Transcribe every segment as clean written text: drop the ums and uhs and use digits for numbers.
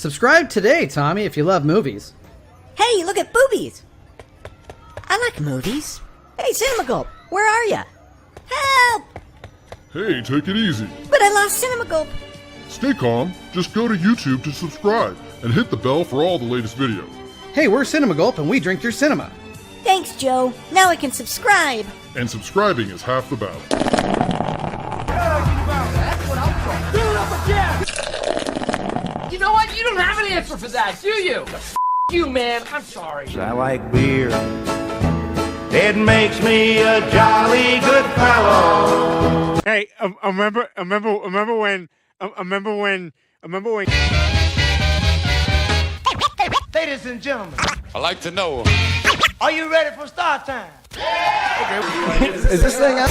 Subscribe today, Tommy, if you love movies. Hey, look at boobies! I like movies. Hey, Cinema Gulp, where are ya? Help! Hey, take it easy. But I lost Cinema Gulp. Stay calm. Just go to YouTube to subscribe and hit the bell for all the latest videos. Hey, we're Cinema Gulp and we drink your cinema. Thanks, Joe. Now I can subscribe. And subscribing is half the battle. You know what? You don't have an answer for that, do you? F you, man. I'm sorry. I like beer. It makes me a jolly good fellow. Hey, I remember when. Ladies and gentlemen, I like to know. are you ready for start time? Is this thing up?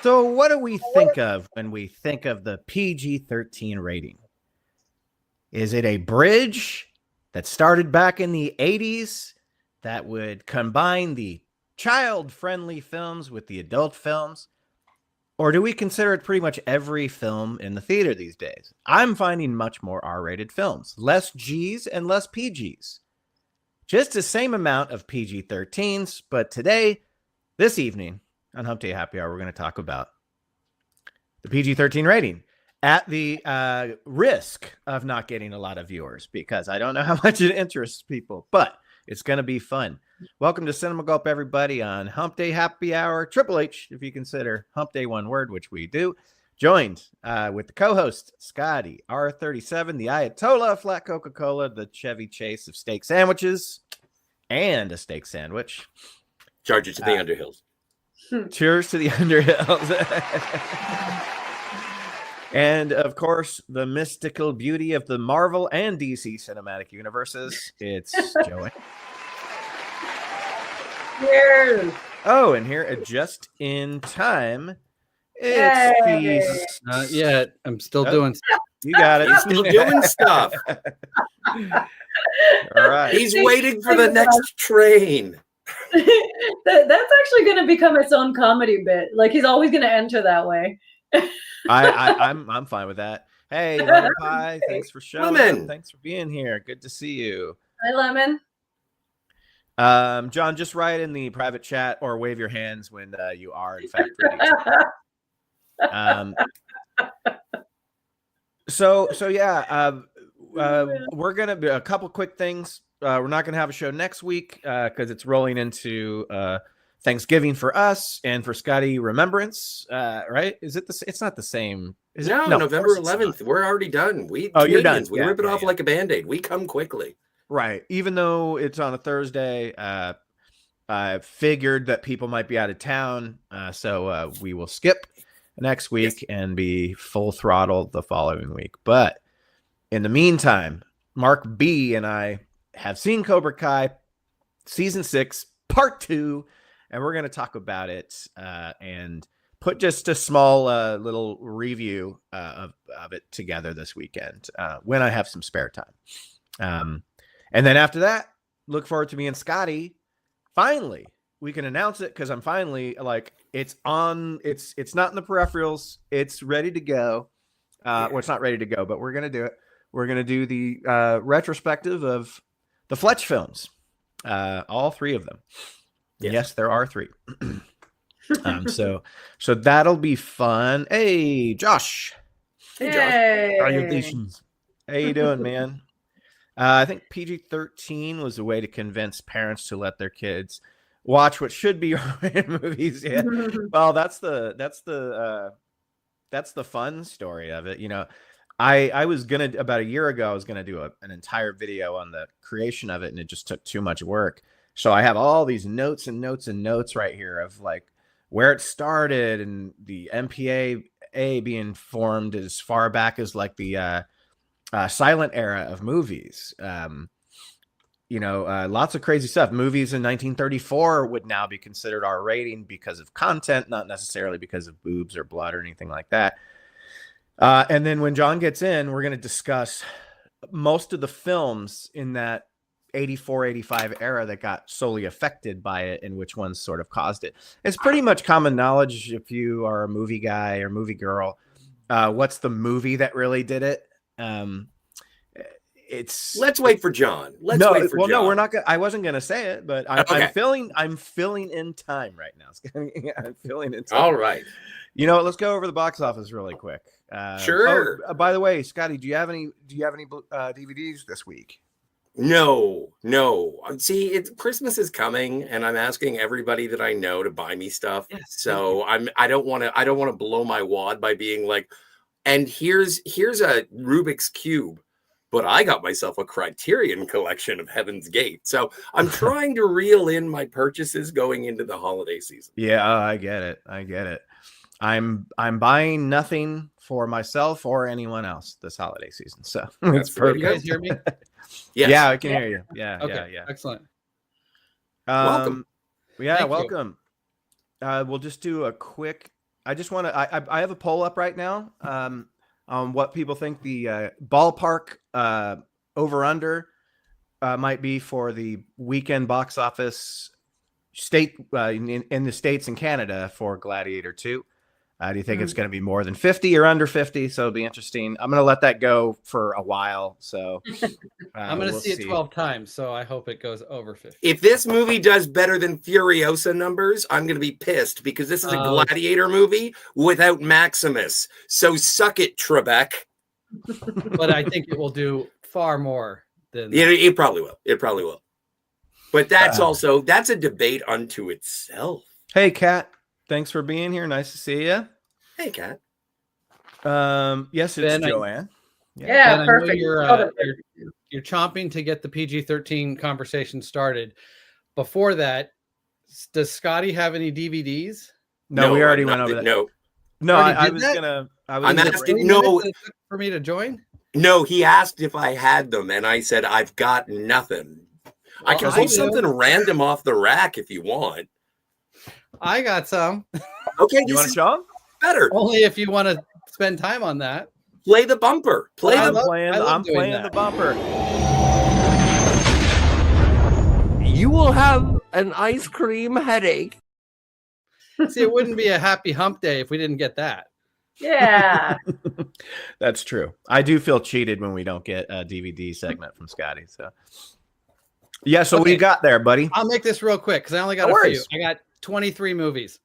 So what do we think of when we think of the PG-13 rating? Is it a bridge that started back in the 80s that would combine the child-friendly films with the adult films? Or do we consider it pretty much every film in the theater these days? I'm finding much more R-rated films, less Gs and less PGs. Just the same amount of PG-13s, but today, this evening, on Hump Day Happy Hour, we're going to talk about the PG-13 rating at the risk of not getting a lot of viewers because I don't know how much it interests people, but it's going to be fun. Welcome to Cinema Gulp, everybody, on Hump Day Happy Hour. Triple H, if you consider Hump Day one word, which we do. Joined with the co-host, Scotty, R37, the Ayatollah of Flat Coca-Cola, the Chevy Chase of steak sandwiches, and a steak sandwich. Charge it to the Underhills. Cheers to the Underhills. And, of course, the mystical beauty of the Marvel and DC cinematic universes. It's Joey. Cheers. Oh, and here, just in time, it's Not yet. I'm still doing stuff. You got it. He's still doing stuff. All right. He's waiting for the next train. That's actually going to become its own comedy bit. Like he's always going to enter that way. I'm fine with that. Hey, Lemon Pie, thanks for showing Lemon. up. Thanks for being here. Good to see you. Hi, Lemon. John, just write in the private chat or wave your hands when you are in fact ready. So yeah, we're gonna be a couple quick things. We're not gonna have a show next week because it's rolling into Thanksgiving for us and for Scotty Remembrance. Right? Is it the? It's not the same. Is No, it? November 11th. We're already done. You're Canadians, done. We Yeah, rip it off yeah. like a Band-Aid. We come quickly. Right. Even though it's on a Thursday, I figured that people might be out of town. So we will skip next week and be full throttle the following week. But in the meantime, Mark B and I have seen Cobra Kai season 6, part 2, and we're going to talk about it and put just a small little review of it together this weekend when I have some spare time. And then after that, look forward to me and Scotty. Finally, we can announce it because I'm finally like it's on. It's not in the peripherals. It's ready to go. Well, it's not ready to go, but we're gonna do it. We're gonna do the retrospective of the Fletch films, all 3 of them. Yes, there are 3. So that'll be fun. Hey, Josh. Hey, Josh. Hey. Salutations. How you doing, man? I think PG-13 was a way to convince parents to let their kids watch what should be R-rated movies. Yeah. Well, that's the fun story of it. You know, I was gonna about a year ago. I was gonna do an entire video on the creation of it, and it just took too much work. So I have all these notes and notes and notes right here of like where it started and the MPAA being formed as far back as like the silent era of movies. Lots of crazy stuff. Movies in 1934 would now be considered R rating because of content, not necessarily because of boobs or blood or anything like that. And then when John gets in, we're going to discuss most of the films in that 84, 85 era that got solely affected by it and which ones sort of caused it. It's pretty much common knowledge if you are a movie guy or movie girl. What's the movie that really did it? Let's wait for John. John. No, we're not gonna. I wasn't gonna say it, but Okay. I'm filling in time right now. I'm filling in time. All right. You know what? Let's go over the box office really quick. Sure. By the way, Scotty, do you have any DVDs this week? No. See, Christmas is coming, and I'm asking everybody that I know to buy me stuff. Yes, So I don't want to blow my wad by being like, and here's a Rubik's Cube, but I got myself a Criterion collection of Heaven's Gate. So I'm trying to reel in my purchases going into the holiday season. Yeah, I get it. I'm buying nothing for myself or anyone else this holiday season. So That's it's perfect. You guys hear me? Yes. Yeah, I can hear you. Yeah, Okay, yeah. excellent. Welcome. Yeah, Thank you. welcome. We'll just do a quick. I just want to. I have a poll up right now on what people think the ballpark over under might be for the weekend box office state in the States and Canada for Gladiator 2. Do you think it's going to be more than 50 or under 50? So it'll be interesting. I'm going to let that go for a while. So I'm going to see it 12 times, so I hope it goes over 50. If this movie does better than Furiosa numbers, I'm going to be pissed because this is a Gladiator movie without Maximus. So suck it, Trebek. But I think it will do far more than that. It probably will. It probably will. But that's a debate unto itself. Hey, Kat, thanks for being here. Nice to see you. Hey, Kat. Yes, it's Ben, Joanne. Yeah, Ben, I know perfect. You're chomping to get the PG-13 conversation started. Before that, does Scotty have any DVDs? No, we already went over that. No, I did was that? gonna. I'm asking. No, For me to join? no. He asked if I had them, and I said I've got nothing. I can Well, pull do. something random off the rack if you want. I got some. Okay, You this want to is show them? better. Only if you want to spend time on that. Play the bumper. Play I the. love- I'm doing playing that. the bumper. You will have an ice cream headache. See, it wouldn't be a happy hump day if we didn't get that. Yeah. That's true. I do feel cheated when we don't get a DVD segment from Scotty. So, yeah. So what do you Okay. got there, buddy? I'll make this real quick because I only got No a few. worries. I got 23 movies.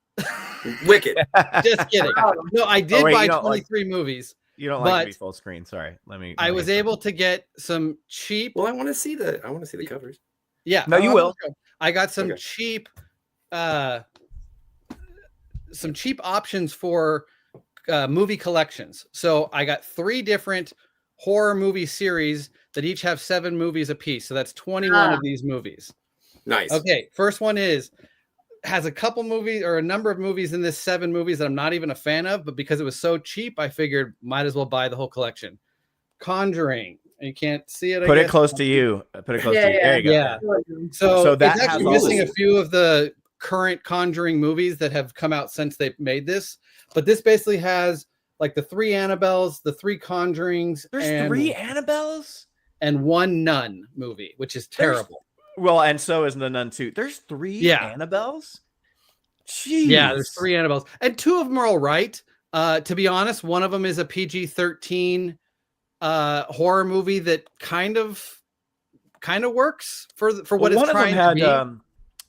Wicked. Just kidding. No, I did wait, buy you don't 23 movies. You don't like to But be full screen. Sorry. Let me. I was able to get some cheap. Well, I want to see the covers. Yeah. No, you will. I got some Okay. cheap options for movie collections. So I got 3 different horror movie series that each have 7 movies apiece. So that's 21 of these movies. Nice. Okay. First one has a couple movies or a number of movies in this 7 movies that I'm not even a fan of, but because it was so cheap, I figured might as well buy the whole collection. Conjuring. You can't see it. Put it close to you. Put it close to you. There you go. Yeah. So that it's actually has all missing this- a few of the current Conjuring movies that have come out since they've made this. But this basically has like the 3 Annabelles, the 3 Conjurings, There's 3 Annabelles and 1 Nun movie, which is terrible. Well, and so is the Nun 2. There's 3 Annabelles? Jeez. Yeah, there's 3 Annabelles. And 2 of them are all right. To be honest, one of them is a PG-13 horror movie that kind of works for what it's trying to be.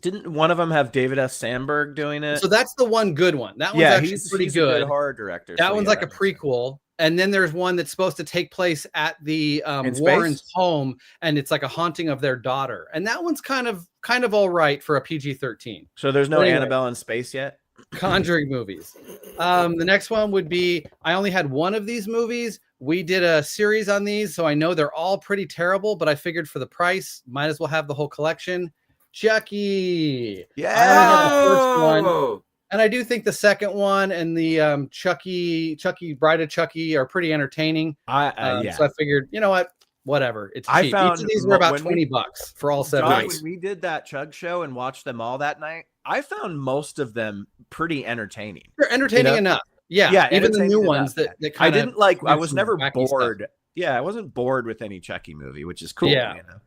Didn't one of them have David S. Sandberg doing it? So that's the one good one. That one's actually pretty he's good. a good horror director. That so one's yeah, like a that makes sense. prequel. And then there's one that's supposed to take place at the In space? Warren's home, and it's like a haunting of their daughter. And that one's kind of all right for a PG-13. So there's no But anyway. Annabelle in space yet? Conjuring movies. The next one would be, I only had one of these movies. We did a series on these, so I know they're all pretty terrible, but I figured for the price, might as well have the whole collection. Chucky. Yeah. I only had the first one. Oh, And I do think the second one and the Chucky, Bride of Chucky are pretty entertaining. Yeah. So I figured, you know what? Whatever. It's cheap. I found Each of these were about when we- $20 for all 7. John, Nice. when we did that Chug show and watched them all that night, I found most of them pretty entertaining. They're entertaining You know? enough. Yeah, even the new entertaining ones enough. that I kind of didn't like. I was never bored. Stuff. Yeah, I wasn't bored with any Chucky movie, which is cool. Yeah. You know?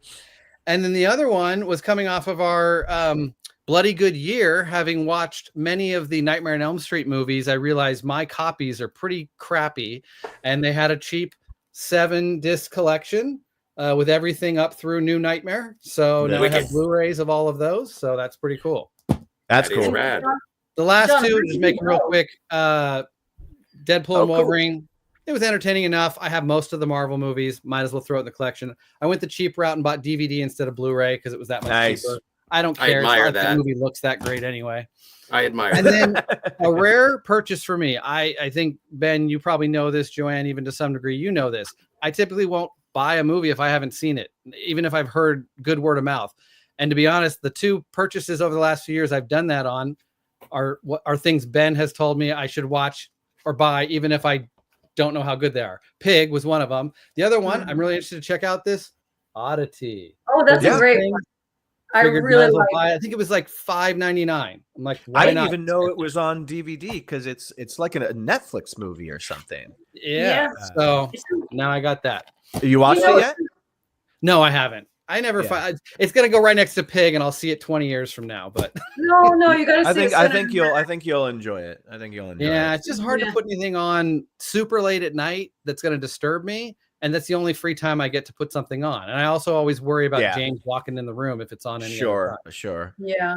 And then the other one was coming off of our bloody good year. Having watched many of the Nightmare on Elm Street movies, I realized my copies are pretty crappy, and they had a cheap 7-disc collection with everything up through New Nightmare. So now I have Blu-rays of all of those. So that's pretty cool. That's That cool. is rad. The last John, two, where just did make you them real go? quick. Deadpool Oh, and cool. Wolverine. It was entertaining enough. I have most of the Marvel movies. Might as well throw it in the collection. I went the cheap route and bought DVD instead of Blu-ray because it was that much Nice. cheaper. I don't I care. It's not admire like that. The movie looks that great anyway. I admire And that. then a rare purchase for me. I think, Ben, you probably know this. Joanne, even to some degree, you know this. I typically won't buy a movie if I haven't seen it, even if I've heard good word of mouth. And to be honest, the two purchases over the last few years I've done that on are things Ben has told me I should watch or buy, even if I don't know how good they are. Pig was one of them. The other one, I'm really interested to check out this Oddity. Oh, that's a great one. I Figured really might as well like buy it. I think it was like $5.99. I'm like, I why didn't not? even know it was on DVD because it's like a Netflix movie or something. Yeah. So now I got that. You watched it yet? No, I haven't. I never find it's gonna go right next to Pig, and I'll see it 20 years from now. But no, you gotta see I think you'll enjoy it. I think you'll enjoy it. Yeah, it's just hard to put anything on super late at night that's gonna disturb me. And that's the only free time I get to put something on. And I also always worry about James walking in the room if it's on any other time. Sure. Yeah.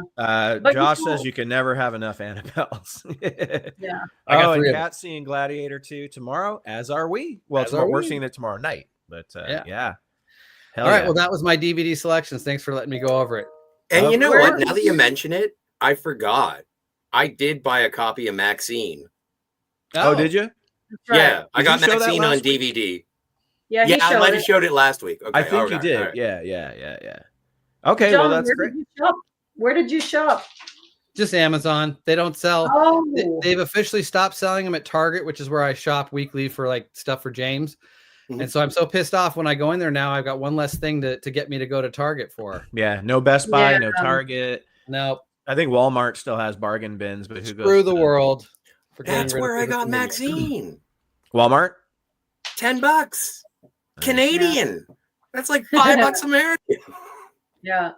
Josh says you can never have enough Annabelles. Yeah. Oh, and Kat's seeing Gladiator 2 tomorrow, as are we. Well, we're seeing it tomorrow night. But yeah. All right. Well, that was my DVD selections. Thanks for letting me go over it. And you know what? Now that you mention it, I forgot. I did buy a copy of Maxine. Oh, did you? Right. Yeah, I got you show that Maxine on last week? DVD. Yeah, I might have showed it last week. Okay, I think you did. Yeah. Okay, John, well, that's where great. Did you shop? Where did you shop? Just Amazon. They don't sell. Oh. They've officially stopped selling them at Target, which is where I shop weekly for like stuff for James. And so I'm so pissed off when I go in there now. I've got one less thing to get me to go to Target for. Yeah, no Best Buy, no Target. No. I think Walmart still has bargain bins, but who goes? Screw the world. That's where I got Maxine. Walmart? $10. Canadian. That's like $5 American. Yeah.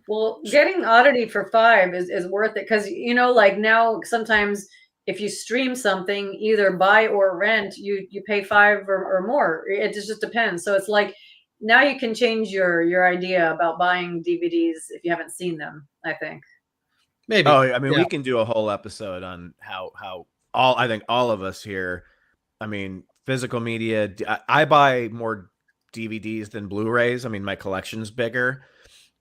Well, getting Oddity for $5 is worth it because like now sometimes if you stream something, either buy or rent, you pay $5 or more. It just depends. So it's like now you can change your idea about buying DVDs if you haven't seen them, I think. Maybe. Oh, I mean, we can do a whole episode on how I think all of us here, I mean, physical media. I buy more DVDs than Blu-rays. I mean, my collection's bigger.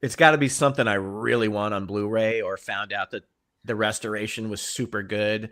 It's got to be something I really want on Blu-ray or found out that the restoration was super good.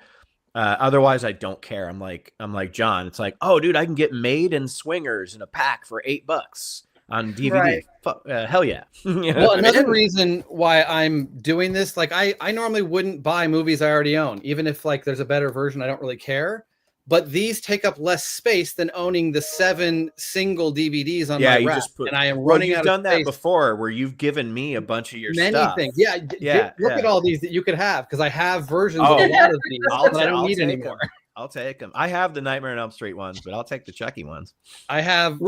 Otherwise, I don't care. I'm like John. It's like, oh, dude, I can get Made and Swingers in a pack for $8 on DVD. Right. Hell yeah. Well, another reason why I'm doing this, like I normally wouldn't buy movies I already own, even if like there's a better version. I don't really care. But these take up less space than owning the 7 single DVDs on my rack. And I am running out of space. You've done that before where you've given me a bunch of your stuff. Things. Yeah. Look at all these that you could have because I have versions of a lot of these that I don't need anymore. I'll take them. I have the Nightmare on Elm Street ones, but I'll take the Chucky ones. I have.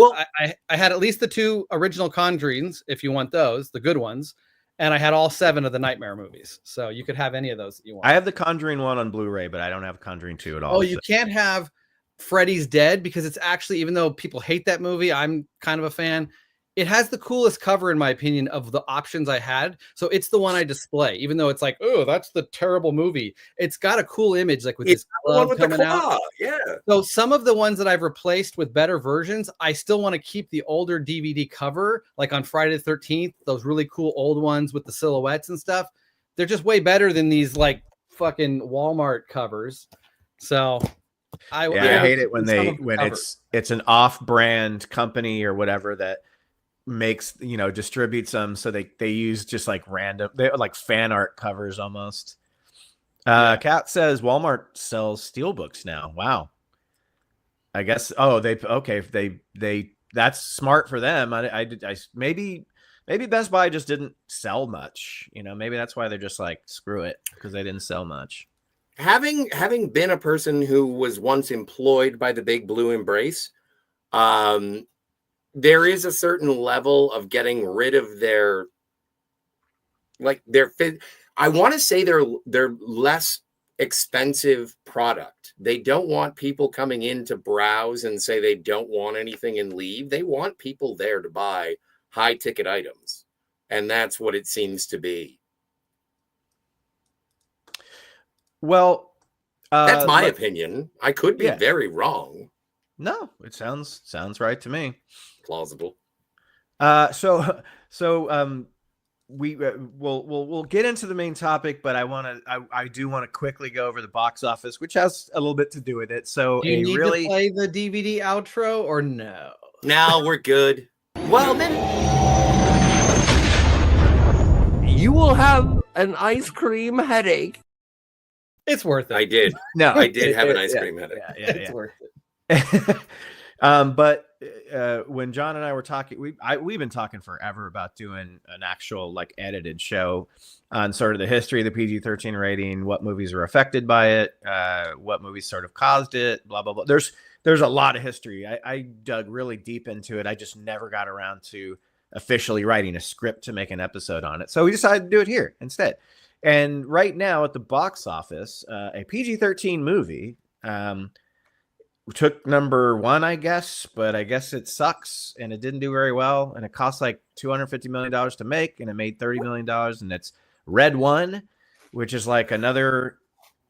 I had at least the 2 original Conjurings, if you want those, the good ones. And I had all 7 of the Nightmare movies. So you could have any of those that you want. I have the Conjuring 1 on Blu-ray, but I don't have Conjuring 2 at all. Oh, you can't have Freddy's Dead because it's actually, even though people hate that movie, I'm kind of a fan. It has the coolest cover, in my opinion, of the options I had. So it's the one I display, even though it's like, oh, that's the terrible movie. It's got a cool image, like with this glove coming out. Yeah. So some of the ones that I've replaced with better versions, I still want to keep the older DVD cover, like on Friday the 13th, those really cool old ones with the silhouettes and stuff. They're just way better than these like fucking Walmart covers. So I hate it when it's an off-brand company or whatever that makes, distributes them. So they use just like random, they like fan art covers almost. Kat says Walmart sells steelbooks now. Wow. I guess. Oh, they that's smart for them. Maybe Best Buy just didn't sell much. Maybe that's why they're just like, screw it, because they didn't sell much. having been a person who was once employed by the Big Blue Embrace, there is a certain level of getting rid of their fit. I want to say they're less expensive product. They don't want people coming in to browse and say they don't want anything and leave. They want people there to buy high ticket items. And that's what it seems to be. Well, that's my opinion. I could be very wrong. No, it sounds right to me. Plausible. We'll get into the main topic, but I do want to quickly go over the box office, which has a little bit to do with it. So do you need to play the DVD outro or no? No, we're good. Well, then you will have an ice cream headache. It's worth it. I did. No, I did have an ice cream headache. It's worth it. But when John and I were talking, we've been talking forever about doing an actual like edited show on sort of the history of the PG-13 rating, what movies are affected by it, what movies sort of caused it, blah blah blah. There's a lot of history. I dug really deep into it. I just never got around to officially writing a script to make an episode on it, so we decided to do it here instead. And right now at the box office, a PG-13 movie took number 1, I guess, but I guess it sucks and it didn't do very well. And it cost like $250 million to make, and it made $30 million. And it's Red One, which is like another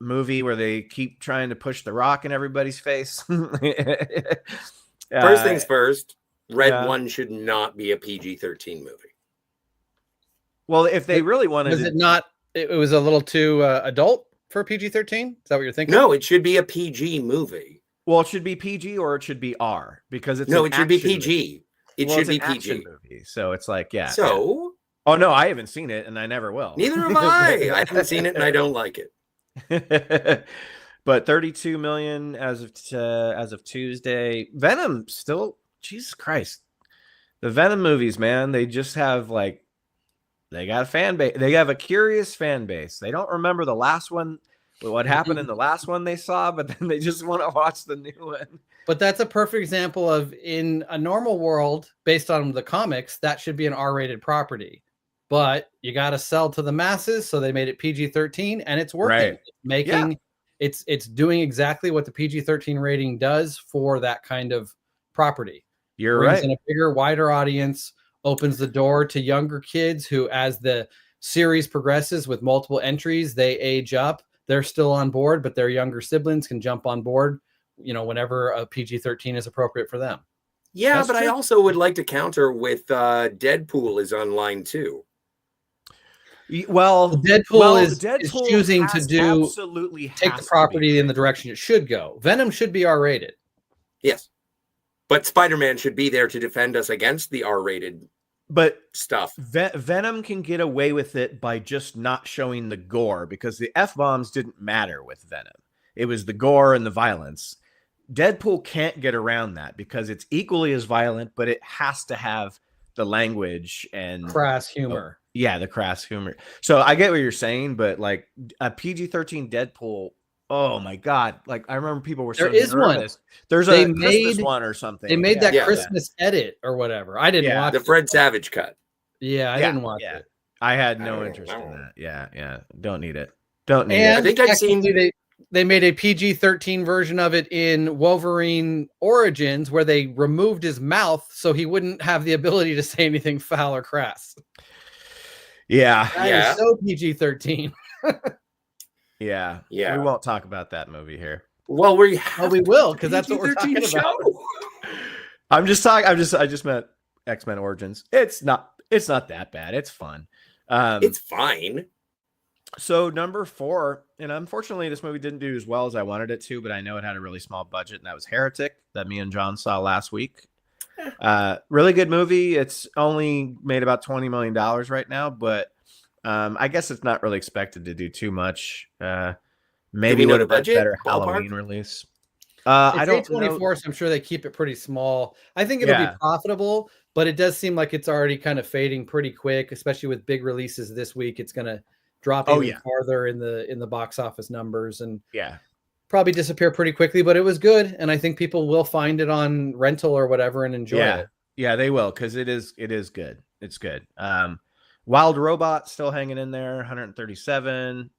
movie where they keep trying to push the rock in everybody's face. First things first, Red One should not be a PG-13 movie. Well, if they really wanted was it not, it was a little too adult for PG-13? Is that what you're thinking? No, it should be a PG movie. Well, it should be PG or it should be R because it's it should be PG. It should be PG movie. So it's like, yeah. So, oh no, I haven't seen it and I never will. Neither have I. I haven't seen it and I don't like it. But 32 million as of Tuesday. Venom still, Jesus Christ. The Venom movies, man, they just have like, they got a fan base. They have a curious fan base. They don't remember the last one, what happened in the last one they saw, but then they just want to watch the new one. But that's a perfect example of, in a normal world, based on the comics, that should be an R-rated property. But you got to sell to the masses, so they made it PG-13, and it's working. Right. It's doing exactly what the PG-13 rating does for that kind of property. You're Brings right. in a bigger, wider audience, opens the door to younger kids who, as the series progresses with multiple entries, they age up. They're still on board, but their younger siblings can jump on board, whenever a PG-13 is appropriate for them. Yeah, but I also would like to counter with Deadpool is online too. Well, Deadpool is choosing to take the property in the direction it should go. Venom should be R-rated. Yes. But Spider-Man should be there to defend us against the R-rated stuff. Venom can get away with it by just not showing the gore, because the F-bombs didn't matter with Venom. It was the gore and the violence. Deadpool can't get around that because it's equally as violent, but it has to have the language and crass humor. The crass humor. So I get what you're saying, but like a PG-13 Deadpool, oh my God. Like I remember people were there is nervous. One. There's a Christmas one or something. They made that Christmas edit or whatever. I didn't watch the Fred Savage cut. Yeah, I didn't watch it. I had no interest in that. Yeah. Don't need it. Don't need it. I think I've seen they made a PG-13 version of it in Wolverine Origins where they removed his mouth so he wouldn't have the ability to say anything foul or crass. Yeah. That is so PG-13. Yeah. We won't talk about that movie here. Well, we will, because that's what we're talking about. I just meant X-Men Origins. It's not that bad. It's fun. It's fine. So number 4, and unfortunately this movie didn't do as well as I wanted it to, but I know it had a really small budget, and that was Heretic that me and John saw last week. Really good movie. It's only made about $20 million right now, but I guess it's not really expected to do too much. Maybe with a better Halloween release. I don't know. So I'm sure they keep it pretty small. I think it'll be profitable, but it does seem like it's already kind of fading pretty quick, especially with big releases this week. It's gonna drop Oh, even yeah. farther in the box office numbers and Yeah. probably disappear pretty quickly. But it was good, and I think people will find it on rental or whatever and enjoy it. Yeah, they will, because it is good. It's good. Wild Robot still hanging in there, 137.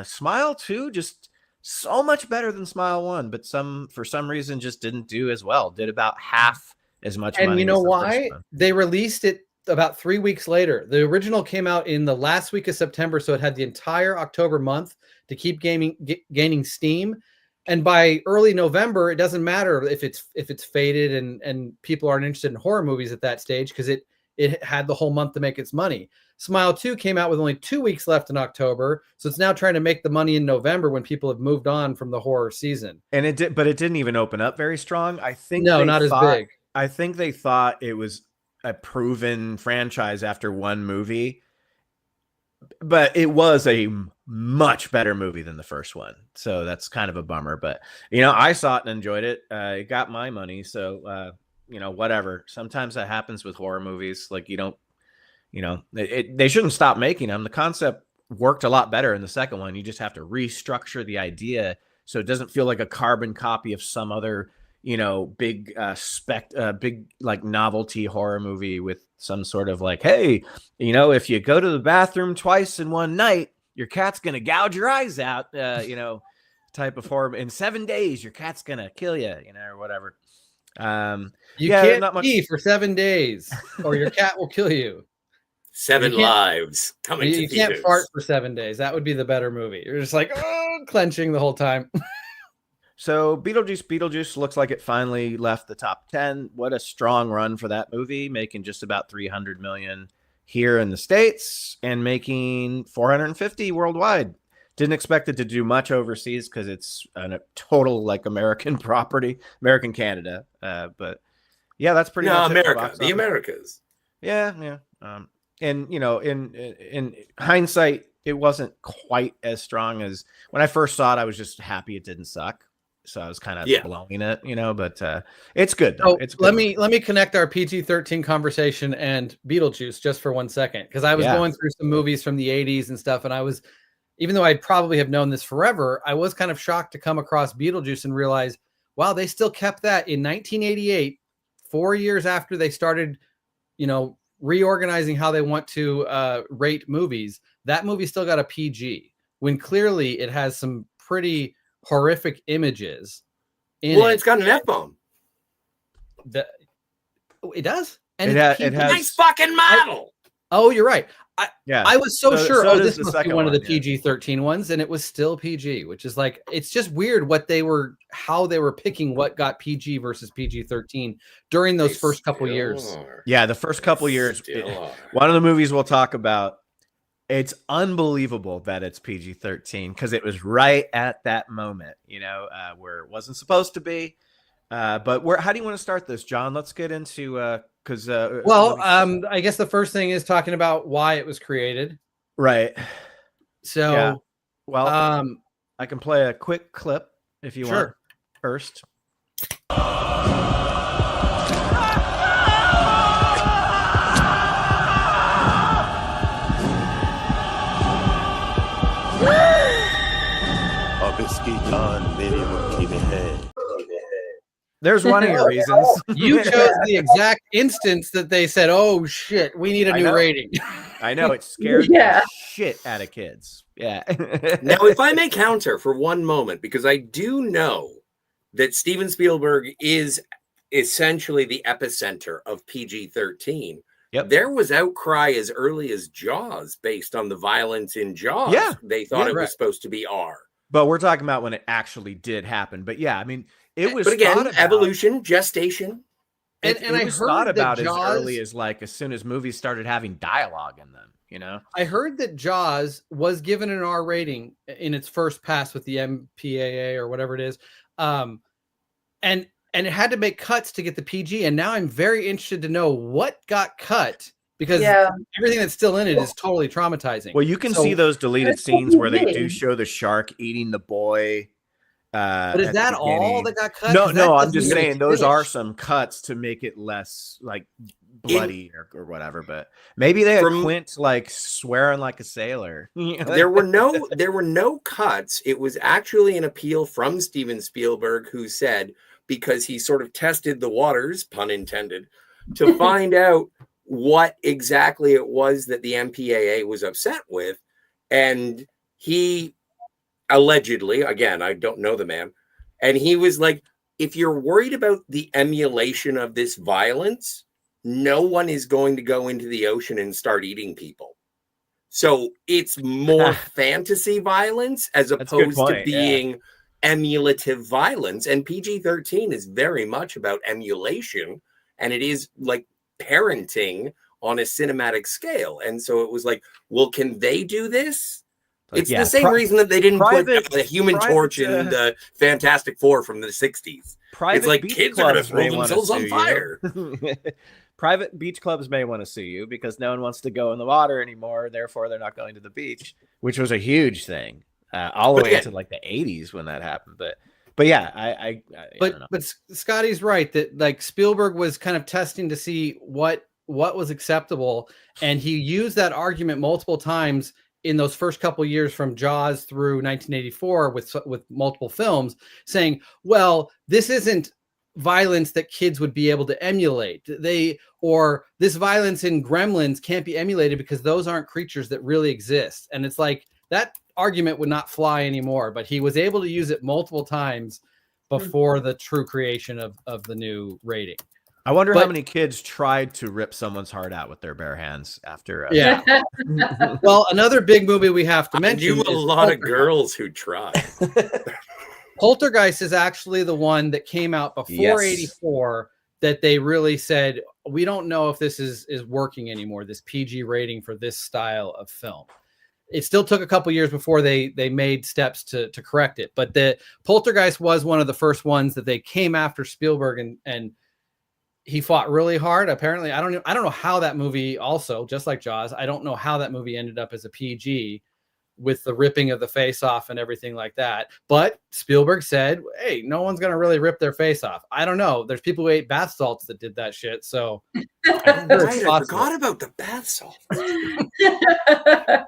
Smile 2 just so much better than Smile 1, but for some reason just didn't do as well. Did about half as much money. And you know as the first why? one. They released it about 3 weeks later. The original came out in the last week of September, so it had the entire October month to keep gaining steam. And by early November, it doesn't matter if it's faded and people aren't interested in horror movies at that stage, because it had the whole month to make its money. Smile 2 came out with only 2 weeks left in October, so it's now trying to make the money in November when people have moved on from the horror season. And it did, but it didn't even open up very strong. I think not as big. I think they thought it was a proven franchise after one movie, but it was a much better movie than the first one. So that's kind of a bummer, but I saw it and enjoyed it. It got my money. So, whatever. Sometimes that happens with horror movies. Like they shouldn't stop making them. The concept worked a lot better in the second one. You just have to restructure the idea so it doesn't feel like a carbon copy of some other big big like novelty horror movie with some sort of like, hey, if you go to the bathroom twice in one night, your cat's gonna gouge your eyes out, type of horror. In 7 days, your cat's gonna kill you, or whatever. You can't pee for 7 days, or your cat will kill you. 7 lives coming to you can't fart for 7 days. That would be the better movie. You're just like clenching the whole time. So Beetlejuice looks like it finally left the top 10. What a strong run for that movie, making just about 300 million here in the States and making 450 worldwide. Didn't expect it to do much overseas because it's a total like American property, American Canada. But yeah, that's pretty much America, the Americas. Yeah. And in hindsight, it wasn't quite as strong as when I first saw it. I was just happy it didn't suck. So I was kind of blowing it, but it's good though. It's good. Let me connect our PG-13 conversation and Beetlejuice just for 1 second, because I was going through some movies from the 80s and stuff, and I was, even though I probably have known this forever, I was kind of shocked to come across Beetlejuice and realize, wow, they still kept that in 1988, 4 years after they started, reorganizing how they want to rate movies. That movie still got a PG, when clearly it has some pretty horrific images in it. It's got an F-bomb. It does? And it has nice fucking model. You're right. I was so sure, this must be one of the yeah. PG-13 ones, and it was still PG, which is like, it's just weird how they were picking what got PG versus PG-13 during those first couple years. Yeah, the first couple years. One of the movies we'll talk about, it's unbelievable that it's PG-13 because it was right at that moment, where it wasn't supposed to be. But how do you want to start this, John? Let's get into because I guess the first thing is talking about why it was created. Right. So, I can play a quick clip if you want first. There's one of your reasons. You chose the exact instance that they said, oh shit, we need a new rating. I know, it scared the shit out of kids. Yeah. Now, if I may counter for one moment, because I do know that Steven Spielberg is essentially the epicenter of PG-13. Yep. There was outcry as early as Jaws based on the violence in Jaws. Yeah. They thought it was supposed to be R. But we're talking about when it actually did happen. But yeah, I mean, it was. But again, evolution, gestation. And I was heard thought about that Jaws, as early as as soon as movies started having dialogue in them, I heard that Jaws was given an R rating in its first pass with the MPAA or whatever it is. And it had to make cuts to get the PG. And now I'm very interested to know what got cut, because everything that's still in it is totally traumatizing. Well, you can see those deleted scenes where they do show the shark eating the boy. But is that all that got cut? No, I'm just saying those are some cuts to make it less bloody or whatever, but maybe they had From- Quint like swearing like a sailor. there were no cuts. It was actually an appeal from Steven Spielberg, who said, because he sort of tested the waters, pun intended, to find out what exactly it was that the MPAA was upset with. And he allegedly, again, I don't know the man, and he was like, if you're worried about the emulation of this violence, no one is going to go into the ocean and start eating people. So it's more fantasy violence as opposed to being emulative violence. And PG-13 is very much about emulation, and it is like parenting on a cinematic scale. And so it was like, well, can they do this? It's the same reason that they didn't put the Human Torch in the Fantastic Four from the 60s. It's like kids are going to throw themselves on fire. Private beach clubs may want to sue you because no one wants to go in the water anymore. Therefore, they're not going to the beach, which was a huge thing all the way into like the 80s when that happened. But yeah, I don't know. But Scotty's right that like Spielberg was kind of testing to see what was acceptable, and he used that argument multiple times in those first couple years from Jaws through 1984 with multiple films, saying, well, this isn't violence that kids would be able to emulate. Or this violence in Gremlins can't be emulated because those aren't creatures that really exist. And it's like that argument would not fly anymore, but he was able to use it multiple times before the true creation of the new rating. I wonder how many kids tried to rip someone's heart out with their bare hands after. Well, another big movie we have to mention. I knew a lot of girls who tried. Poltergeist is actually the one that came out before 84 that they really said, we don't know if this is working anymore, this PG rating for this style of film. It still took a couple years before they made steps to correct it. But the Poltergeist was one of the first ones that they came after Spielberg and he fought really hard. Apparently, I don't know how that movie also, just like Jaws, I don't know how that movie ended up as a PG with the ripping of the face off and everything like that. But Spielberg said, hey, no one's going to really rip their face off. I don't know. There's people who ate bath salts that did that shit. So I forgot about the bath salt.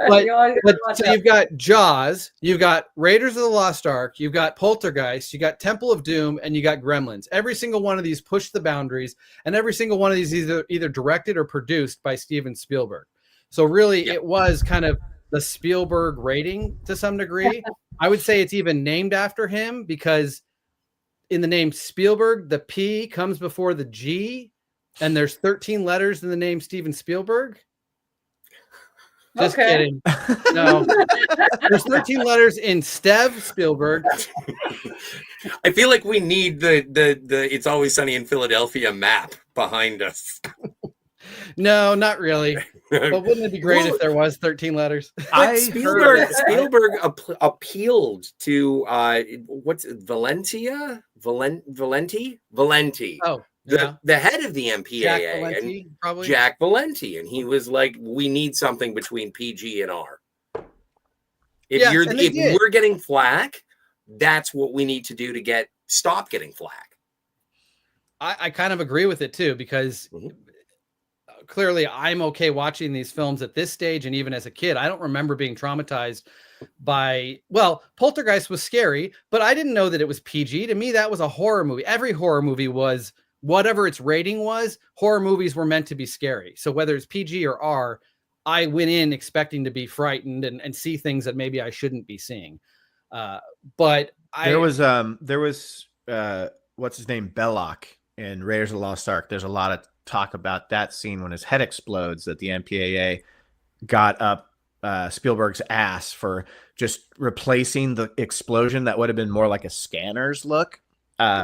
but so you've got Jaws, you've got Raiders of the Lost Ark, you've got Poltergeist, you got Temple of Doom, and you got Gremlins. Every single one of these pushed the boundaries, and every single one of these either directed or produced by Steven Spielberg. So really, it was kind of the Spielberg rating to some degree. I would say it's even named after him because in the name Spielberg, the P comes before the G, and there's 13 letters in the name Steven Spielberg. Just kidding. No, there's 13 letters in Stev Spielberg. I feel like we need the It's Always Sunny in Philadelphia map behind us. No, not really. But wouldn't it be great if there was 13 letters? Spielberg appealed to what's it, Valentia? Valenti? Oh, the head of the MPAA, Jack Valenti, and he was like, "We need something between PG and R. If we're getting flack, that's what we need to do to stop getting flack." I kind of agree with it too, because clearly I'm okay watching these films at this stage, and even as a kid, I don't remember being traumatized by, well, Poltergeist was scary, but I didn't know that it was PG. To me, that was a horror movie. Every horror movie was, whatever its rating was, horror movies were meant to be scary. So whether it's PG or R, I went in expecting to be frightened and see things that maybe I shouldn't be seeing. But there was what's his name, Belloc in Raiders of the Lost Ark. There's a lot of talk about that scene when his head explodes, that the MPAA got up Spielberg's ass for just replacing the explosion that would have been more like a scanner's look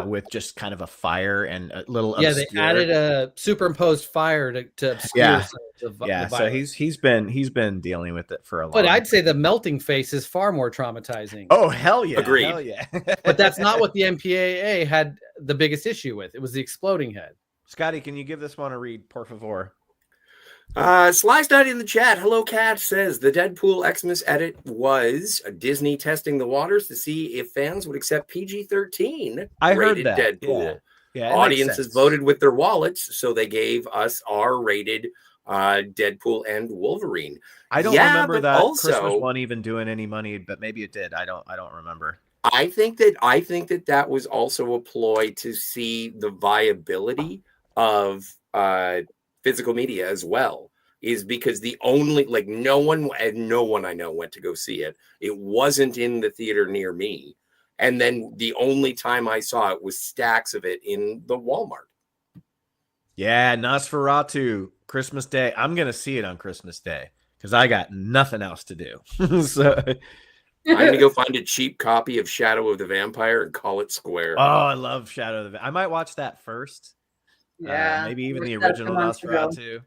with just kind of a fire and a little they added a superimposed fire to obscure the so he's been dealing with it for a long time. But I'd say the melting face is far more traumatizing. Oh, hell yeah. Agreed. Hell yeah. But that's not what the MPAA had the biggest issue with. It was the exploding head. Scotty, can you give this one a read, por favor? Sly Study in the chat. Hello, Cat says the Deadpool Xmas edit was Disney testing the waters to see if fans would accept PG-13. I heard that. Deadpool. Yeah. Yeah, it makes audiences sense. voted with their wallets, so they gave us R-rated Deadpool and Wolverine. I don't Yeah, remember but that Christmas also one even doing any money, but maybe it did. I don't remember. I think that was also a ploy to see the viability of physical media as well. Is because the only no one I know went to go see it. It wasn't in the theater near me, and then the only time I saw it was stacks of it in the Walmart. Yeah, Nosferatu, Christmas Day. I'm gonna see it on Christmas Day because I got nothing else to do. So, I'm gonna go find a cheap copy of Shadow of the Vampire and call it square. oh, I love Shadow of the. I might watch that first. Yeah, Maybe even the watched that a original few months ago.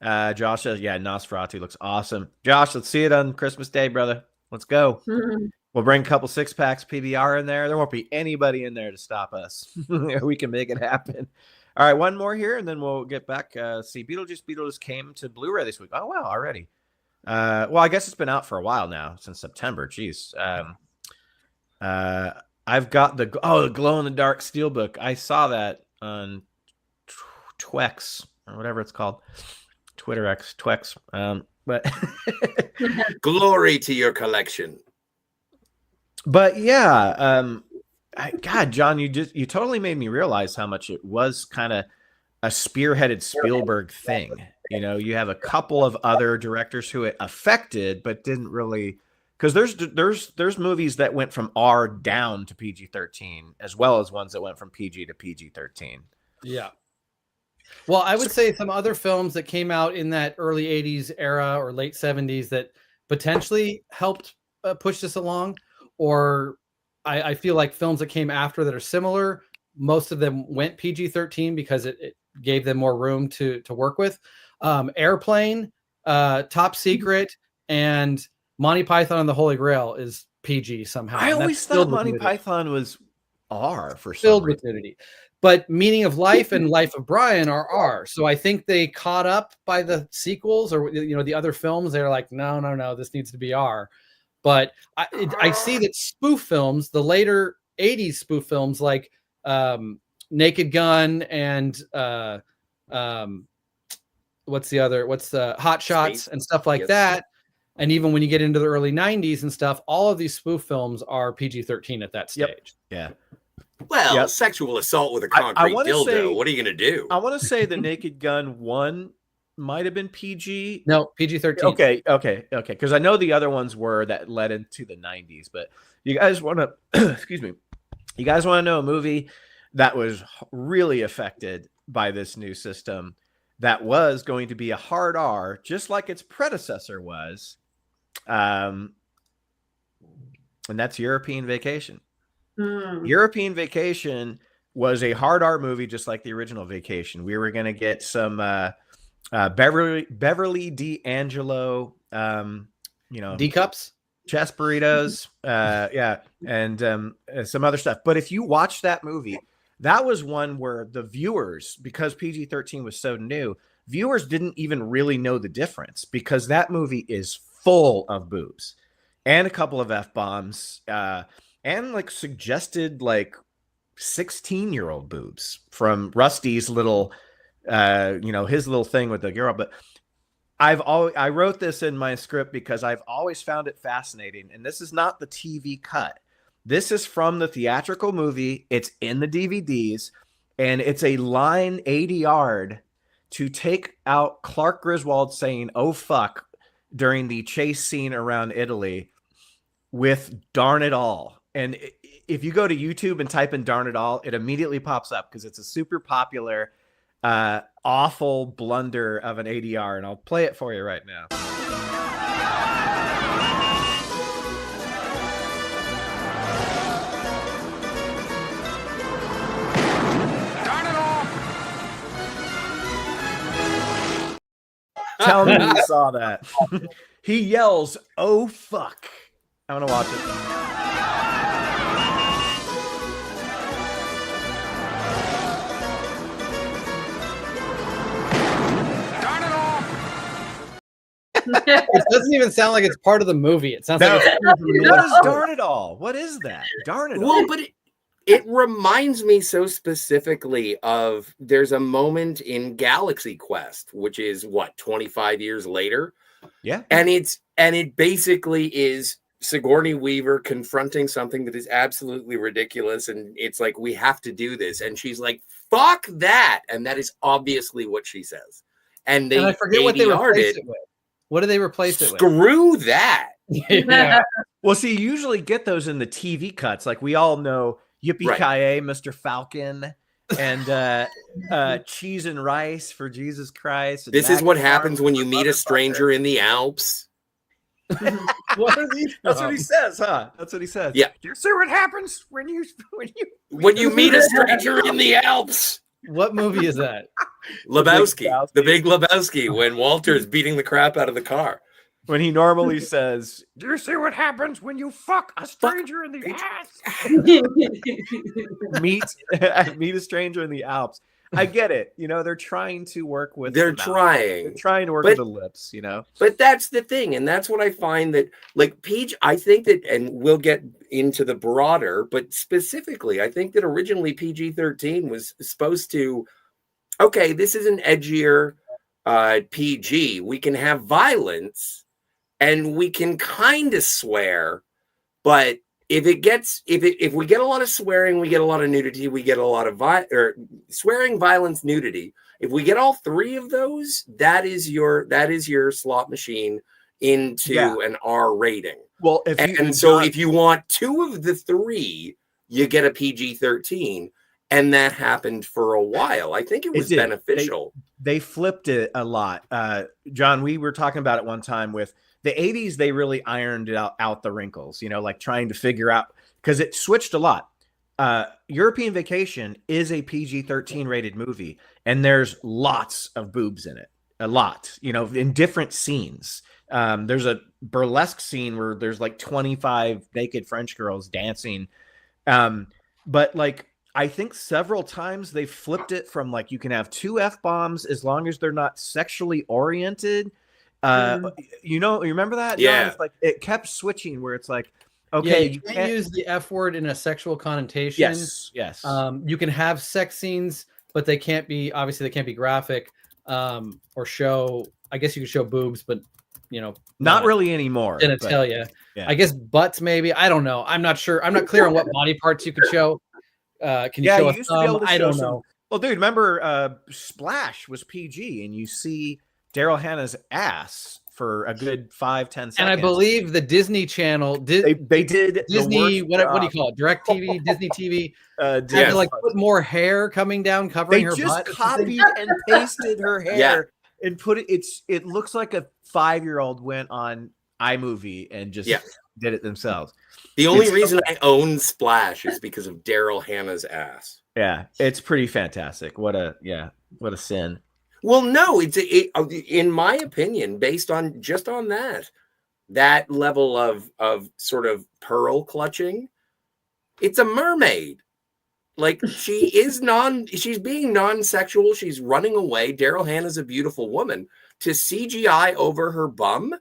Nosferatu. Josh says, yeah, Nosferatu looks awesome. Josh, let's see it on Christmas Day, brother. Let's go. We'll bring a couple 6-packs PBR in there. There won't be anybody in there to stop us. We can make it happen. All right, one more here, and then we'll get back. See, Beetlejuice came to Blu-ray this week. Oh, wow, already. Well, I guess it's been out for a while now, since September. Jeez. I've got the glow-in-the-dark steelbook. I saw that on Twex, or whatever it's called. Twitter X, Twex. But glory to your collection. But yeah, God, John, you totally made me realize how much it was kind of a spearheaded Spielberg thing. You know, you have a couple of other directors who it affected, but didn't really, because there's movies that went from R down to PG-13, as well as ones that went from PG to PG-13. Yeah. Well, I would say some other films that came out in that early 80s era or late 70s that potentially helped push this along, or I feel like films that came after that are similar, most of them went PG-13 because it gave them more room to work with. Airplane, Top Secret, and Monty Python and the Holy Grail is PG somehow. I always thought Monty Python was R for some filled reason. with nudity. But Meaning of Life and Life of Brian are R. So I think they caught up by the sequels or the other films. They're like, no, this needs to be R. But I see that spoof films, the later 80s spoof films like Naked Gun and what's the Hot Shots and stuff like that. And even when you get into the early 90s and stuff, all of these spoof films are PG-13 at that stage. Yeah. Well, sexual assault with a concrete dildo. What are you going to do? I want to say the Naked Gun 1 might have been PG. No, PG-13. Okay. Because I know the other ones were that led into the 90s. But you guys want to, excuse me, you guys want to know a movie that was really affected by this new system that was going to be a hard R, just like its predecessor was. And that's European Vacation. European Vacation was a hard R movie, just like the original Vacation. We were going to get some Beverly D'Angelo, D cups, chest burritos, and some other stuff. But if you watch that movie, that was one where the viewers, because PG-13 was so new, viewers didn't even really know the difference, because that movie is full of boobs and a couple of F-bombs, and like suggested like 16-year-old boobs from Rusty's little, his little thing with the girl. But I wrote this in my script because I've always found it fascinating. And this is not the TV cut. This is from the theatrical movie. It's in the DVDs, and it's a line 80 yard to take out Clark Griswold saying, "Oh, fuck," during the chase scene around Italy with "Darn It All." And if you go to YouTube and type in "Darn It All," it immediately pops up because it's a super popular, awful blunder of an ADR. And I'll play it for you right now. Tell me you saw that. He yells, "Oh, fuck." I'm going to watch it. It doesn't even sound like it's part of the movie. It sounds like it's what is "Darn It All"? What is that? "Darn It All"? Well, but it reminds me so specifically of there's a moment in Galaxy Quest, which is what, 25 years later? Yeah. And it basically is Sigourney Weaver confronting something that is absolutely ridiculous. And it's like, we have to do this. And she's like, fuck that. And that is obviously what she says. And I forget what they replaced it with. What do they replace it with? Screw that. Yeah. Well, see, you usually get those in the TV cuts. Like we all know Yippee-ki-yay, Mr. Falcon, and cheese and rice for Jesus Christ. This is what happens when you meet a stranger in the Alps. What are these? That's what he says, huh? That's what he says. Yeah. You see what happens when you meet a stranger in the Alps. What movie is that? Lebowski, the Big Lebowski, when Walter's beating the crap out of the car. When he normally says, "Do you see what happens when you fuck a stranger in the ass?" meet a stranger in the Alps. I get it. You know, they're trying to work with. They're trying to work with the lips. You know, but that's the thing, and that's what I find that, like PG. I think that, and we'll get into the broader, but specifically, I think that originally PG-13 was supposed to. Okay, this is an edgier PG. We can have violence. And we can kind of swear, but if we get a lot of swearing, we get a lot of nudity, we get a lot of swearing, violence, nudity. If we get all three of those, that is your slot machine into an R rating. Well, if you want two of the three, you get a PG-13. And that happened for a while. I think it was beneficial. They flipped it a lot. John, we were talking about it one time with the 80s. They really ironed out the wrinkles, you know, like trying to figure out, because it switched a lot. European Vacation is a PG-13 rated movie, and there's lots of boobs in it. A lot, you know, in different scenes. There's a burlesque scene where there's like 25 naked French girls dancing. But like, I think several times they flipped it from like you can have 2 F-bombs as long as they're not sexually oriented. You remember that? Yeah. It's like it kept switching where it's like, okay, you can't use the F word in a sexual connotation. Yes. You can have sex scenes, but they can't be graphic or show. I guess you could show boobs, but you know, not really anymore. Genitalia. Yeah. I guess butts maybe. I don't know. I'm not sure. I'm not clear on what body parts you could show. Can you show a thumb? I don't know. Well, dude, remember Splash was PG, and you see Daryl Hannah's ass for a good 5-10 seconds. And I believe the Disney Channel did. They did Disney. What do you call it? Direct TV, Disney TV. Had to like put more hair coming down, covering her butt. They just copied and pasted her hair and put it. It looks like a 5-year-old went on iMovie and just did it themselves. The only reason I own Splash is because of Daryl Hannah's ass. Yeah, it's pretty fantastic. What a sin. Well, no, in my opinion, based on that level of sort of pearl clutching, it's a mermaid. Like she's being non-sexual. She's running away. Daryl Hannah's a beautiful woman. To CGI over her bum,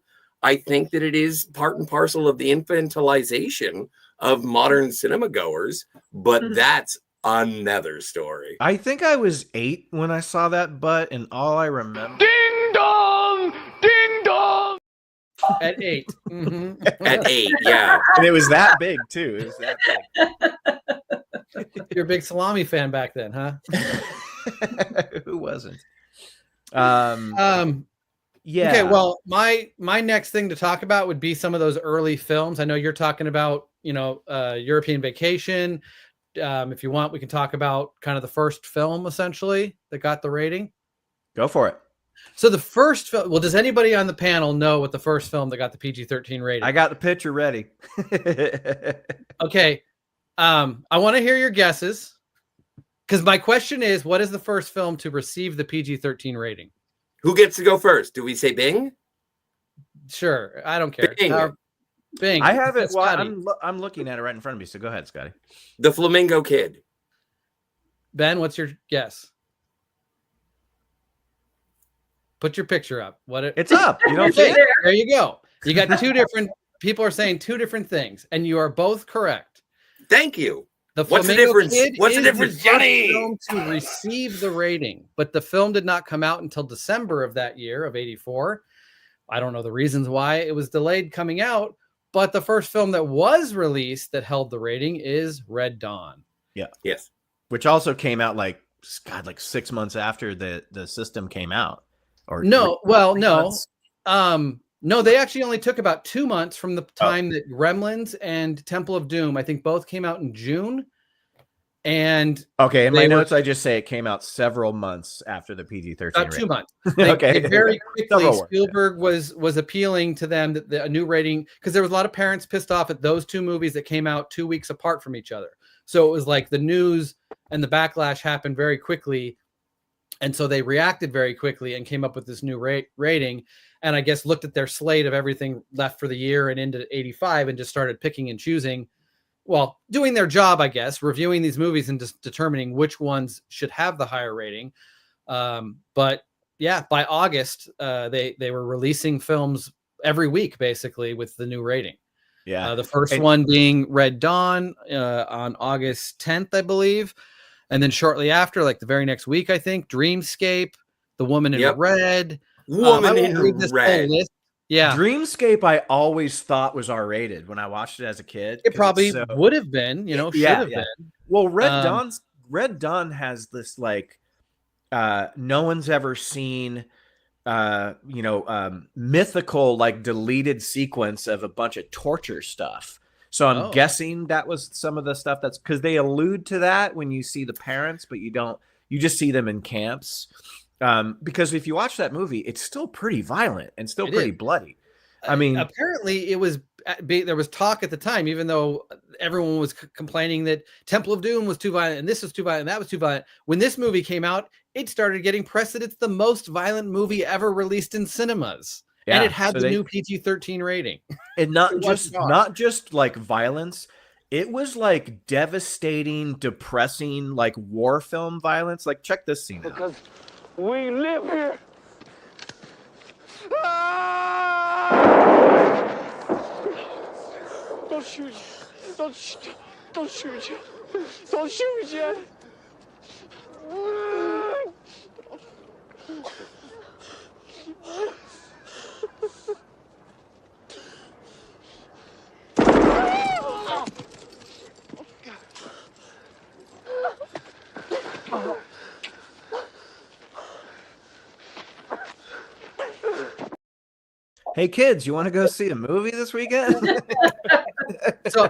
I think that it is part and parcel of the infantilization of modern cinema goers, but that's another story. I think I was 8 when I saw that butt, and all I remember. Ding dong! Ding dong! At 8. Mm-hmm. At 8, yeah. And it was that big, too. It was that big. You're a big salami fan back then, huh? Who wasn't? Yeah. Okay, well, my next thing to talk about would be some of those early films. I know you're talking about, European Vacation. If you want, we can talk about kind of the first film essentially that got the rating. Go for it. So the first film, well, does anybody on the panel know what the first film that got the PG-13 rating? I got the picture ready. Okay. I want to hear your guesses because my question is, what is the first film to receive the PG-13 rating? Who gets to go first? Do we say Bing? Sure. I don't care. Bing. Bing. I have it. Well, I'm looking at it right in front of me. So go ahead, Scotty. The Flamingo Kid. Ben, what's your guess? Put your picture up. It's up. You don't see? There you go. You got two different people are saying two different things, and you are both correct. Thank you. The What's the Flamingo difference? Kid What's the is difference, first Johnny? film to receive the rating, but the film did not come out until December of that year of '84. I don't know the reasons why it was delayed coming out, but the first film that was released that held the rating is Red Dawn. Yeah. Yes. Which also came out like 6 months after the system came out. Or No, well, no. months? No, they actually only took about 2 months from the time that Gremlins and Temple of Doom, I think both came out in June. And Okay, in my they were notes, I just say it came out several months after the PG-13 about 2 rating. months. Okay, They very quickly, Several words, Spielberg was appealing to them that a new rating, because there was a lot of parents pissed off at those two movies that came out 2 weeks apart from each other. So it was like the news and the backlash happened very quickly. And so they reacted very quickly and came up with this new rating. And I guess looked at their slate of everything left for the year and into '85 and just started picking and choosing. Well, doing their job, I guess, reviewing these movies and just determining which ones should have the higher rating. But yeah, by August, they were releasing films every week, basically, with the new rating. Yeah. The first one being Red Dawn on August 10th, I believe. And then shortly after, like the very next week, I think, Dreamscape, The Woman in Red. Woman in Red. List. Yeah. Dreamscape, I always thought was R-rated when I watched it as a kid. It probably would have been, should have been. Well, Red Dawn has this like no one's ever seen mythical like deleted sequence of a bunch of torture stuff. So I'm guessing that was some of the stuff that's because they allude to that when you see the parents, but you just see them in camps. Because if you watch that movie, it's still pretty violent and still pretty bloody. I mean, apparently it was there was talk at the time, even though everyone was complaining that Temple of Doom was too violent and this was too violent and that was too violent. When this movie came out, it started getting press that it's the most violent movie ever released in cinemas. Yeah, and it had the new PG-13 rating. And not just like violence. It was like devastating, depressing, like war film violence. Like check this scene out. Because we live here. Don't shoot you. Don't shoot you. Don't shoot you. Hey kids, you want to go see a movie this weekend? So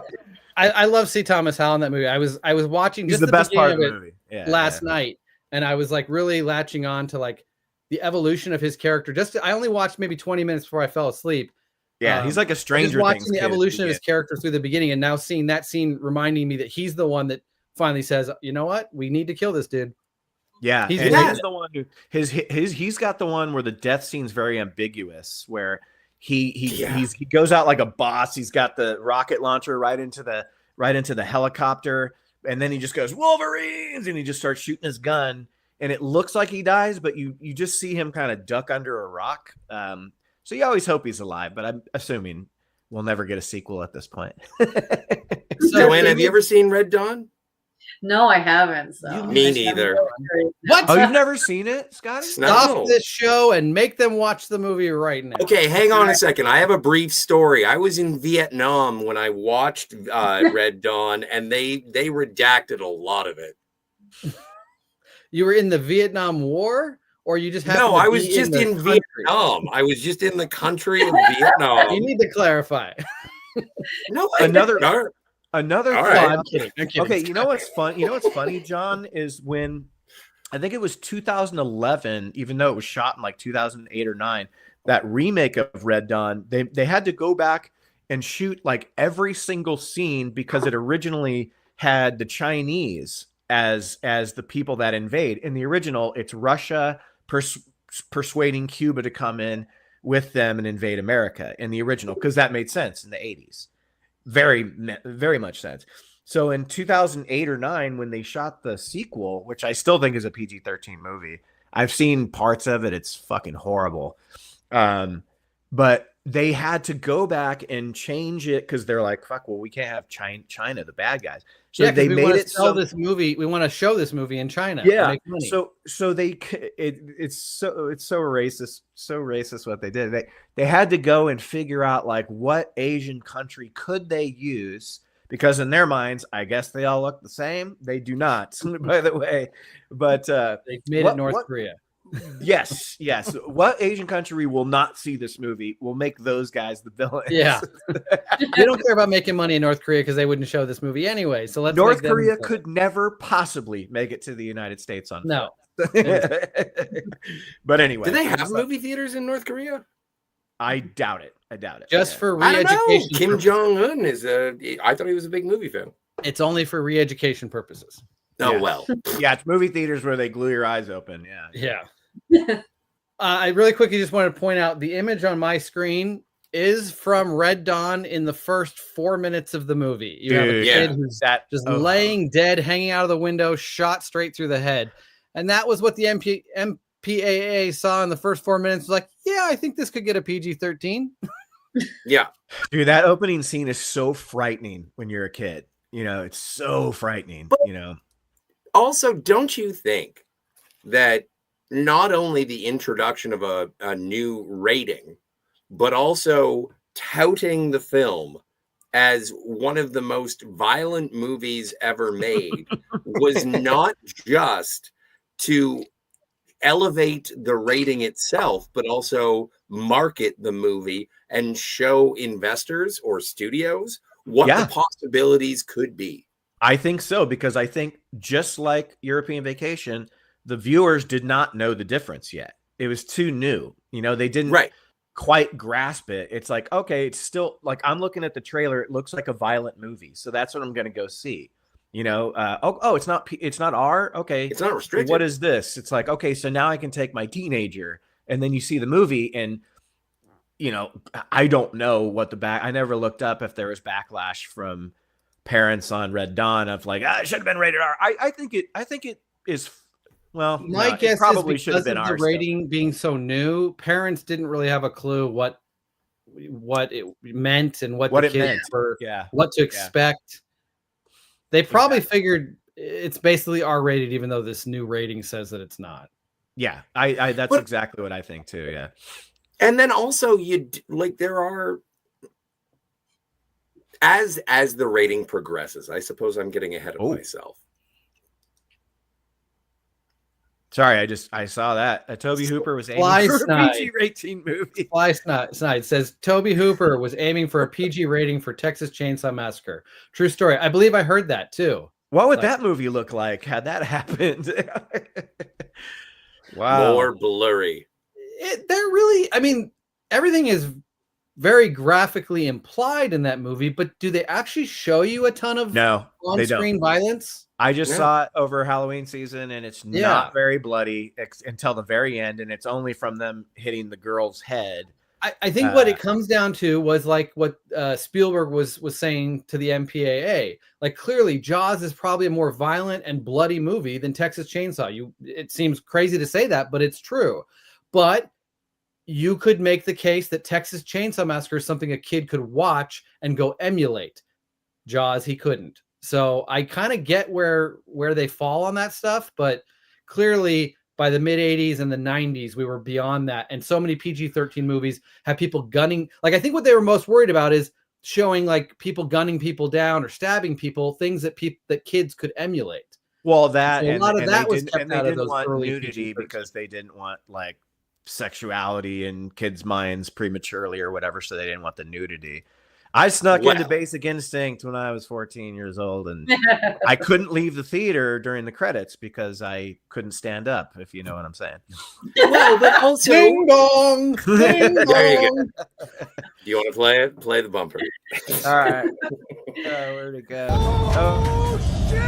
I love C. Thomas Howell in that movie. I was watching just the best part of the movie movie last night, and I was like really latching on to like the evolution of his character. I only watched maybe 20 minutes before I fell asleep. Yeah, he's like a Stranger watching Things the kid evolution of his character through the beginning, and now seeing that scene reminding me that he's the one that finally says, "You know what? We need to kill this dude." Yeah, he's the one who he's got the one where the death scene's very ambiguous, where he goes out like a boss. He's got the rocket launcher right into the helicopter, and then he just goes Wolverines, and he just starts shooting his gun, and it looks like he dies, but you just see him kind of duck under a rock. So you always hope he's alive, but I'm assuming we'll never get a sequel at this point. Joanne, have you ever seen Red Dawn? No, I haven't. So. Me neither. What? Oh, you've never seen it, Scotty? Stop this show and make them watch the movie right now. Okay, hang on a second. I have a brief story. I was in Vietnam when I watched Red Dawn, and they redacted a lot of it. You were in the Vietnam War? Or you just no, I was just in Vietnam. I was just in the country of Vietnam. You need to clarify. No, another right. I'm kidding. Okay, you know what's fun? You know what's funny, John, is when I think it was 2011, even though it was shot in like 2008 or 9, that remake of Red Dawn, they had to go back and shoot like every single scene because it originally had the Chinese as the people that invade. In the original, it's Russia persuading Cuba to come in with them and invade America in the original, because that made sense in the 80s. Very much sense. So in 2008 or 9, when they shot the sequel, which I still think is a PG-13 movie, I've seen parts of it. It's fucking horrible. But they had to go back and change it because they're like, fuck, well, we can't have China, the bad guys. So Yeah, they we made want it to sell so this movie. We want to show this movie in China. and yeah. make money. So it's so racist what they did. They had to go and figure out like what Asian country could they use, because in their minds, I guess they all look the same. They do not, by the way. But they made it North Korea. Yes. What Asian country will not see this movie? Will make those guys the villains. Yeah. They don't care about making money in North Korea because they wouldn't show this movie anyway. So let's North Korea could never possibly make it to the United States on no. But anyway, do they have movie theaters in North Korea? I doubt it. Just for I don't know. re-education. Kim Jong Un is I thought he was a big movie fan. It's only for re-education purposes. Oh well. Yeah, it's movie theaters where they glue your eyes open. Yeah. I really quickly just want to point out the image on my screen is from Red Dawn in the first 4 minutes of the movie. You have a kid who's just laying dead, hanging out of the window, shot straight through the head. And that was what the MPAA saw in the first 4 minutes. Like, yeah, I think this could get a PG-13. Yeah. Dude, that opening scene is so frightening when you're a kid. You know, it's so frightening, you know. Also, don't you think that not only the introduction of a new rating, but also touting the film as one of the most violent movies ever made was not just to elevate the rating itself, but also market the movie and show investors or studios what the possibilities could be? I think so, because I think just like European Vacation, the viewers did not know the difference yet. It was too new. You know, they didn't quite grasp it. It's like, okay, it's still like, I'm looking at the trailer. It looks like a violent movie. So that's what I'm going to go see. You know, it's not R. Okay. It's not restricted. What is this? It's like, okay, so now I can take my teenager, and then you see the movie, and you know, I don't know what I never looked up if there was backlash from parents on Red Dawn of like, it should have been rated R. I think it is. Well, my guess probably is should have because been of R. the rating being so new, parents didn't really have a clue what it meant and what the kids were, what to expect. They probably figured it's basically R-rated, even though this new rating says that it's not. Yeah, that's exactly what I think too. Yeah, and then also there are as the rating progresses. I suppose I'm getting ahead of myself. Sorry, I saw that. Toby Hooper was aiming for a PG-13 movie. Fly Snide says Toby Hooper was aiming for a PG rating for Texas Chainsaw Massacre. True story. I believe I heard that too. What would that movie look like had that happened? Wow. More blurry. I mean, everything is very graphically implied in that movie, but do they actually show you a ton of on-screen violence? I just saw it over Halloween season, and it's not very bloody until the very end, and it's only from them hitting the girl's head. I think what it comes down to was like what Spielberg was saying to the MPAA. Like, clearly, Jaws is probably a more violent and bloody movie than Texas Chainsaw. It seems crazy to say that, but it's true. But you could make the case that Texas Chainsaw Massacre is something a kid could watch and go emulate. Jaws, he couldn't. So I kind of get where they fall on that stuff, but clearly by the mid 80s and the 90s, we were beyond that. And so many PG-13 movies have people gunning. Like, I think what they were most worried about is showing like people gunning people down or stabbing people, things that kids could emulate. Well, that so a lot of that was kept out of those want early nudity PG-13. because they didn't want like sexuality in kids' minds prematurely or whatever, so they didn't want the nudity. I snuck into Basic Instinct when I was 14 years old, and I couldn't leave the theater during the credits because I couldn't stand up, if you know what I'm saying. Well, but also... Ding dong! Ding dong! There you go. Do you want to play it? Play the bumper. All right. Where'd it go? Oh, shit!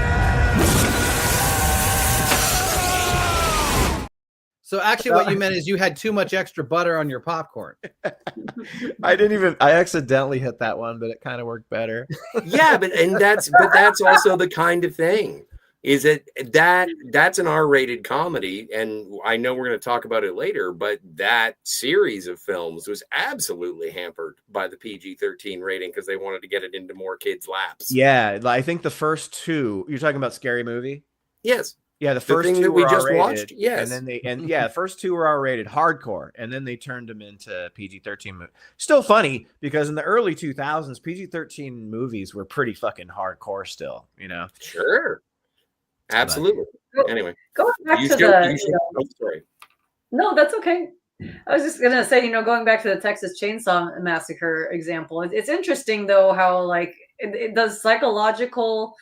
So actually what you meant is you had too much extra butter on your popcorn. I accidentally hit that one, but it kind of worked better. Yeah, but that's also the kind of thing is that's an R-rated comedy, and I know we're going to talk about it later, but that series of films was absolutely hampered by the PG-13 rating because they wanted to get it into more kids' laps. Yeah, I think the first two. You're talking about Scary Movie. Yes. Yeah, the first thing two that we were just R-rated, watched. Yes. and then the first two were R-rated, hardcore, and then they turned them into PG-13. Still funny because in the early 2000s, PG-13 movies were pretty fucking hardcore. Still, you know. Sure. Absolutely. Anyway, going back to sorry. No, that's okay. I was just gonna say, going back to the Texas Chainsaw Massacre example, it's interesting though how like it does psychological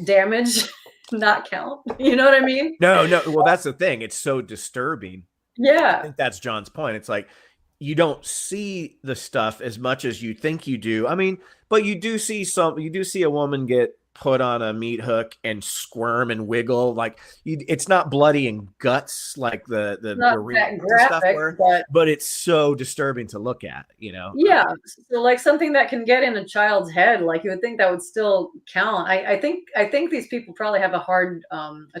damage not count. You know what I mean? No. Well, that's the thing. It's so disturbing. Yeah. I think that's John's point. It's like you don't see the stuff as much as you think you do. I mean, but you do see a woman get put on a meat hook and squirm and wiggle. Like it's not bloody and guts like the that graphic, stuff were, but it's so disturbing to look at, Yeah. So like something that can get in a child's head, like you would think that would still count. I think these people probably have a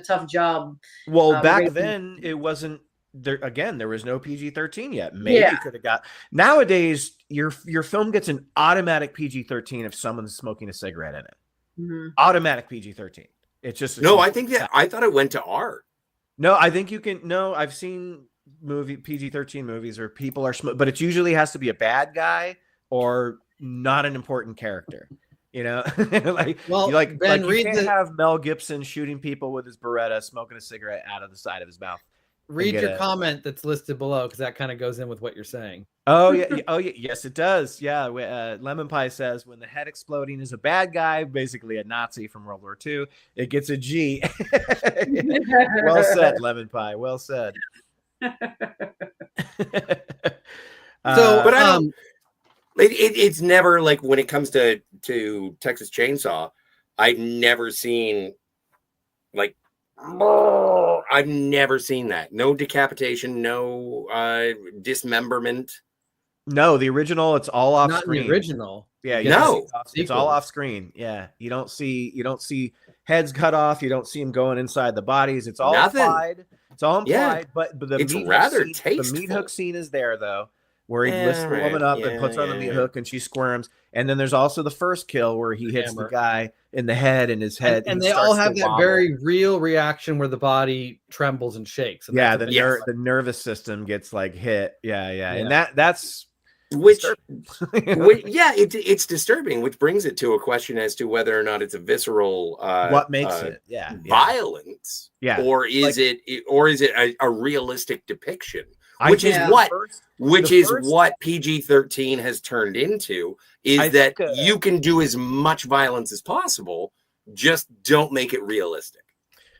tough job. Well, back then it wasn't there. Again, there was no PG-13 yet. Maybe you could have got. Nowadays, your film gets an automatic PG-13 if someone's smoking a cigarette in it. Mm-hmm. Automatic PG-13. It's just I think that I thought it went to R. No, I think you can. No, I've seen PG-13 movies where people are but it usually has to be a bad guy or not an important character. Ben, you can't have Mel Gibson shooting people with his Beretta, smoking a cigarette out of the side of his mouth. Read your comment that's listed below because that kind of goes in with what you're saying. Oh yeah, yes it does. Yeah, Lemon Pie says when the head exploding is a bad guy, basically a Nazi from World War II, it gets a G. Well said, Lemon Pie. Well said. But I don't. It's never like when it comes to Texas Chainsaw, I've never seen like. I've never seen that. No decapitation, no dismemberment. No, the original, it's all off Not screen. The original. Yeah, no. It's all off screen. Yeah. You don't see heads cut off, you don't see them going inside the bodies. It's all implied. It's all implied, but the meat hook scene is there though, where he lifts the woman up and puts her on the meat hook and she squirms. And then there's also the first kill where he hits the guy in the head and his head. And they all have that very real reaction where the body trembles and shakes. And the nervous system gets like hit. Yeah. And that's it's disturbing, which brings it to a question as to whether or not it's a visceral what makes it violence, or is it a realistic depiction, which is what PG-13 has turned into, is that you can do as much violence as possible, just don't make it realistic.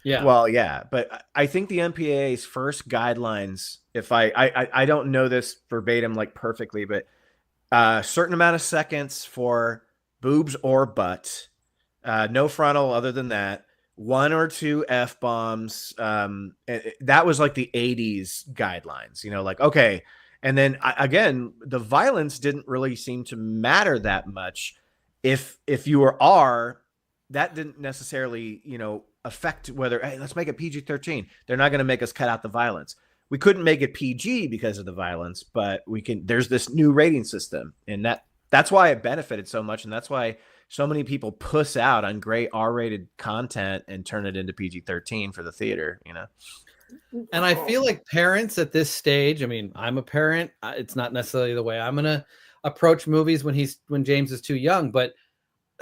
Yeah. Well, yeah, but I think the MPAA's first guidelines, if I don't know this verbatim like perfectly, but a certain amount of seconds for boobs or butt, no frontal other than that, 1 or 2 F-bombs. That was like the 80s guidelines, like, okay. And then again, the violence didn't really seem to matter that much. If you were R, that didn't necessarily, affect whether, hey, let's make it PG-13. They're not going to make us cut out the violence. We couldn't make it PG because of the violence, but there's this new rating system, and that's why it benefited so much. And that's why so many people puss out on great R-rated content and turn it into PG-13 for the theater, And I feel like parents at this stage, I mean, I'm a parent. It's not necessarily the way I'm going to approach movies when James is too young, but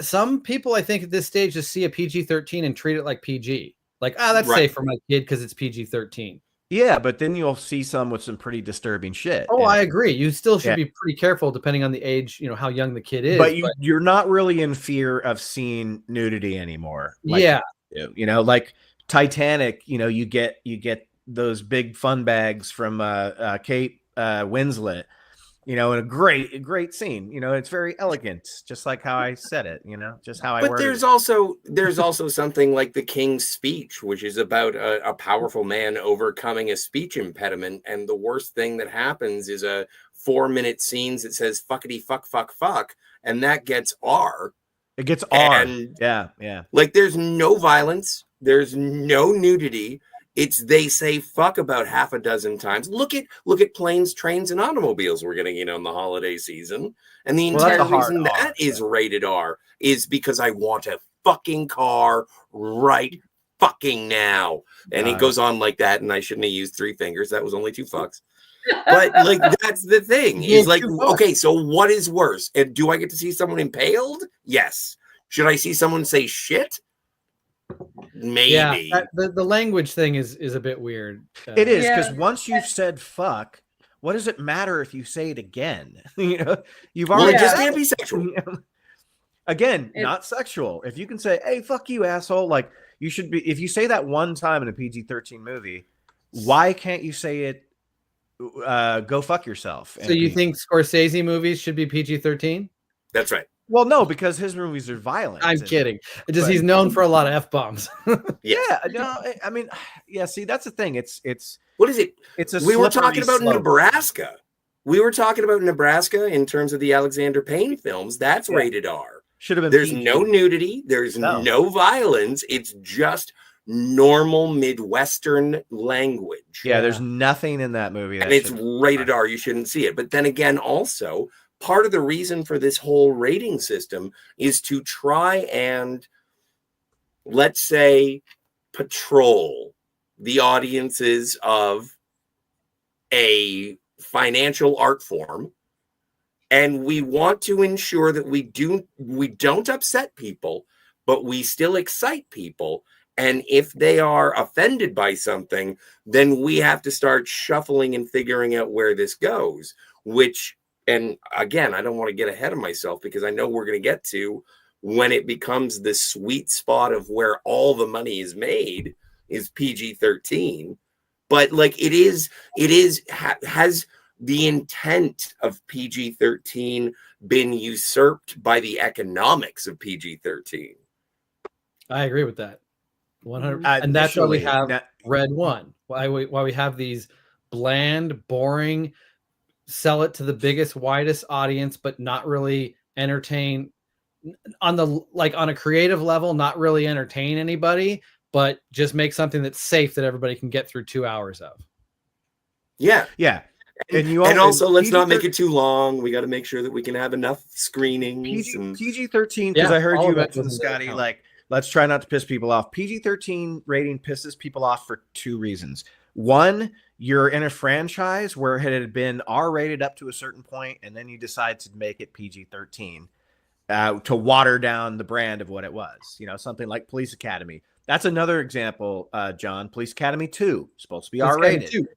some people, I think at this stage, just see a PG-13 and treat it like PG. Like, that's safe for my kid because it's PG-13. Yeah, but then you'll see some with some pretty disturbing shit. Oh, I agree. You still should be pretty careful depending on the age, how young the kid is. But you're not really in fear of seeing nudity anymore. Like, like Titanic, you get those big fun bags from Kate Winslet, in a great scene. It's very elegant, just like how I said it, just how I worded it. There's also something like The King's Speech, which is about a powerful man overcoming a speech impediment. And the worst thing that happens is a 4-minute scene that says fuckity fuck, fuck, fuck. And that gets R. It gets R. And Yeah. like there's no violence, there's no nudity. It's they say fuck about half a dozen times. Look at planes, trains, and automobiles we're getting in on the holiday season. And the Well, that's entire a hard reason that R, is rated R is because I want a fucking car right fucking now. And it goes on like that, and I shouldn't have used 3 fingers. That was only 2 fucks. But like that's the thing. Is like, okay, so what is worse? And do I get to see someone impaled? Yes. Should I see someone say shit? Maybe. Yeah, the language thing is a bit weird. It is, because once you've said fuck, what does it matter if you say it again? You know, you've already it just can't be sexual. Again, not sexual. If you can say, "Hey, fuck you, asshole," like you should be. If you say that one time in a PG-13 movie, why can't you say it? Go fuck yourself. So you think Scorsese movies should be PG-13? That's right. Well, no, because his movies are violent. I'm kidding. He's known for a lot of F-bombs. Yeah, no, I mean, yeah. See, that's the thing. It's what is it? It's a we were talking about slope. Nebraska. We were talking about Nebraska in terms of the Alexander Payne films. That's rated R. Should have been. There's PG. no nudity. There's no violence. It's just normal Midwestern language. Yeah, there's nothing in that movie. And it's rated R. You shouldn't see it. But then again, also, part of the reason for this whole rating system is to try and, let's say, patrol the audiences of a financial art form. And we want to ensure that we don't upset people, but we still excite people. And if they are offended by something, then we have to start shuffling and figuring out where this goes, which, and again, I don't want to get ahead of myself because I know we're going to get to when it becomes the sweet spot of where all the money is made is PG-13. But like has the intent of PG-13 been usurped by the economics of PG-13? I agree with that. 100. And that's why we have Red One. Why we have these bland, boring, sell it to the biggest, widest audience, but not really entertain on a creative level, not really entertain anybody, but just make something that's safe that everybody can get through 2 hours of. Yeah. Yeah. And also, let's not make it too long. We got to make sure that we can have enough screenings. PG-13, because I heard you mention, Scotty, like, let's try not to piss people off. PG-13 rating pisses people off for 2 reasons. One, you're in a franchise where it had been R-rated up to a certain point, and then you decide to make it PG-13 to water down the brand of what it was. You know, something like Police Academy. That's another example, John. Police Academy 2, supposed to be R-rated.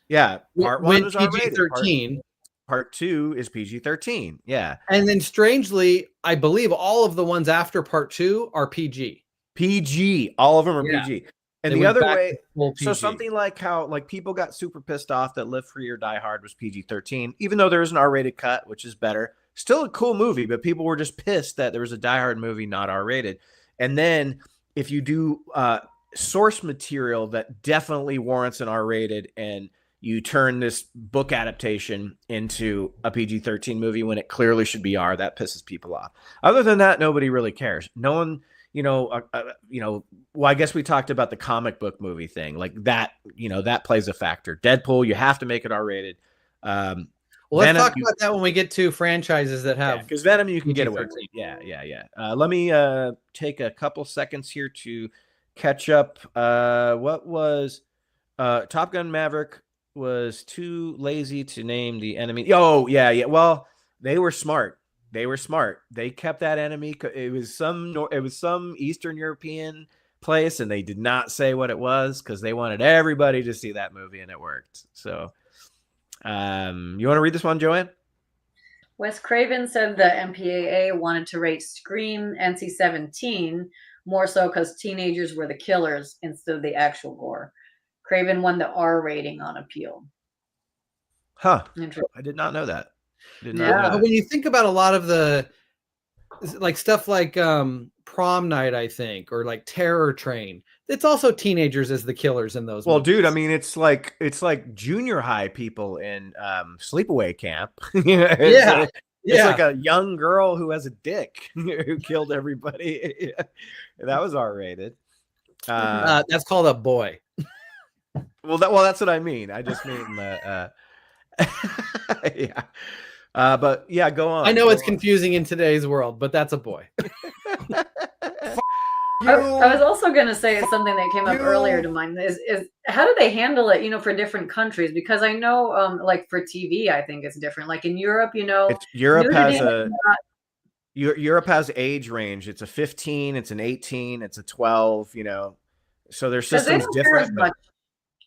Yeah, part 1 was PG-13. Part 2 is PG-13. Yeah. And then strangely, I believe all of the ones after part 2 are PG. PG. All of them are PG. And the other way, so PG. something like how like people got super pissed off that Live Free or Die Hard was PG-13, even though there is an R-rated cut, which is better. Still a cool movie, but people were just pissed that there was a Die Hard movie not R-rated. And then if you do source material that definitely warrants an R-rated and you turn this book adaptation into a PG-13 movie when it clearly should be R, that pisses people off. Other than that, nobody really cares. No one, well, I guess we talked about the comic book movie thing. Like that, that plays a factor. Deadpool, you have to make it R-rated. Well, let's talk about that when we get to franchises that have. Because Venom, you can get away with. Yeah. Let me take a couple seconds here to catch up. What was Top Gun Maverick was too lazy to name the enemy. Oh, yeah. Well, they were smart. They kept that enemy. It was some Eastern European place, and they did not say what it was because they wanted everybody to see that movie, and it worked. So, you want to read this one, Joanne? Wes Craven said the MPAA wanted to rate Scream NC-17 more so because teenagers were the killers instead of the actual gore. Craven won the R rating on appeal. Huh. I did not know that. But when you think about a lot of the like stuff like Prom Night, I think, or like Terror Train, it's also teenagers as the killers in those movies. Dude, I mean, it's like junior high people in sleepaway camp. Yeah. It's Yeah. like a young girl who has a dick who killed everybody. That was R-rated. That's called a boy. Well, that's what I mean. I just mean the yeah. But yeah, go on. I know go it's on. confusing in today's world, but that's a boy. I was also going to say something that came up earlier to mind is how do they handle it, for different countries? Because I know, like for TV, I think it's different. Like in Europe, Europe has nudity Europe has age range. It's a 15, it's an 18, it's a 12. So their because they system's don't care as different. much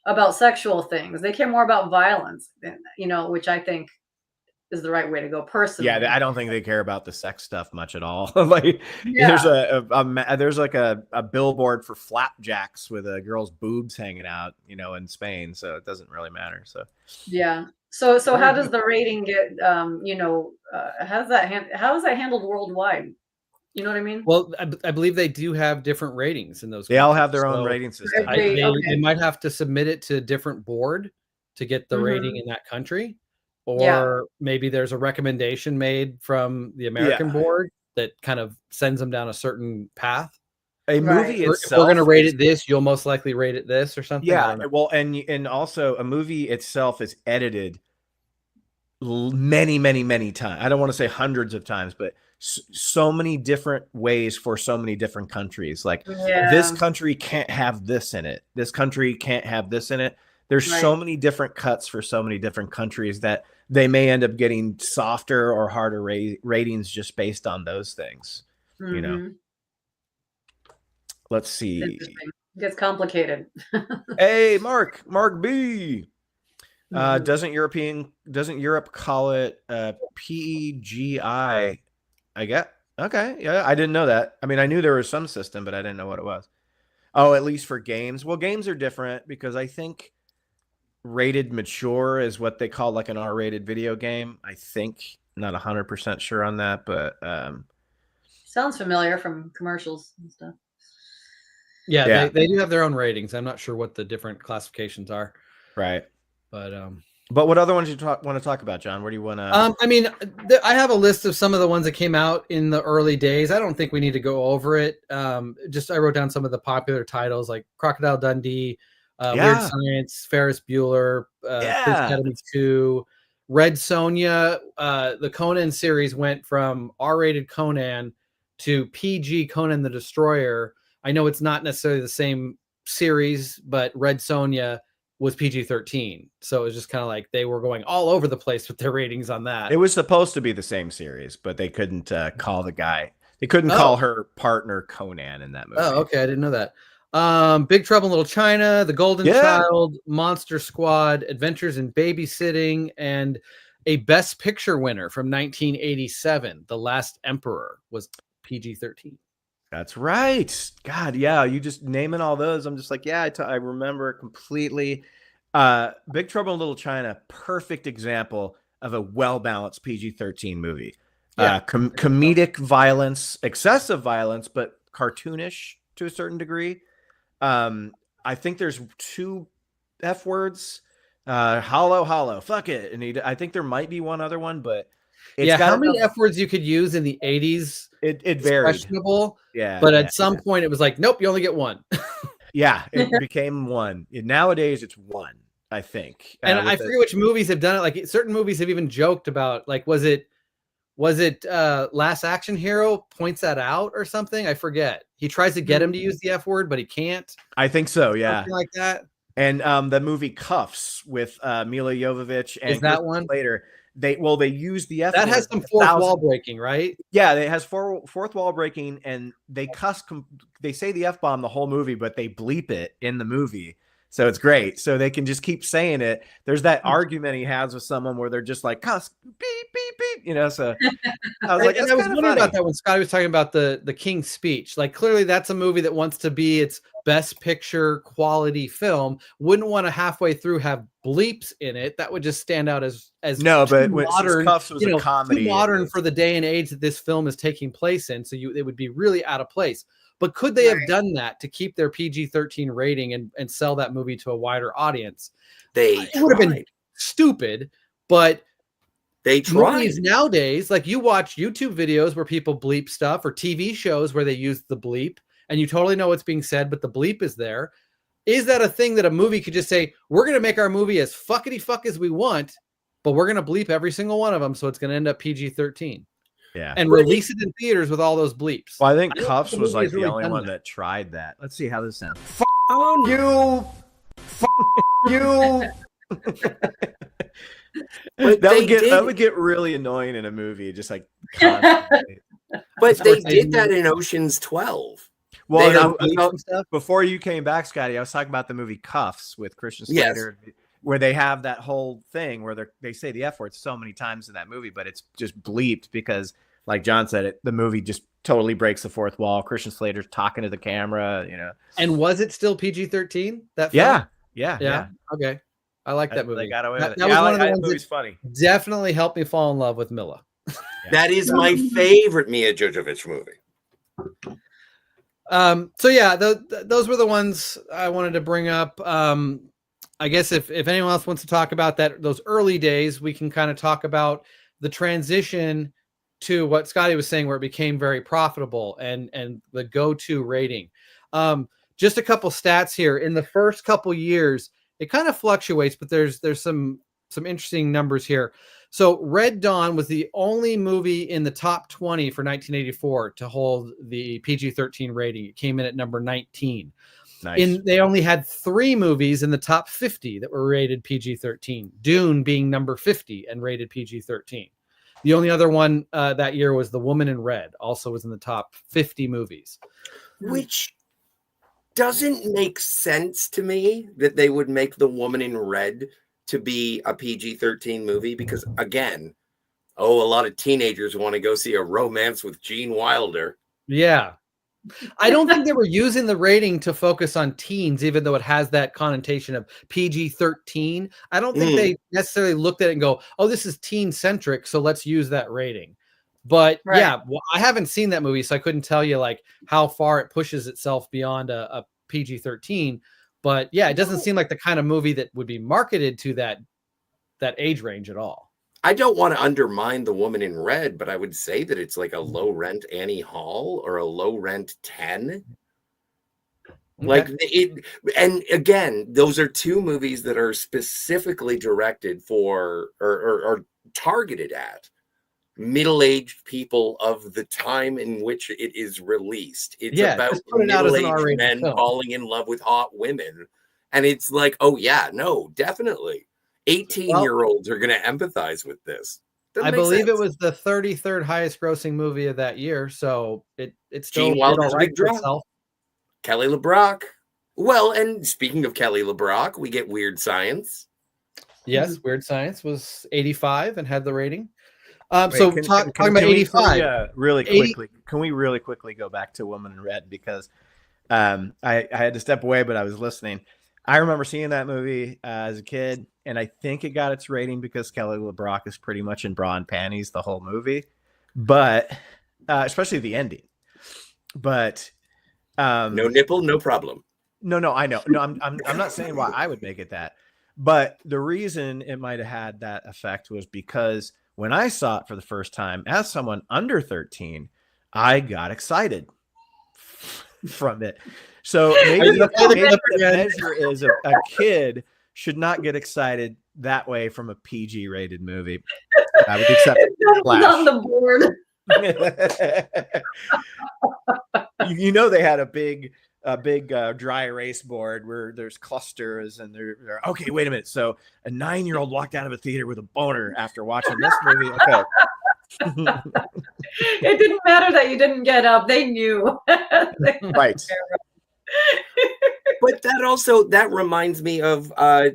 about sexual things. They care more about violence, which I think is the right way to go personally. Yeah, I don't think they care about the sex stuff much at all. Like Yeah. there's like a billboard for flapjacks with a girl's boobs hanging out, in Spain. So it doesn't really matter. So Yeah. So how does the rating get? How is that handled worldwide? You know what I mean? Well, I believe they do have different ratings in those. They all countries, have their own so rating system. They might have to submit it to a different board to get the rating in that country, or maybe there's a recommendation made from the American board that kind of sends them down a certain path. A movie If itself, we're going to rate it this, you'll most likely rate it this or something. I yeah. don't know. Well, and also a movie itself is edited many, many, many times. I don't want to say hundreds of times, but so many different ways for so many different countries. Like this country can't have this in it. This country can't have this in it. There's so many different cuts for so many different countries that they may end up getting softer or harder ratings just based on those things. Let's see. It gets complicated. Hey, Mark B. Doesn't Europe call it PGI? I get. Okay. Yeah, I didn't know that. I mean, I knew there was some system, but I didn't know what it was. Oh, at least for games. Well, games are different because I think rated mature is what they call like an R-rated video game. I think, not 100% sure on that, but sounds familiar from commercials and stuff. Yeah, they do have their own ratings. I'm not sure what the different classifications are. Right. But what other ones you want to talk about, John? What do you want to? I mean, I have a list of some of the ones that came out in the early days. I don't think we need to go over it. Just I wrote down some of the popular titles like Crocodile Dundee, Weird Science, Ferris Bueller, Police Academy 2, Red Sonja. The Conan series went from R-rated Conan to PG Conan the Destroyer. I know it's not necessarily the same series, but Red Sonja was PG-13. So it was just kind of like they were going all over the place with their ratings on that. It was supposed to be the same series, but they couldn't call the guy. They couldn't call her partner Conan in that movie. Oh, okay. I didn't know that. Big Trouble in Little China, The Golden Child, Monster Squad, Adventures in Babysitting, and a Best Picture winner from 1987, The Last Emperor, was PG-13. That's right. God, yeah. You just naming all those. I'm just like, yeah, I remember completely. Big Trouble in Little China, perfect example of a well-balanced PG-13 movie. Comedic violence, excessive violence, but cartoonish to a certain degree. I think there's 2 F words. Hollow, fuck it. And I think there might be one other one, but it's got how many F words you could use in the 80s? It varied. Questionable. Yeah. But at some point it was like, nope, you only get one. Yeah, it became 1. Nowadays it's 1, I think. And I forget which movies have done it. Like certain movies have even joked about, like, was it Last Action Hero points that out or something? I forget. He tries to get him to use the F word, but he can't. I think so, yeah. Something like that. And the movie Cuffs with Mila Jovovich and is that one later. They use the F that word has some fourth wall breaking, right? Yeah, it has fourth wall breaking, and they they say the F bomb the whole movie, but they bleep it in the movie. So it's great. So they can just keep saying it. There's that argument he has with someone where they're just like, cuss, beep, beep, beep, so I was like, I was wondering about that when Scotty was talking about the King's Speech. Like, clearly that's a movie that wants to be its best picture quality film. Wouldn't want to halfway through have bleeps in it. That would just stand out as no, but modern. Cuffs was a comedy. Too modern for the day and age that this film is taking place in. So it would be really out of place. But could they have done that to keep their PG-13 rating and sell that movie to a wider audience? It would have been stupid, but They tried. Movies nowadays, like you watch YouTube videos where people bleep stuff, or TV shows where they use the bleep, and you totally know what's being said, but the bleep is there. Is that a thing that a movie could just say, we're going to make our movie as fuckity fuck as we want, but we're going to bleep every single one of them, so it's going to end up PG-13? Yeah. And release it in theaters with all those bleeps. Well, I think Cuffs the was movie like has really the only done one that. that tried that. Let's see how this sounds. You. You. But that would get really annoying in a movie, just like constantly. But they did that in Ocean's 12. Well, stuff. Before you came back, Scotty, I was talking about the movie Cuffs with Christian Slater, where they have that whole thing where they say the F word so many times in that movie, but it's just bleeped because, like John said, the movie just totally breaks the fourth wall. Christian Slater's talking to the camera, you know. And was it still PG-13? That film? Yeah. Okay, I like that movie. They got away with it. That was one of the ones movie's that funny. definitely helped me fall in love with Mila. That is my favorite Mia Jovovich movie. So yeah, those were the ones I wanted to bring up. I guess if anyone else wants to talk about those early days, we can kind of talk about the transition to what Scotty was saying, where it became very profitable and the go-to rating. Just a couple stats here. In the first couple years, it kind of fluctuates, but there's some interesting numbers here. So Red Dawn was the only movie in the top 20 for 1984 to hold the PG-13 rating. It came in at number 19. Nice. They only had 3 movies in the top 50 that were rated PG-13. Dune being number 50 and rated PG-13. The only other one that year was The Woman in Red, also was in the top 50 movies. Which doesn't make sense to me that they would make The Woman in Red to be a PG-13 movie, because again, a lot of teenagers want to go see a romance with Gene Wilder. Yeah. I don't think they were using the rating to focus on teens, even though it has that connotation of PG-13. I don't think they necessarily looked at it and go, oh, this is teen centric, so let's use that rating. But yeah, well, I haven't seen that movie, so I couldn't tell you like how far it pushes itself beyond a PG-13. But yeah, it doesn't seem like the kind of movie that would be marketed to that age range at all. I don't want to undermine The Woman in Red, but I would say that it's like a low rent Annie Hall or a low rent 10. Like it, and again, those are 2 movies that are specifically directed for or targeted at middle-aged people of the time in which it is released. It's about middle-aged men falling in love with hot women. And it's like, oh yeah, no, definitely. 18-year-olds are going to empathize with this. I believe it was the 33rd highest grossing movie of that year. So it's still Gene Wilder's right big draw. Kelly LeBrock. Well, and speaking of Kelly LeBrock, we get Weird Science. Yes, Weird Science was 85 and had the rating. Wait, talking about 85. Can we really quickly go back to Woman in Red? Because I had to step away, but I was listening. I remember seeing that movie as a kid, and I think it got its rating because Kelly LeBrock is pretty much in bra and panties the whole movie, but especially the ending. But no nipple, no problem. No, I know. No, I'm not saying why I would make it that, but the reason it might have had that effect was because when I saw it for the first time as someone under 13, I got excited from it. So maybe the measure is a kid should not get excited that way from a PG rated movie. I would accept Flash. On the board. You know, they had a big dry erase board where there's clusters and they're okay, wait a minute. So a 9-year-old walked out of a theater with a boner after watching this movie. Okay. It didn't matter that you didn't get up. They knew. Right. But that reminds me of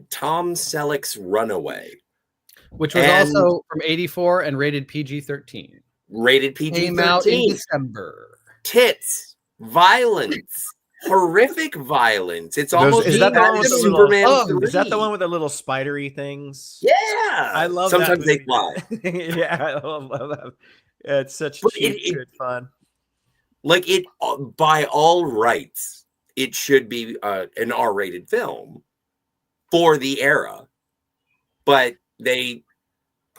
Tom Selleck's Runaway, which was also from 84 and rated PG-13. Rated PG-13. Came out in December. Tits, violence, horrific violence. It's almost is that the one with the Superman. Is that the one with the little spidery things? Yeah, I love. Sometimes that they fly. Yeah, I love that. It's such cheap, good fun. Like it, by all rights, it should be an R-rated film for the era, but they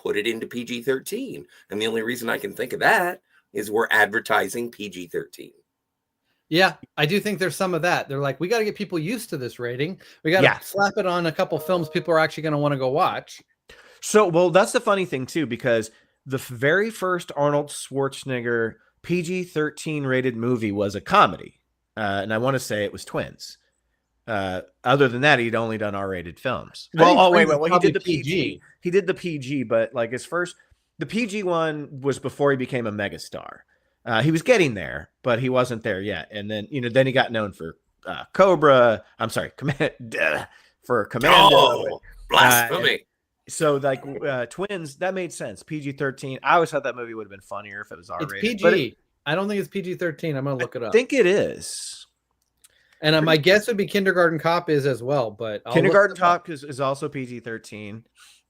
put it into PG-13. And the only reason I can think of that is we're advertising PG-13. Yeah, I do think there's some of that. They're like, we got to get people used to this rating. We got to slap it on a couple films people are actually going to want to go watch. So, well, that's the funny thing too, because the very first Arnold Schwarzenegger PG-13 rated movie was a comedy. And I want to say it was Twins. Other than that, he'd only done R-rated films. Well, wait. Well, he did the PG. He did the PG, but like the PG one was before he became a megastar. He was getting there, but he wasn't there yet. And then, then he got known for Commando. Oh, blasphemy. So like Twins, that made sense. PG-13. I always thought that movie would have been funnier if it was R-rated. It's PG. I don't think it's PG-13. I'm going to look it up. I think it is. And my guess would be Kindergarten Cop is as well. But Kindergarten Cop is also PG-13.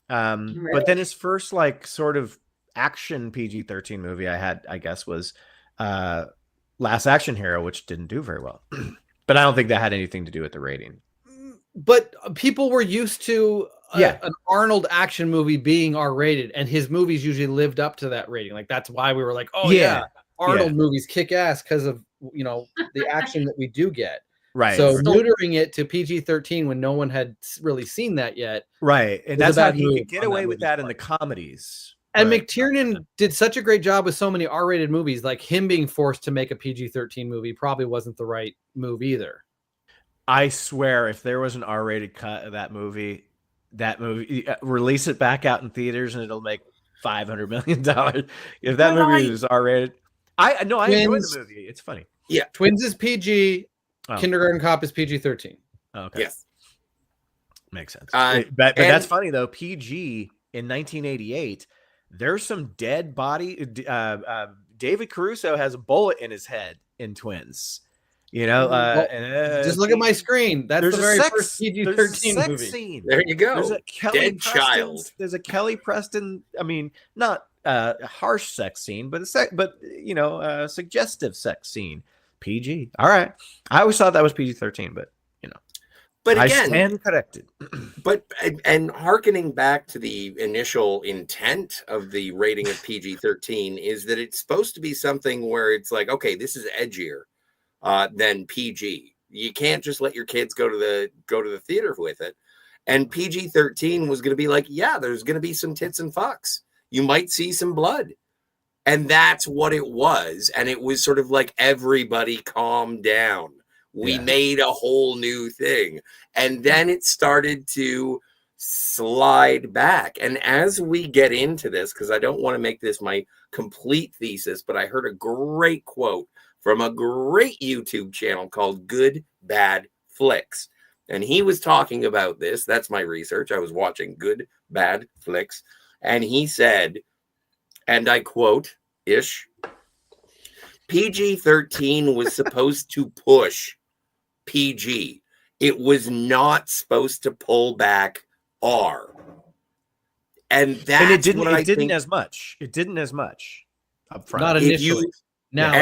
But then his first like sort of action PG-13 movie I guess was Last Action Hero, which didn't do very well. But I don't think that had anything to do with the rating. But people were used to an Arnold action movie being R-rated, and his movies usually lived up to that rating. Like that's why we were like, oh yeah, Arnold movies kick ass because of the action that we do get. Right. So neutering it to PG-13 when no one had really seen that yet. Right. And that's how he could get away with that in the comedies. And McTiernan did such a great job with so many R-rated movies. Like him being forced to make a PG-13 movie probably wasn't the right move either. I swear, if there was an R-rated cut of that movie, release it back out in theaters and it'll make $500 million. If that movie was R-rated, I enjoyed the movie. It's funny. Yeah, Twins is PG. Kindergarten Cop is PG-13. Okay. Yes. Makes sense. But that's funny though. PG in 1988, there's some dead body. David Caruso has a bullet in his head in Twins. Just look at my screen. That's the very first PG-13 movie. Scene. There you go. There's a Dead child. There's a Kelly Preston. I mean, not a harsh sex scene, but a suggestive sex scene. PG. All right. I always thought that was PG-13, but But I again, stand corrected. But hearkening back to the initial intent of the rating of PG-13 is that it's supposed to be something where it's like, okay, this is edgier than PG. You can't just let your kids go to the theater with it. And PG-13 was going to be like, yeah, there's going to be some tits and fucks. You might see some blood. And that's what it was. And it was sort of like, everybody calm down. We made a whole new thing. And then it started to slide back. And as we get into this, because I don't want to make this my complete thesis, but I heard a great quote from a great YouTube channel called Good Bad Flicks. And he was talking about this. That's my research. I was watching Good Bad Flicks. And he said, and I quote, PG-13 was supposed to push PG. It was not supposed to pull back R. And it didn't as much. It didn't as much up front. Not initially. Not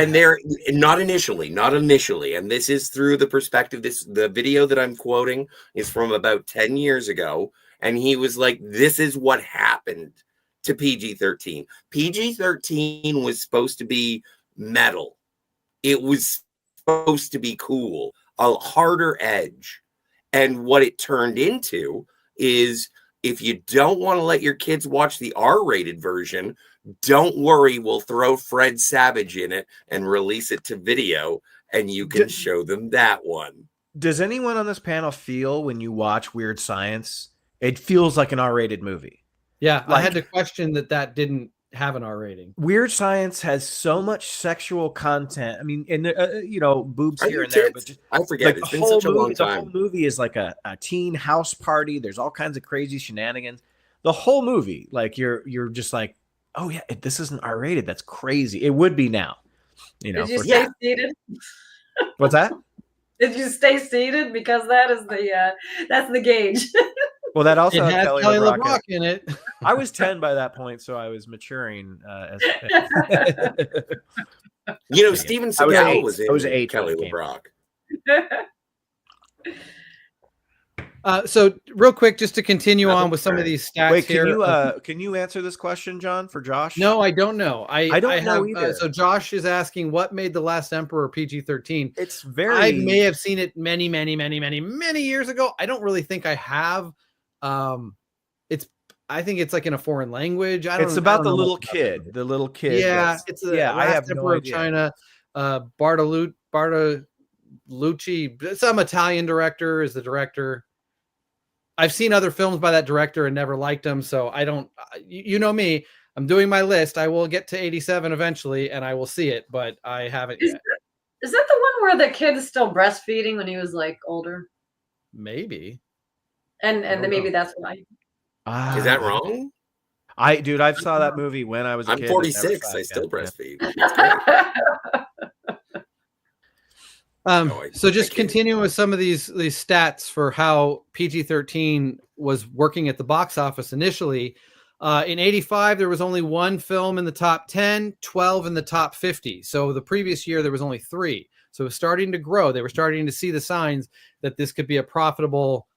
initially. And this is through the perspective. The video that I'm quoting is from about 10 years ago. And he was like, this is what happened to PG-13. PG-13 was supposed to be metal. It was supposed to be cool, a harder edge. And what it turned into is, if you don't want to let your kids watch the R-rated version, don't worry, we'll throw Fred Savage in it and release it to video, and you can show them that one. Does anyone on this panel feel, when you watch Weird Science, it feels like an R-rated movie? Yeah, I had to question that didn't have an R rating. Weird Science has so much sexual content. I mean, and boobs here and there, but just, I forget. It's been such a long time. The whole movie is like a teen house party. There's all kinds of crazy shenanigans. The whole movie, like you're just like, oh yeah, this isn't R rated. That's crazy. It would be now. Did you stay seated? What's that? Did you stay seated? Because that's the gauge. Well, that also had Kelly LeBrock in it. I was 10 by that point, so I was maturing. Steven Seagal was in I was 8 Kelly LeBrock. So real quick, just to continue on with some of these stats Wait, here. can you answer this question, John, for Josh? No, I don't know. I don't know either. So Josh is asking, what made The Last Emperor PG-13? It's very. I may have seen it many years ago. I don't really think I have. I think it's like in a foreign language. It's about the little kid. The little kid. Yeah, it's the I have Last no Emperor of idea. China. Bartolucci, some Italian director is the director. I've seen other films by that director and never liked them, so I don't. You know me. I'm doing my list. I will get to 87 eventually, and I will see it, but I haven't yet. Is that the one where the kid is still breastfeeding when he was like older? Maybe. And then maybe that's why. Is that wrong? I've saw that movie when I was a I'm kid. 46. I still breastfeed. So just continuing with some of these stats for how PG-13 was working at the box office initially. In 85, there was only one film in the top 10, 12 in the top 50. So the previous year, there was only 3. So it was starting to grow. They were starting to see the signs that this could be a profitable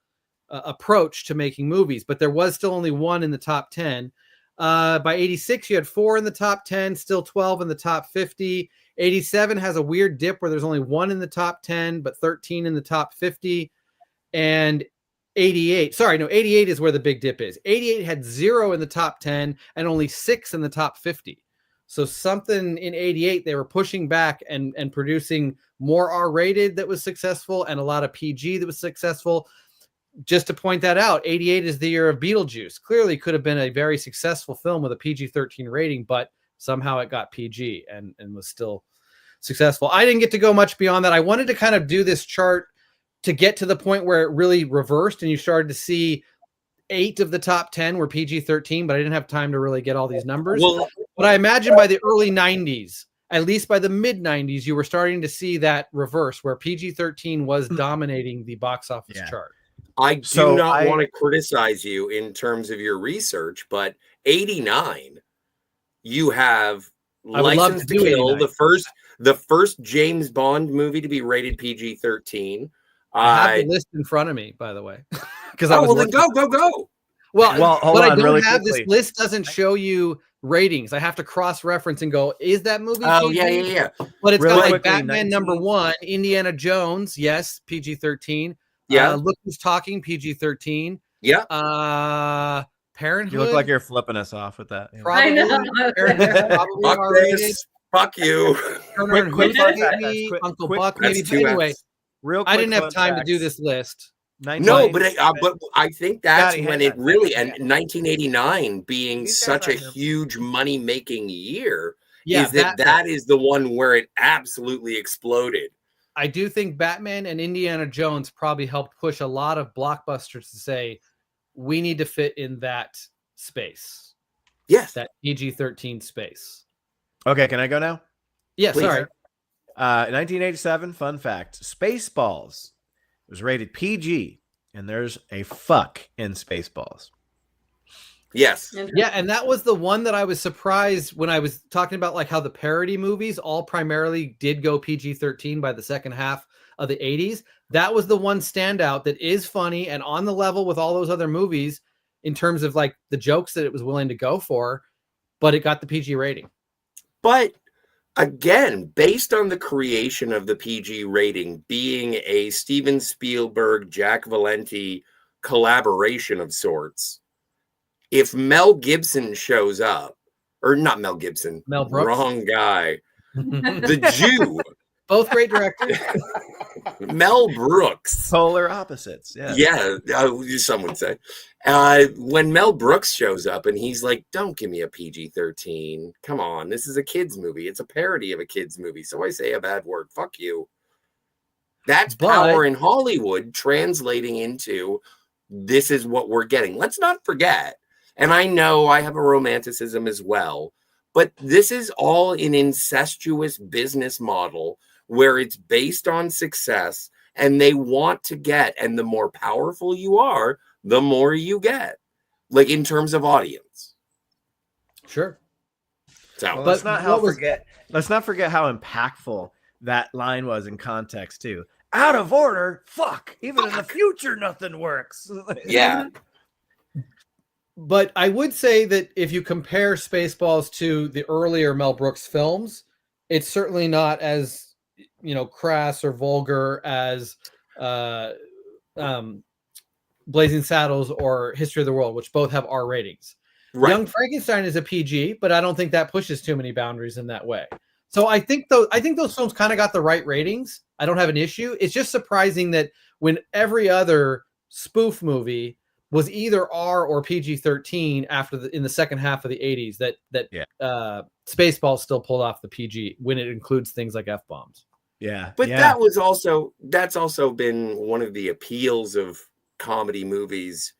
approach to making movies, but there was still only 1 in the top 10. By 86, you had 4 in the top 10, still 12 in the top 50. 87 has a weird dip where there's only 1 in the top 10, but 13 in the top 50. And 88 is where the big dip is. 88 had 0 in the top 10 and only 6 in the top 50. So something in 88, they were pushing back and producing more R-rated that was successful and a lot of PG that was successful. Just to point that out, 88 is the year of Beetlejuice. Clearly could have been a very successful film with a PG-13 rating, but somehow it got PG and was still successful. I didn't get to go much beyond that. I wanted to kind of do this chart to get to the point where it really reversed and you started to see 8 of the top 10 were PG-13, but I didn't have time to really get all these numbers. Well, but I imagine by the early 90s, at least by the mid 90s, you were starting to see that reverse where PG-13 was dominating the box office chart. I do not want to criticize you in terms of your research, but 89, you have License to Kill, the first James Bond movie to be rated PG-13. I have the list in front of me, by the way. Because then go. Well, hold what on, I don't really have, quickly. this list doesn't show you ratings. I have to cross-reference and go, is that movie Oh, PG? yeah. But it's Really got like quickly, Batman number 1, Indiana Jones, yes, PG-13. Yeah. Look Who's Talking, PG-13. Yeah. Parenthood. You look like you're flipping us off with that. Probably, I know. Parenthood, probably Fuck R-rated. this. Fuck you. Turner and quick Hooch, fun fact, maybe, quick- Uncle quick- Buck, That's maybe. But 2 anyway, Fs. Real I quick didn't have fun time to facts. do this list. No, but 1987 I think that's Scotty, when hang it on, really, hang and on. 1989 being These guys such a aren't here. huge money-making year, Yeah, is that is the one where it absolutely exploded. I do think Batman and Indiana Jones probably helped push a lot of blockbusters to say, we need to fit in that space. Yes. That PG-13 space. Okay, can I go now? Yeah, Please. sorry. 1987, fun fact. Spaceballs was rated PG, and there's a fuck in Spaceballs. Yes. Yeah, and that was the one that I was surprised when I was talking about like how the parody movies all primarily did go PG-13 by the second half of the 80s. That was the one standout that is funny and on the level with all those other movies in terms of like the jokes that it was willing to go for, but it got the PG rating. But again, based on the creation of the PG rating being a Steven Spielberg, Jack Valenti collaboration of sorts, if Mel Gibson shows up, or not Mel Gibson, Mel Brooks? wrong guy, the Jew, Both great directors. Mel Brooks. Polar opposites. Yeah. Yeah, some would say. When Mel Brooks shows up and he's like, don't give me a PG-13. Come on, this is a kid's movie. It's a parody of a kid's movie. So I say a bad word. Fuck you. That's power in Hollywood translating into this is what we're getting. Let's not forget, and I know I have a romanticism as well, but this is all an incestuous business model where it's based on success and they want to get, and the more powerful you are, the more you get, like in terms of audience. Sure. So, Well, let's not forget how impactful that line was in context too. out of order. Fuck. Even in the future, nothing works. Yeah. But I would say that if you compare Spaceballs to the earlier Mel Brooks films, it's certainly not as, crass or vulgar as Blazing Saddles or History of the World, which both have R ratings. Right. Young Frankenstein is a PG, but I don't think that pushes too many boundaries in that way. So I think those films kind of got the right ratings. I don't have an issue. It's just surprising that when every other spoof movie was either R or PG-13 in the second half of the 80s, that Spaceballs still pulled off the PG when it includes things like F-bombs. Yeah. But that's also been one of the appeals of comedy movies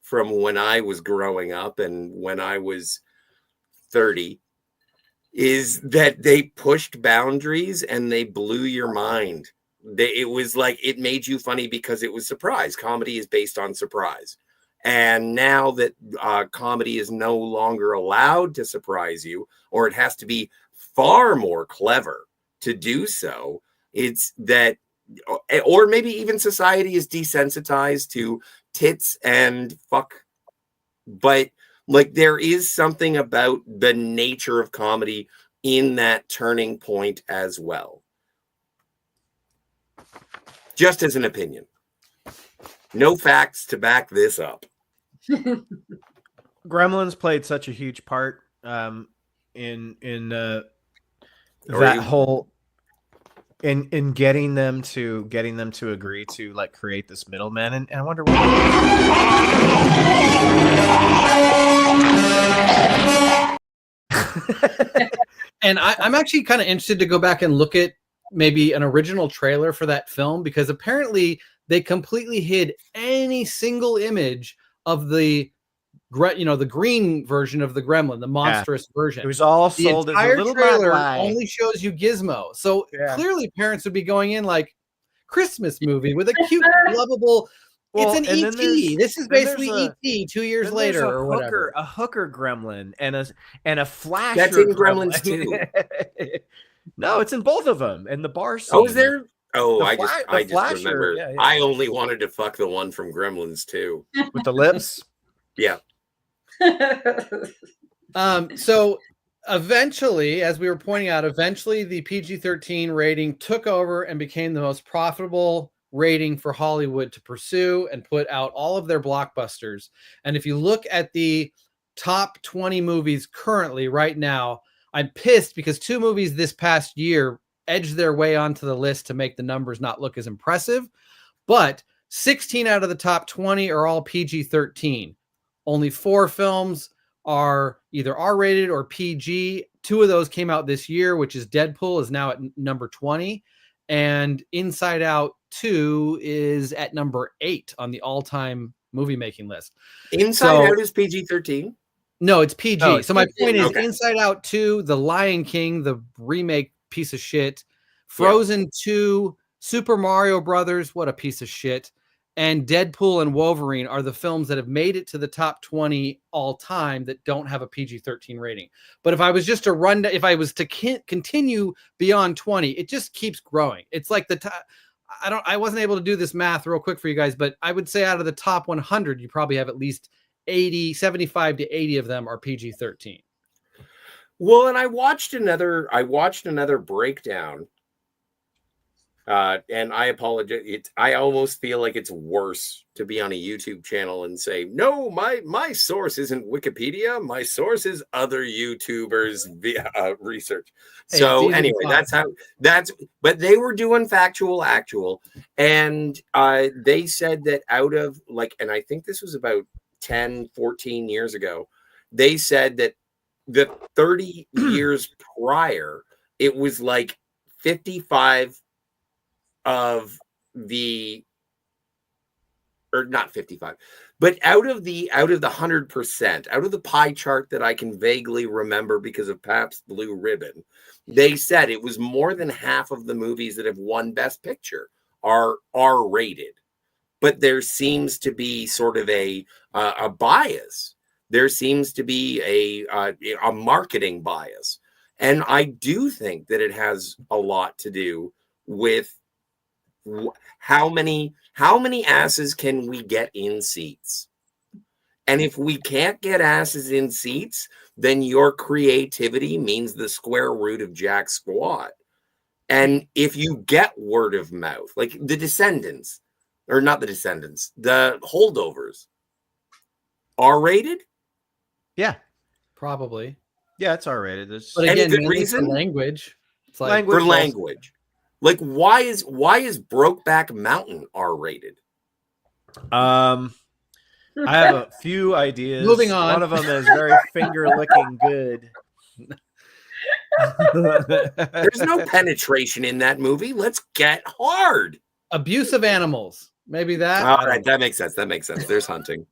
from when I was growing up and when I was 30, is that they pushed boundaries and they blew your mind. It was like, it made you funny because it was surprise. Comedy is based on surprise. And now that comedy is no longer allowed to surprise you, or it has to be far more clever to do so, it's that, or maybe even society is desensitized to tits and fuck. But like, there is something about the nature of comedy in that turning point as well. Just as an opinion. No facts to back this up. Gremlins played such a huge part in that whole in getting them to agree to like create this middleman, and I wonder what. And I'm actually kind of interested to go back and look at maybe an original trailer for that film, because apparently they completely hid any single image of the green version of the gremlin, the monstrous version. It was all sold as a little trailer lie. only shows you Gizmo. So clearly parents would be going in like, Christmas movie with a cute, lovable. It's an ET. This is basically ET 2 years later or whatever. A hooker gremlin and a flasher. That's in Gremlins too. No, it's in both of them. And the bar scene. Oh, is there? Oh, I just remember. Yeah. I only wanted to fuck the one from Gremlins too. With the lips? Yeah. So eventually, as we were pointing out, the PG-13 rating took over and became the most profitable rating for Hollywood to pursue and put out all of their blockbusters. And if you look at the top 20 movies currently right now, I'm pissed because 2 movies this past year edged their way onto the list to make the numbers not look as impressive. But 16 out of the top 20 are all PG-13. Only 4 films are either R-rated or PG. 2 of those came out this year, which is Deadpool is now at number 20. And Inside Out 2 is at number 8 on the all-time movie-making list. Inside Out is PG-13? No, it's PG. Oh, so my point is okay. Inside Out 2, The Lion King, the remake piece of shit, Frozen 2, Super Mario Brothers, what a piece of shit, and Deadpool and Wolverine are the films that have made it to the top 20 all time that don't have a PG-13 rating. But if I was just to if I was to continue beyond 20, it just keeps growing. It's like I wasn't able to do this math real quick for you guys, but I would say out of the top 100, you probably have at least 75 to 80 of them are PG-13. Well, and I watched another breakdown. And I apologize. I almost feel like it's worse to be on a YouTube channel and say, no, my source isn't Wikipedia. My source is other YouTubers research. Hey, so anyway, but they were doing factual actual. And they said that out of and I think this was about 10, 14 years ago, they said that the 30 years prior, it was like 55 of the, or not 55, but out of the 100%, out of the pie chart that I can vaguely remember because of Pabst Blue Ribbon, they said it was more than half of the movies that have won Best Picture are R-rated. But there seems to be sort of a bias. There seems to be a marketing bias. And I do think that it has a lot to do with How many asses can we get in seats? And if we can't get asses in seats, then your creativity means the square root of jack squat. And if you get word of mouth, like the Descendants, or not the Descendants, the Holdovers, R-rated? Yeah, Probably. yeah, it's R-rated. But Any again, good mainly for reason? language. It's like For language. Like, why is Brokeback Mountain R-rated? I have a few ideas. Moving on. One of them is very finger licking good. There's no penetration in that movie. Let's get hard. abuse of animals. Maybe that. All right, that makes sense. That makes sense. There's hunting.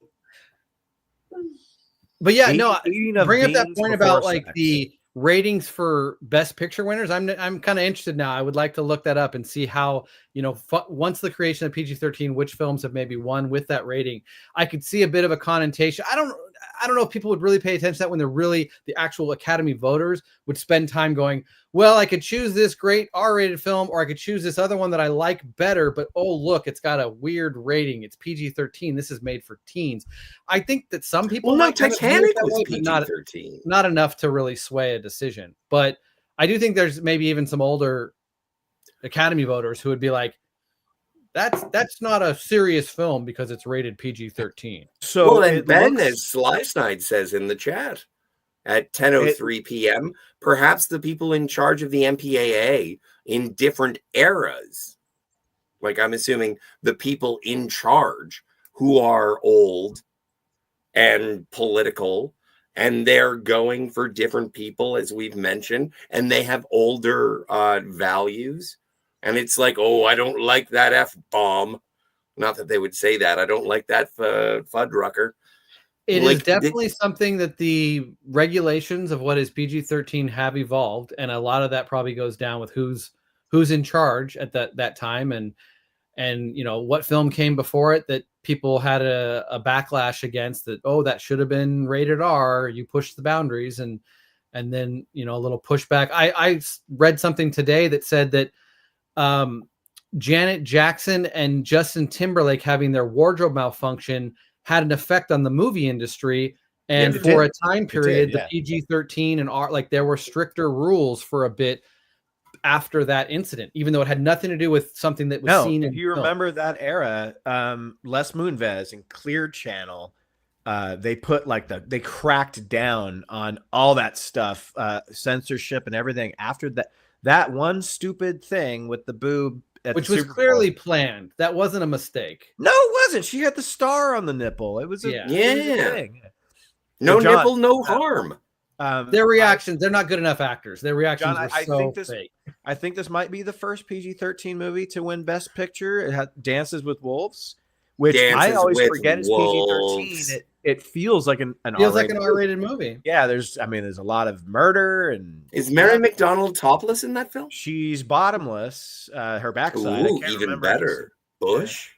But yeah, no, Eating of bring up that beans point before about like sex. the ratings for best picture winners. I'm kind of interested now. I would like to look that up and see how, you know, once the creation of PG-13, which films have maybe won with that rating. I could see a bit of a connotation. I don't know if people would really pay attention to that when they're really the actual Academy voters would spend time going, well, I could choose this great R-rated film, or I could choose this other one that I like better, but oh, look, it's got a weird rating. It's PG-13. This is made for teens. I think that some people might kind of view Titanic it that was way, but PG-13. not enough to really sway a decision. But I do think there's maybe even some older Academy voters who would be like, that's not a serious film because it's rated PG-13. So well, then it Ben, looks- as Slysnide says in the chat at 10:03 p.m., perhaps the people in charge of the MPAA in different eras, like I'm assuming the people in charge who are old and political, and they're going for different people, as we've mentioned, and they have older values. And it's like, oh, I don't like that F-bomb. Not that they would say that. I don't like that Fuddrucker. It is definitely something that the regulations of what is PG-13 have evolved, and a lot of that probably goes down with who's in charge at that time, and you know what film came before it that people had a backlash against, that that should have been rated R. You pushed the boundaries, and then you know a little pushback. I read something today that said that Janet Jackson and Justin Timberlake having their wardrobe malfunction had an effect on the movie industry. And for a time period, the PG-13 and R, like there were stricter rules for a bit after that incident, even though it had nothing to do with something that was seen. If you remember that era, Les Moonves and Clear Channel, they put they cracked down on all that stuff, censorship and everything after that one stupid thing with the boob. Which was clearly planned. That wasn't a mistake. No, it wasn't. She had the star on the nipple. It was a thing. No So John, nipple, no harm. Their reactions, they're not good enough actors. Their reactions John, were so fake. I think this might be the first PG-13 movie to win Best Picture. It had Dances with Wolves, which I always forget is PG-13. It feels like an R-rated movie. Yeah, there's a lot of murder. And is Mary McDonald topless in that film? She's bottomless. Her backside. Ooh, even better. Bush.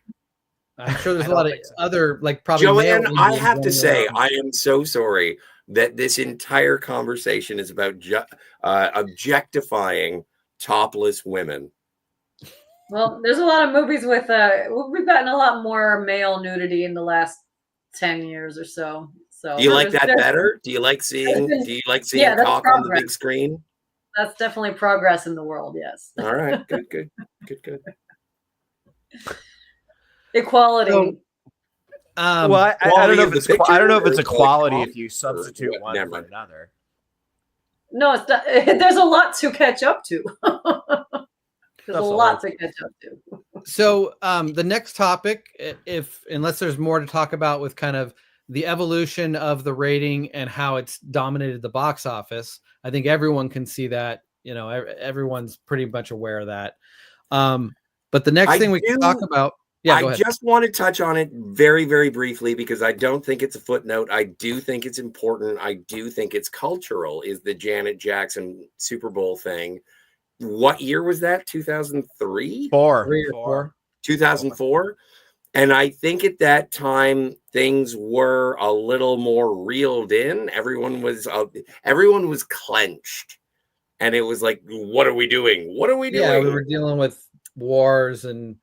I'm sure there's a lot of other, like, probably. Joanne, I have to say, I am so sorry that this entire conversation is about objectifying topless women. Well, there's a lot of movies with we've gotten a lot more male nudity in the last 10 years or so. So do you like that better? Do you like seeing cock on the big screen? That's definitely progress in the world, yes. All right, good. Equality. So, I don't know if it's equality if you substitute one for another. No, it's not, there's a lot to catch up to. There's a lot to catch up to. So the next topic, unless there's more to talk about with kind of the evolution of the rating and how it's dominated the box office, I think everyone can see that. You know, everyone's pretty much aware of that. But the next thing we can talk about. Yeah, go ahead. I just want to touch on it very, very briefly because I don't think it's a footnote. I do think it's important. I do think it's cultural, is the Janet Jackson Super Bowl thing. What year was that? 2003? 4. 2004. And I think at that time things were a little more reeled in. Everyone was clenched. And it was like, what are we doing? What are we doing? Yeah, we were dealing with wars and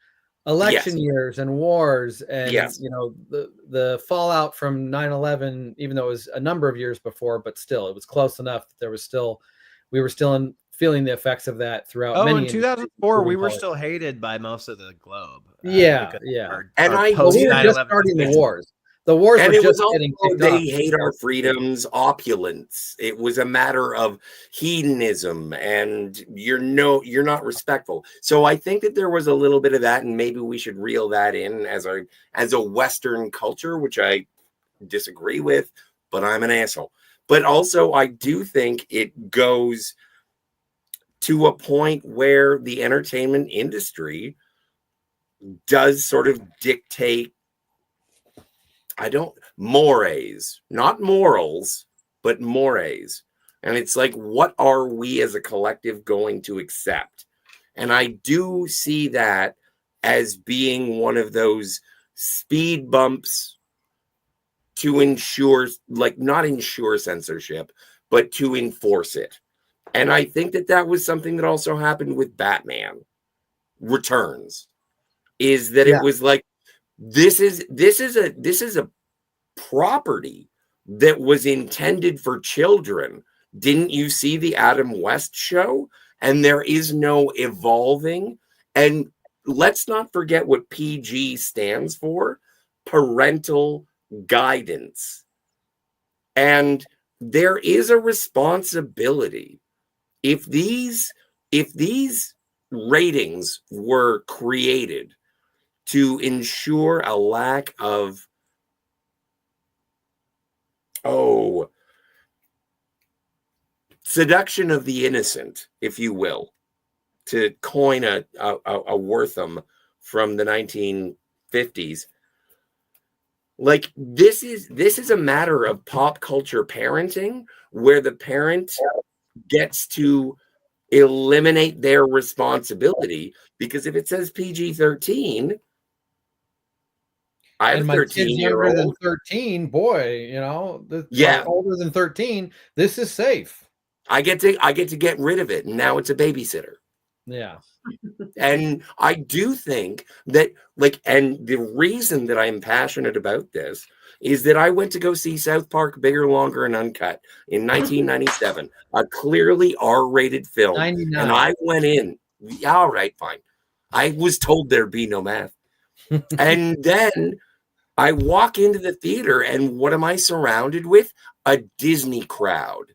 election Yes. years and wars and Yes. the fallout from 9/11, even though it was a number of years before, but still it was close enough that we were still feeling the effects of that throughout Oh, many in 2004, we including were Hollywood. still hated by most of the globe. Yeah. And I post we were just 9/11 starting the conviction. wars. The wars And were it was just getting also kicked they off. hate our freedoms, opulence. It was a matter of hedonism, and you're not respectful. So I think that there was a little bit of that, and maybe we should reel that in as a Western culture, which I disagree with, but I'm an asshole. But also, I do think it goes to a point where the entertainment industry does sort of dictate mores, not morals, but mores. And it's like, what are we as a collective going to accept? And I do see that as being one of those speed bumps to ensure, like, not ensure censorship, but to enforce it. And I think that was something that also happened with Batman Returns, is that it was like, this is a property that was intended for children. Didn't you see the Adam West show? And there is no evolving. And let's not forget what PG stands for: parental guidance. And there is a responsibility. If these ratings were created to ensure a lack of seduction of the innocent, if you will, to coin a Wortham from the 1950s. Like, this is a matter of pop culture parenting, where the parent gets to eliminate their responsibility, because if it says PG-13, I have and a my kid's younger than 13-year-old. 13, boy, Yeah. older than 13, this is safe. I get to get rid of it, and now it's a babysitter. Yeah. And I do think that, like, and the reason that I'm passionate about this is that I went to go see South Park Bigger, Longer, and Uncut in 1997, a clearly R-rated film. 99. And I went in, yeah, all right, fine. I was told there'd be no math. And then I walk into the theater, and what am I surrounded with? A Disney crowd,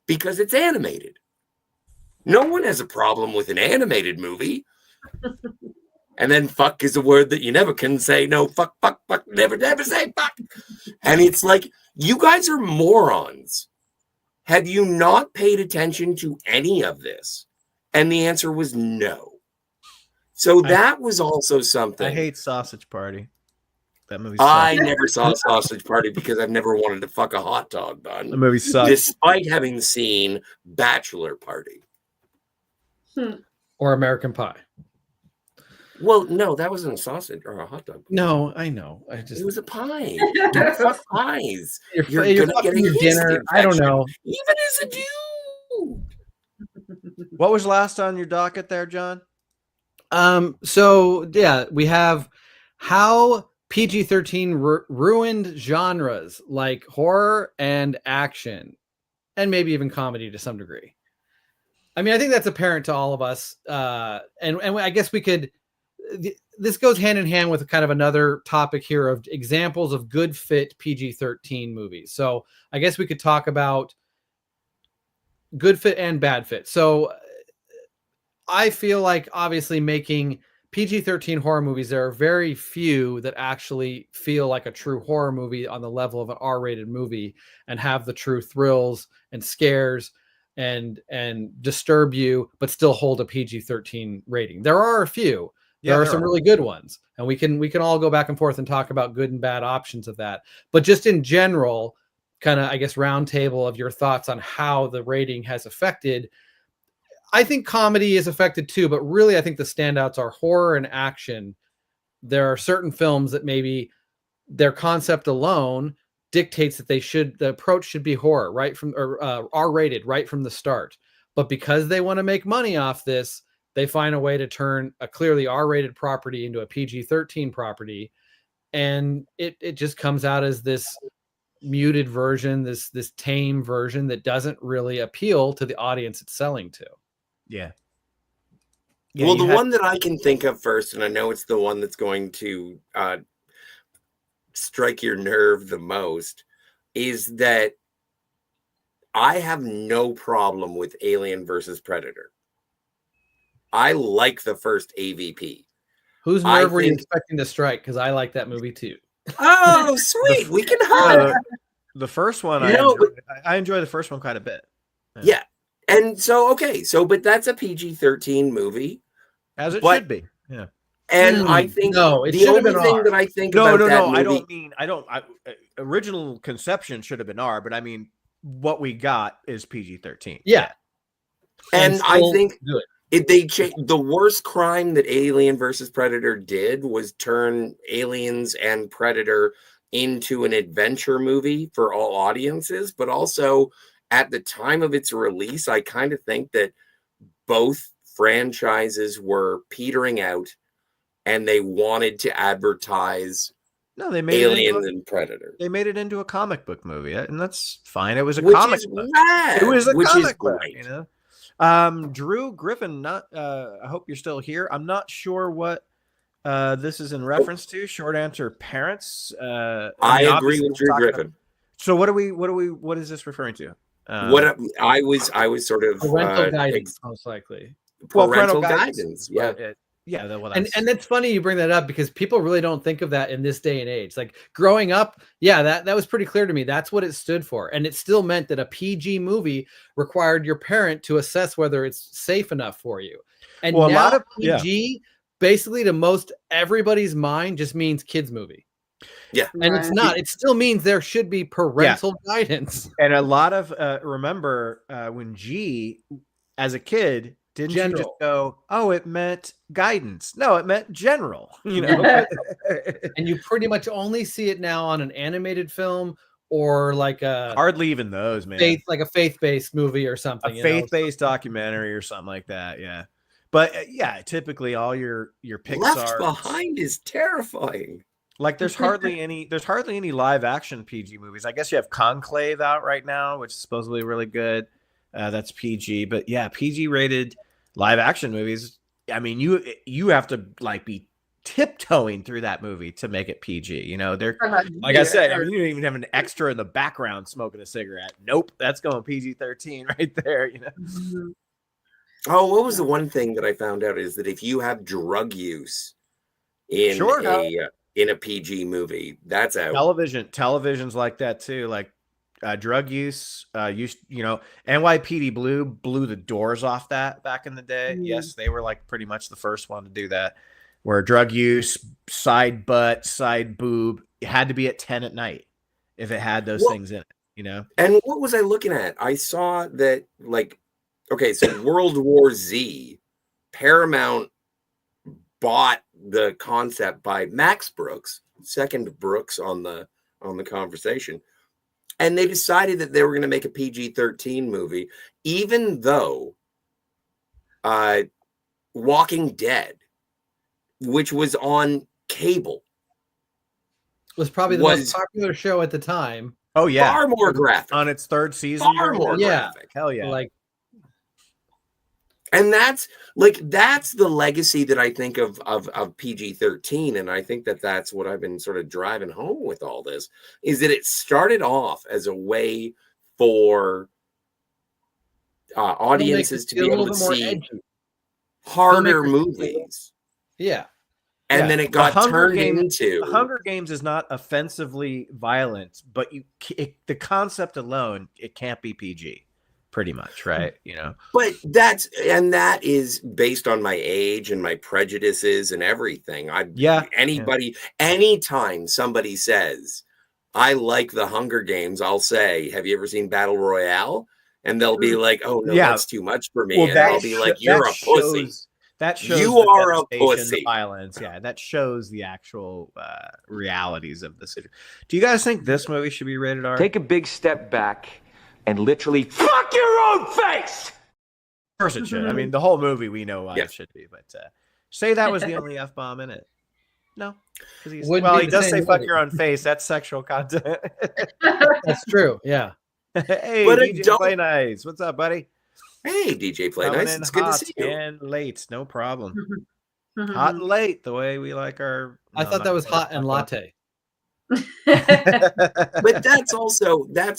because it's animated. No one has a problem with an animated movie. And then fuck is a word that you never can say. No, fuck, never say fuck. And it's like, you guys are morons. Have you not paid attention to any of this? And the answer was no. So that was also something. I hate Sausage Party. That movie. I never saw Sausage Party because I've never wanted to fuck a hot dog bun. The movie sucks. Despite having seen Bachelor Party. Or American Pie. Well, no, that wasn't a sausage or a hot dog. No, I know. It was a pie. Don't fuck pies. You're gonna get a your yeast dinner. I don't infection, know. even as a dude. What was last on your docket there, John? So yeah, we have how PG-13 ruined genres like horror and action, and maybe even comedy to some degree. I mean, I think that's apparent to all of us. And I guess we could, this goes hand in hand with kind of another topic here of examples of good fit PG-13 movies. So I guess we could talk about good fit and bad fit. So I feel like obviously making PG-13 horror movies, there are very few that actually feel like a true horror movie on the level of an R-rated movie and have the true thrills and scares and disturb you, but still hold a PG-13 rating. There are a few. There are some really good ones, and we can all go back and forth and talk about good and bad options of that. But just in general, kind of, I guess, round table of your thoughts on how the rating has affected. I think comedy is affected too, but really I think the standouts are horror and action. There are certain films that maybe their concept alone dictates that the approach should be horror right from, or R-rated right from the start. But because they want to make money off this, they find a way to turn a clearly R-rated property into a PG-13 property, and it just comes out as this muted version, this tame version that doesn't really appeal to the audience it's selling to. Yeah. Well, the one that I can think of first, and I know it's the one that's going to strike your nerve the most, is that I have no problem with Alien versus Predator. I like the first AVP. Whose nerve were you expecting to strike? Because I like that movie too. Oh, sweet. We can hug. The first one, I enjoy the first one quite a bit. Yeah. And so, okay. So, but that's a PG-13 movie. As it should be. Yeah. And I think no, it the should have only been thing R. that I think about that movie, I don't original conception should have been R, but I mean, what we got is PG-13. Yeah. And I think the worst crime that Alien versus Predator did was turn Aliens and Predator into an adventure movie for all audiences, but also at the time of its release, I kind of think that both franchises were petering out and they wanted to advertise Aliens and Predator. They made it into a comic book movie, and that's fine. It was a Which comic is book. rad, It was a which is comic book, great. you know. Drew Griffin, I hope you're still here. I'm not sure what this is in reference to. Short answer: parents. I agree with Drew Griffin. So what is this referring to? What I was sort of parental guidance, most likely. Parental guidance. Yeah. And that's funny you bring that up, because people really don't think of that in this day and age. Like growing up, that was pretty clear to me. That's what it stood for. And it still meant that a PG movie required your parent to assess whether it's safe enough for you. And now a lot of PG, basically to most everybody's mind, just means kids movie. Yeah. And it's not. It still means there should be parental guidance. And a lot of remember when G as a kid didn't you just go, oh, it meant guidance? No, it meant general, you know. And you pretty much only see it now on an animated film or like a hardly even those, man. Like a faith-based movie or something. A faith-based documentary or something like that, yeah. But yeah, typically all your Pixar Left Behind is terrifying. Like there's hardly any live action PG movies. I guess you have Conclave out right now, which is supposedly really good. That's PG, but yeah, PG rated live action movies. I mean, you have to like be tiptoeing through that movie to make it PG. You know, they're like I said, I mean, you don't even have an extra in the background smoking a cigarette. Nope, that's going PG-13 right there. You know. Oh, what was the one thing that I found out is that if you have drug use in in a PG movie, that's out. Television's like that too. Like drug use, you know, NYPD Blue blew the doors off that back in the day. Yes, they were like pretty much the first one to do that. Where drug use, side butt, side boob, it had to be at 10 at night if it had those things in it, you know. And what was I looking at? I saw that like, okay, so World War Z, Paramount bought the concept by Max Brooks, second Brooks on the conversation. And they decided that they were going to make a PG-13 movie, even though Walking Dead, which was on cable, was probably the most popular show at the time. Oh yeah, far more graphic on its third season. Far more graphic. Hell yeah! Like, and that's the legacy that I think of PG-13, and I think that's what I've been sort of driving home with all this, is that it started off as a way for audiences to be able to see harder movies. Yeah. And then it got turned into... The Hunger Games is not offensively violent, but the concept alone, it can't be PG. Pretty much, right? You know, but that is based on my age and my prejudices and everything. Anytime somebody says I like the Hunger Games, I'll say, have you ever seen Battle Royale? And they'll be like, oh no, that's too much for me. Well, and I'll be like, you're a pussy. That shows you are a pussy. Violence, yeah. That shows the actual realities of the situation. Do you guys think this movie should be rated R? Take a big step back and literally fuck your own face. course it should. I mean, the whole movie we know why Yeah. it should be, but say that was the only F-bomb in it. No. Because Wouldn't well, be he the does say same fuck movie. your own face. That's sexual content. That's true. Yeah. Hey, But DJ adult- Play Nice. What's up, buddy? Hey, DJ Play Coming Nice. in It's good to hot see you. and late. No problem. Hot and late, the way we like our. I no, thought I'm that not was gonna hot and talk about latte. But that's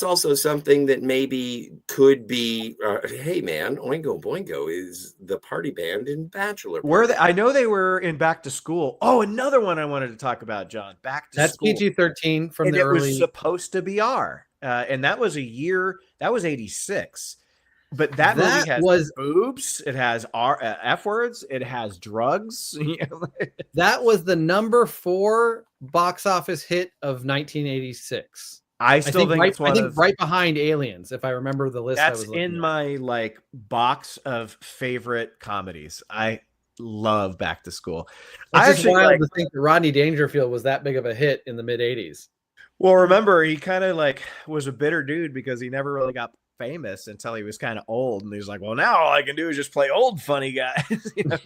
also something that maybe could be. Hey, man, Oingo Boingo is the party band in Bachelor. Were they? I know they were in Back to School. Oh, another one I wanted to talk about, John. Back to That's School. PG-13 from And the it early. was supposed to be R, and that was a year. That was 86. But that movie has boobs. It has F words. It has drugs. That was the number 4 box office hit of 1986. I still think it's one I think of, right behind Aliens, if I remember the list. that's I was looking in at. my like box of favorite comedies. I love Back to School. It's just wild to think that Rodney Dangerfield was that big of a hit in the mid 80s. Well, remember, he kind of like was a bitter dude because he never really got famous until he was kind of old, and he was like, well, now all I can do is just play old funny guys. You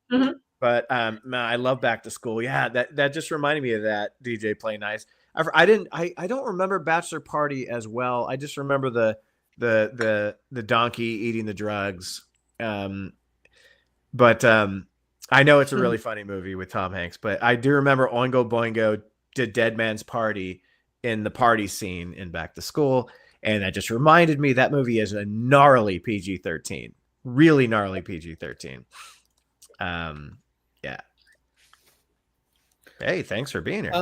know? But man, I love Back to School. Yeah, that just reminded me of that. DJ Play Nice. I don't remember Bachelor Party as well. I just remember the donkey eating the drugs. But I know it's a really funny movie with Tom Hanks, but I do remember Oingo Boingo did Dead Man's Party in the party scene in Back to School. And that just reminded me that movie is a gnarly PG-13, really gnarly PG-13. Yeah. Hey, thanks for being here.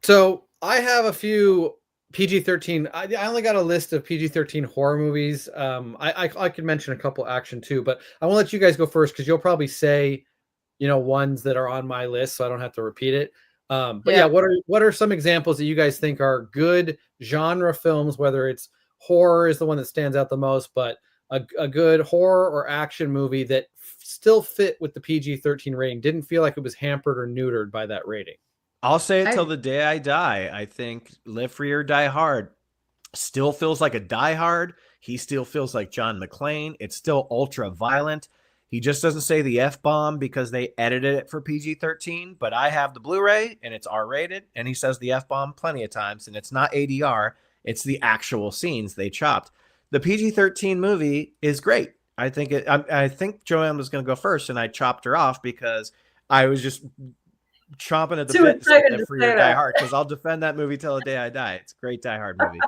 So I have a few PG-13. I only got a list of PG-13 horror movies. I could mention a couple action too, but I want to let you guys go first because you'll probably say, ones that are on my list, so I don't have to repeat it. But yeah, what are some examples that you guys think are good genre films, whether it's horror is the one that stands out the most, but a good horror or action movie that still fit with the PG-13 rating, didn't feel like it was hampered or neutered by that rating? I'll say it till the day I die. I think Live Free or Die Hard still feels like a Die Hard. He still feels like John McClane. It's still ultra violent. He just doesn't say the F-bomb because they edited it for PG-13, but I have the Blu-ray and it's R-rated, and he says the F-bomb plenty of times, and it's not ADR. It's the actual scenes they chopped. The PG-13 movie is great. I think Joanne was going to go first, and I chopped her off because I was just chomping at the bit to free or Die Hard, because I'll defend that movie till the day I die. It's a great Die Hard movie.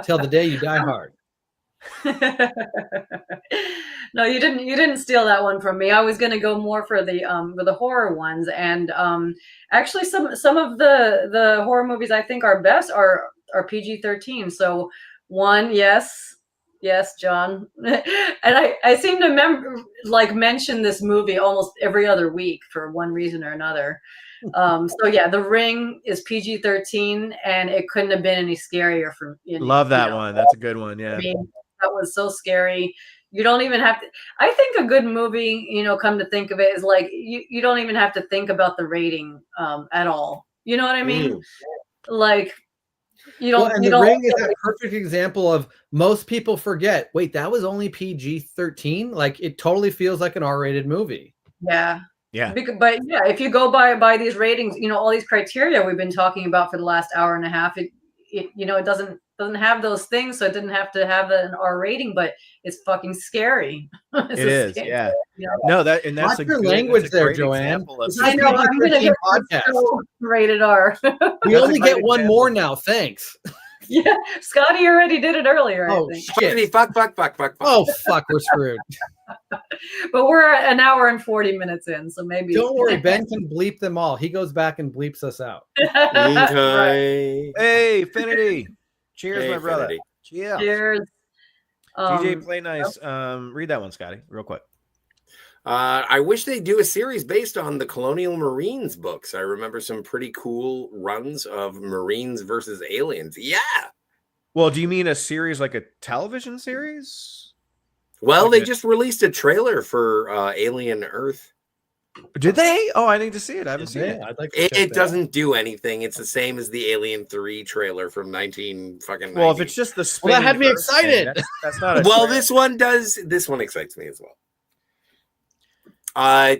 Till the day you die hard. No, you didn't steal that one from me. I was going to go more for the horror ones, and actually some of the horror movies I think are best are PG-13. So one, yes, John, and I seem to mention this movie almost every other week for one reason or another. So yeah, The Ring is PG-13, and it couldn't have been any scarier for Love that one. That's a good one. Yeah. I mean, that was so scary. You don't even have to. I think a good movie, come to think of it, is like you don't even have to think about the rating at all. You know what I mean? Like you don't. Well, and The Ring is a perfect example of most people forget. Wait, that was only PG-13. Like it totally feels like an R-rated movie. Yeah. Yeah. But yeah, if you go by these ratings, all these criteria we've been talking about for the last hour and a half, it doesn't have those things, so it didn't have to have an R rating, but it's fucking scary. It is, scary, yeah. No, that's Watch a your good language that's a there, great Joanne. example of I know. I'm gonna get rated R. We only get one more now. Thanks. Yeah, Scotty already did it earlier. Oh, I think. shit. Fuck. Oh, fuck, we're screwed. But we're an hour and 40 minutes in, so maybe. Don't worry, Ben can bleep them all. He goes back and bleeps us out. Okay. Hey, Finity. Cheers, Hey, my brother. Finity. Cheers. Cheers. DJ Play Nice. Read that one, Scotty, real quick. I wish they'd do a series based on the Colonial Marines books. I remember some pretty cool runs of Marines versus aliens. Yeah. Well, do you mean a series like a television series? Well, Like they a- just released a trailer for Alien Earth. Did they? Oh, I need to see it. I haven't seen it. I'd like to check It that doesn't do anything. It's the same as the Alien 3 trailer from 19 fucking. Well, if it's just the Well, that had me spinning first thing, excited. that's not a well, trailer. this one does. This one excites me as well.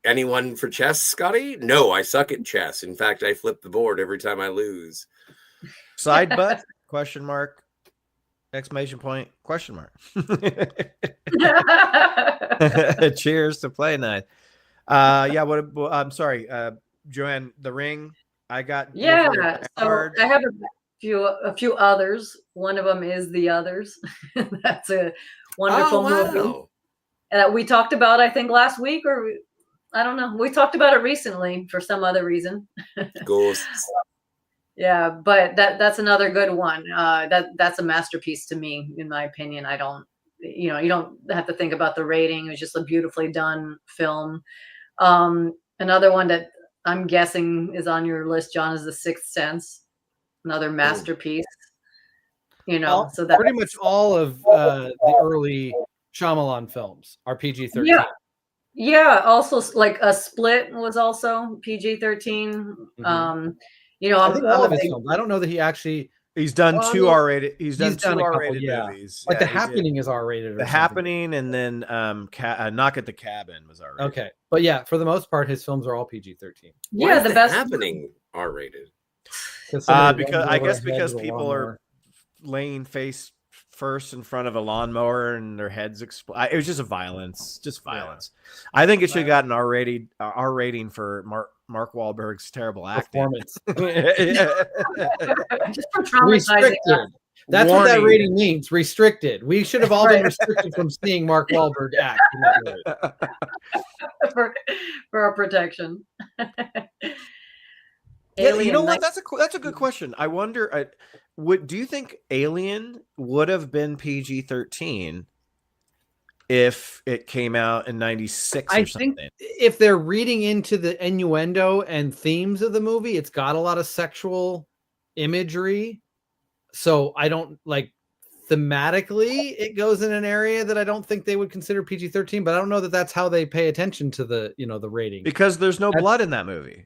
Anyone for chess, Scotty? No, I suck at chess. In fact, I flip the board every time I lose. Side butt? Question mark. Exclamation point? Question mark. Cheers to play night. Yeah. I'm sorry, Joanne. The Ring. I got. Yeah, so I have a few others. One of them is The Others. That's a wonderful movie that we talked about, I think, last week, or I don't know. We talked about it recently for some other reason. Ghosts. Yeah, but that's another good one. That's a masterpiece to me, in my opinion. I don't, you don't have to think about the rating. It's just a beautifully done film. Another one that I'm guessing is on your list, John, is The Sixth Sense. Another masterpiece. So that pretty much all of the early Shyamalan films are PG-13. Yeah. Yeah. Also, like a Split was also PG-13. I think all of his films. I don't know that he actually. He's done two R-rated. He's done a two couple, R-rated yeah. movies. Like Yeah, The Happening is R-rated. The Happening, and then Knock at the Cabin was R-rated. Okay, but yeah, for the most part, his films are all PG-13. Yeah, the best Happening R-rated. Because I guess because people are laying face first in front of a lawnmower and their heads explode. It was just violence. I think it should have gotten R rating for Mark Wahlberg's terrible acting. Performance. Just for traumatizing. That's what that rating means. Restricted. We should have all been restricted from seeing Mark Wahlberg act in that movie. for our protection. Yeah, you know what? That's a good question. I wonder. Do you think Alien would have been PG-13 if it came out in '96 or something? Think if they're reading into the innuendo and themes of the movie, it's got a lot of sexual imagery. So I don't thematically it goes in an area that I don't think they would consider PG-13, but I don't know that that's how they pay attention to the the rating, because there's no blood in that movie.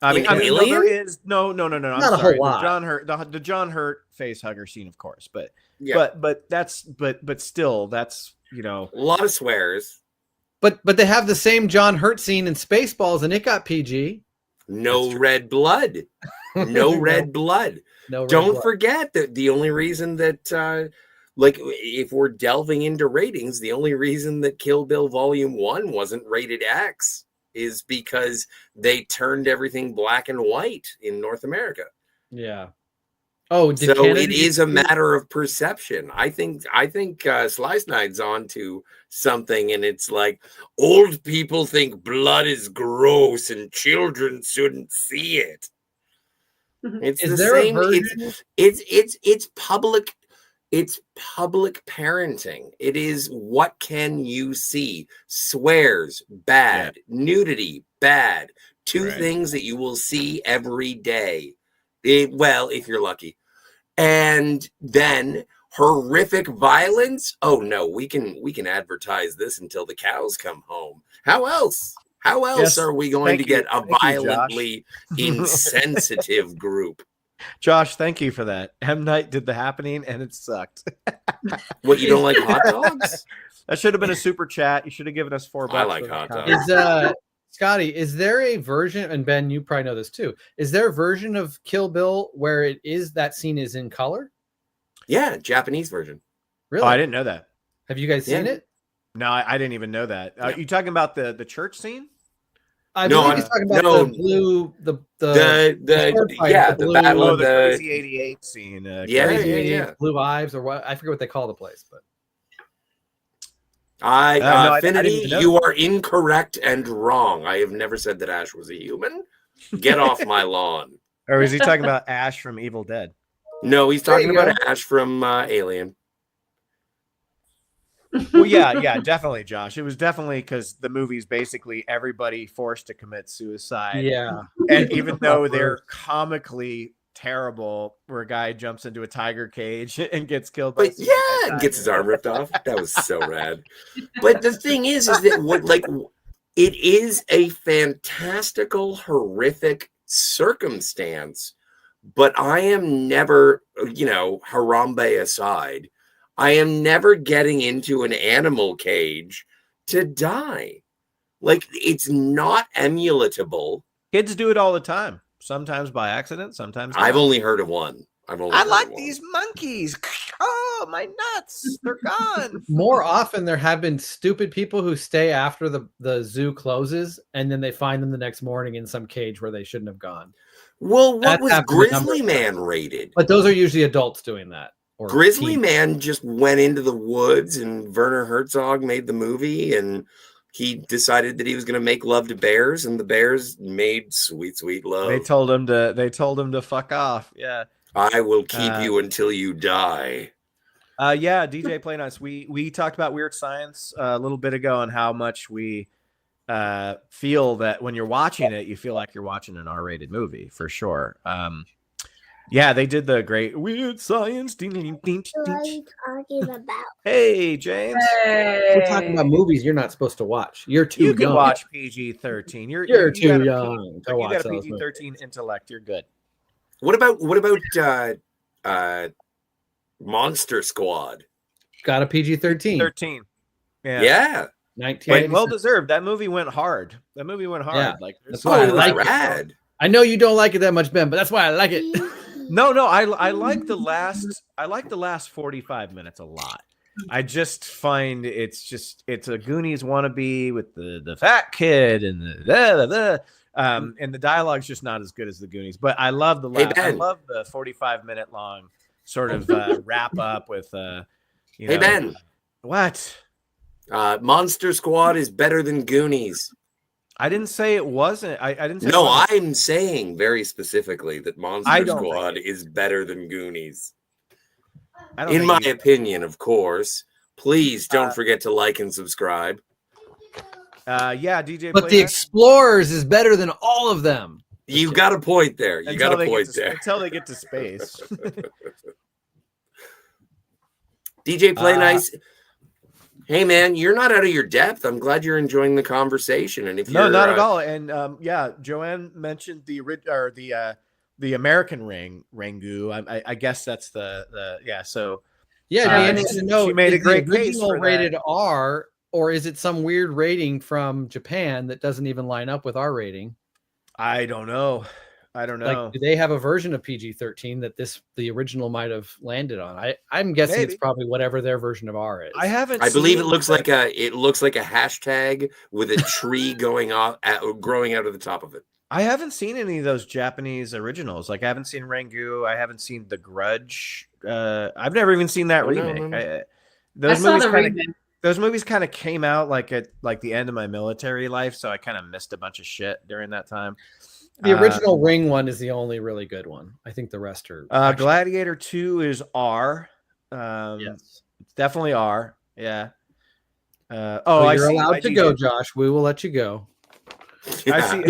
I mean, no, there is no. I'm not sorry. a whole lot. The John Hurt face hugger scene, of course, but Yeah. but still, that's a lot of swears. But they have the same John Hurt scene in Spaceballs, and it got PG. No red blood. No red blood. No. Don't forget that the only reason that if we're delving into ratings, the only reason that Kill Bill Volume 1 wasn't rated X is because they turned everything black and white in North America. Yeah. Oh, so it is a matter of perception. I think Slice Knight's onto something, and it's like old people think blood is gross and children shouldn't see it. It's Is the there a same. version? It's public. It's public parenting. It is what can you see? Swears, bad. Nudity, bad. Two things that you will see every day. Well, if you're lucky. And then horrific violence. Oh no, we can advertise this until the cows come home. How else? How else are we going to get a violently insensitive group? Josh, thank you for that. M. Night did The Happening, and it sucked. What, you don't like hot dogs? That should have been a super chat. You should have given us $4. I like hot dogs. Scotty, is there a version, and Ben, you probably know this too, is there a version of Kill Bill where that scene is in color? Yeah, Japanese version. Really? Oh, I didn't know that. Have you guys seen it? No, I didn't even know that. Are you talking about the church scene? I believe he's talking about the blue, the battle of the Crazy 88 scene. Yeah. Blue Ives, or what? I forget what they call the place, but Affinity, you are incorrect and wrong. I have never said that Ash was a human. Get off my lawn. Or is he talking about Ash from Evil Dead? No, he's talking about Ash from Alien. Well, yeah, definitely, Josh. It was definitely because the movie's basically everybody forced to commit suicide. Yeah. And even though they're comically terrible, where a guy jumps into a tiger cage and gets killed by and gets his arm ripped off. That was so rad. But the thing is that It is a fantastical, horrific circumstance, but I am never, Harambe aside, I am never getting into an animal cage to die. Like, it's not emulatable. Kids do it all the time. Sometimes by accident, sometimes I've not. only heard of one. I like these monkeys. Oh, my nuts. They're gone. More often, there have been stupid people who stay after the zoo closes, and then they find them the next morning in some cage where they shouldn't have gone. Well, what That's was happened a number Grizzly of Man times. rated? But those are usually adults doing that. Or Grizzly teens. Man just went into the woods, and Werner Herzog made the movie, and he decided that he was going to make love to bears, and the bears made sweet, sweet love. They told him to fuck off. Yeah. I will keep you until you die. Yeah, DJ Play Nice. We talked about Weird Science a little bit ago and how much we feel that when you're watching it, you feel like you're watching an R-rated movie for sure. Yeah, they did the great Weird Science. What are you talking about? Hey, James. We're talking about movies you're not supposed to watch. You're too You young. can watch PG-13. You're too got a young to you watch got a those PG-13 intellect. You're good. What about Monster Squad? Got a PG-13. 13. Yeah. 19. Well deserved. That movie went hard. Yeah. Like That's why I like rad. it. I know you don't like it that much, Ben, but that's why I like it. No, I like the last 45 minutes a lot. I just find it's a Goonies wannabe with the fat kid and and the dialogue's just not as good as the Goonies. But I love the last. I love the 45-minute long sort of wrap up with Hey Ben, what? Monster Squad is better than Goonies. I didn't say it wasn't. I didn't say. No, I'm saying very specifically that Monster don't Squad is better than Goonies. I don't In think my you- opinion, of course. Please don't forget to like and subscribe. Yeah, DJ. But the Explorers is better than all of them. You got a point there. You got a point there. Until they get to space. DJ Play Nice. Hey man, you're not out of your depth. I'm glad you're enjoying the conversation. And if No, you're not at all. And yeah, Joanne mentioned the American Rangoon. I guess that's the yeah. So Yeah, I need to know. She made a is great the case original for rated that. R, or is it some weird rating from Japan that doesn't even line up with our rating? I don't know. Like, do they have a version of PG-13 that the original might have landed on? I'm guessing Maybe. it's probably whatever their version of R is. I haven't. I believe it seen looks the- like a hashtag with a tree growing out of the top of it. I haven't seen any of those Japanese originals. Like I haven't seen Rangoon. I haven't seen The Grudge. I've never even seen that Oh, no, remake. no. Those movies kind of came out like at the end of my military life, so I kind of missed a bunch of shit during that time. The original Ring one is the only really good one. I think the rest are. Gladiator 2 is R. Yes, it's definitely R. Yeah. so I you're see. allowed to go, Josh. We will let you go. I see.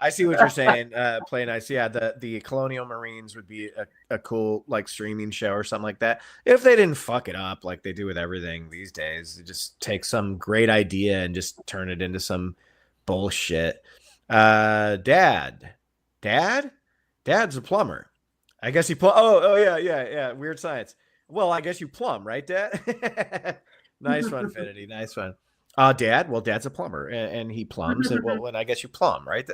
I see what you're saying. Play Nice. Yeah, the Colonial Marines would be a cool like streaming show or something like that. If they didn't fuck it up like they do with everything these days, just take some great idea and just turn it into some bullshit. Dad's a plumber. I guess he yeah. Weird Science. Well, I guess you plumb, right, Dad? Nice one, Finity. Nice one. Dad. Well, Dad's a plumber, and he plumbs. And well, I guess you plumb, right?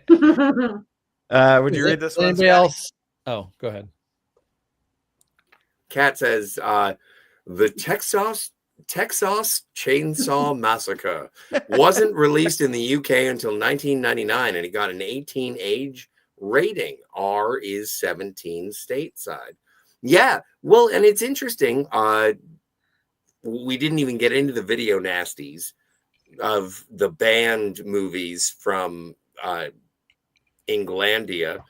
Would you read this one? Anybody else? Oh, go ahead. Kat says the Texas Chainsaw Massacre wasn't released in the UK until 1999, and it got an 18 age rating. R is 17 stateside. Yeah, well, and it's interesting. We didn't even get into the video nasties of the banned movies from Englandia,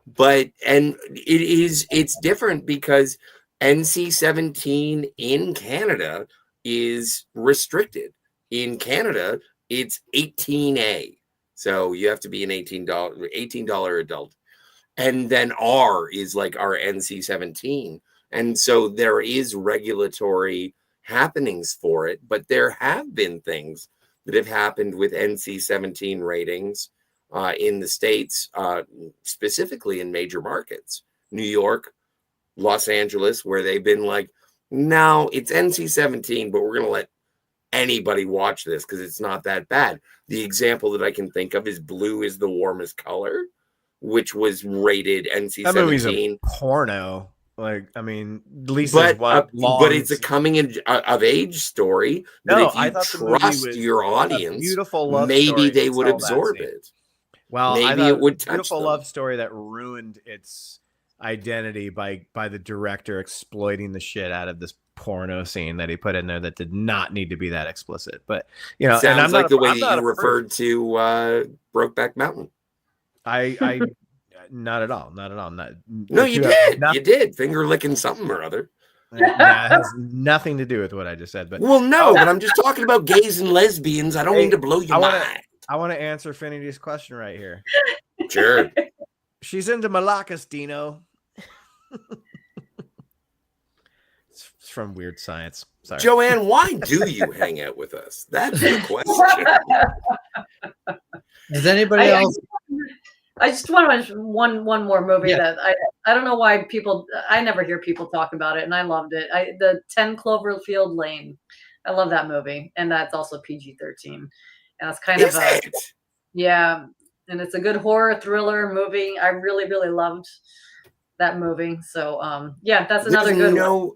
but it's different because NC-17 in Canada is restricted. In Canada, it's 18A. So you have to be an $18 adult. And then R is like our NC-17. And so there is regulatory happenings for it, but there have been things that have happened with NC-17 ratings in the States, specifically in major markets, New York, Los Angeles, where they've been like, no, it's NC-17, but we're going to let anybody watch this because it's not that bad. The example that I can think of is Blue is the Warmest Color, which was rated NC-17. That movie's a porno. Like, I mean, but it's a coming of age story. But No, if you I thought the movie trust was your a audience, beautiful love maybe story they to would tell that absorb scene. it. Well, maybe I thought it would a touch beautiful them. love story that ruined its identity by the director exploiting the shit out of this porno scene that he put in there that did not need to be that explicit. But and Sounds I'm like not the way I'm that not you referred to Brokeback Mountain. I not at all. No, you did. You did. Finger licking something or other. That has nothing to do with what I just said. But well, no, but I'm just talking about gays and lesbians. I don't mean to blow your mind. I want to answer Finity's question right here. Sure. She's into Malacas, Dino. It's from Weird Science. Sorry. Joanne, why do you hang out with us? That's the question. Does anybody else? I just want to mention one more movie that I don't know why I never hear people talk about it, and I loved it. The 10 Cloverfield Lane. I love that movie, and that's also PG-13. And it's kind of and it's a good horror thriller movie. I really, really loved that movie. So that's another good one.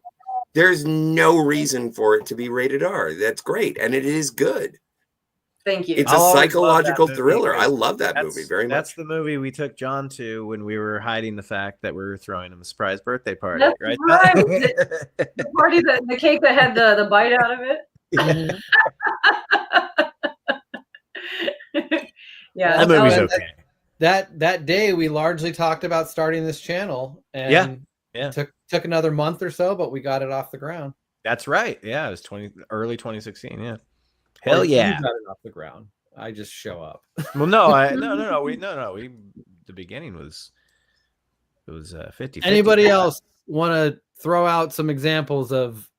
There's no reason for it to be rated R. That's great, and it is good. Thank you. It's a psychological thriller. I love that movie very much. That's the movie we took John to when we were hiding the fact that we were throwing him a surprise birthday party. That's right? The party the cake that had the bite out of it. Yeah, that movie's okay. That day we largely talked about starting this channel, and took another month or so, but we got it off the ground. That's right. Yeah, it was early 2016. Yeah. Hell yeah. You got it off the ground. I just show up. Well, no. The beginning was 50. Anybody else want to throw out some examples of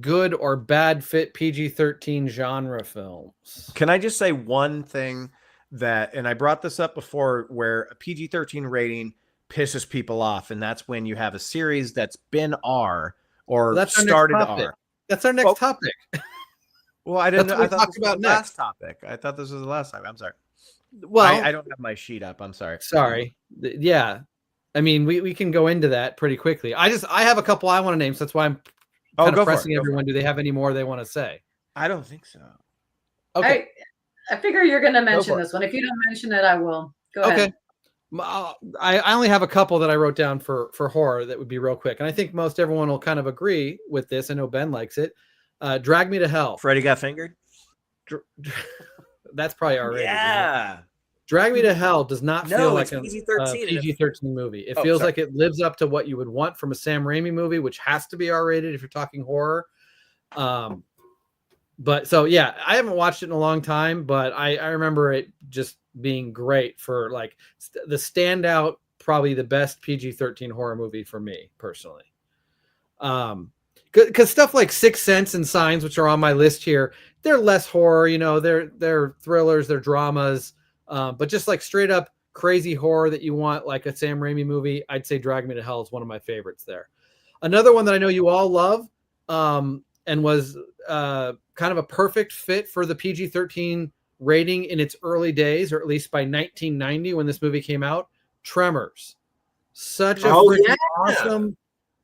good or bad fit PG-13 genre films? Can I just say one thing and I brought this up before, where a PG-13 rating pisses people off, and that's when you have a series that's been R or started R. That's our next topic. Well, I didn't know. I thought this was the last topic. I thought this was the last time. I'm sorry. Well, I don't have my sheet up. I'm sorry. Sorry. Yeah. I mean, we can go into that pretty quickly. I have a couple I want to name, so that's why I'm kind of pressing everyone. Do they have any more they want to say? I don't think so. Okay. I figure you're going to mention this one. If you don't mention it, I will. Go ahead. I only have a couple that I wrote down for horror that would be real quick. And I think most everyone will kind of agree with this. I know Ben likes it. Drag Me to Hell. Freddy Got Fingered? That's probably already. Yeah. Drag Me to Hell does not feel like a PG-13 PG-13 movie. It feels like it lives up to what you would want from a Sam Raimi movie, which has to be R-rated if you're talking horror. But so, yeah, I haven't watched it in a long time, but I remember it just being great for like the standout, probably the best PG-13 horror movie for me personally. Because stuff like Sixth Sense and Signs, which are on my list here, they're less horror, they're thrillers, they're dramas, but just like straight up crazy horror that you want, like a Sam Raimi movie, I'd say Drag Me to Hell is one of my favorites there. Another one that I know you all love, and was kind of a perfect fit for the PG-13 rating in its early days, or at least by 1990 when this movie came out, Tremors. Such a awesome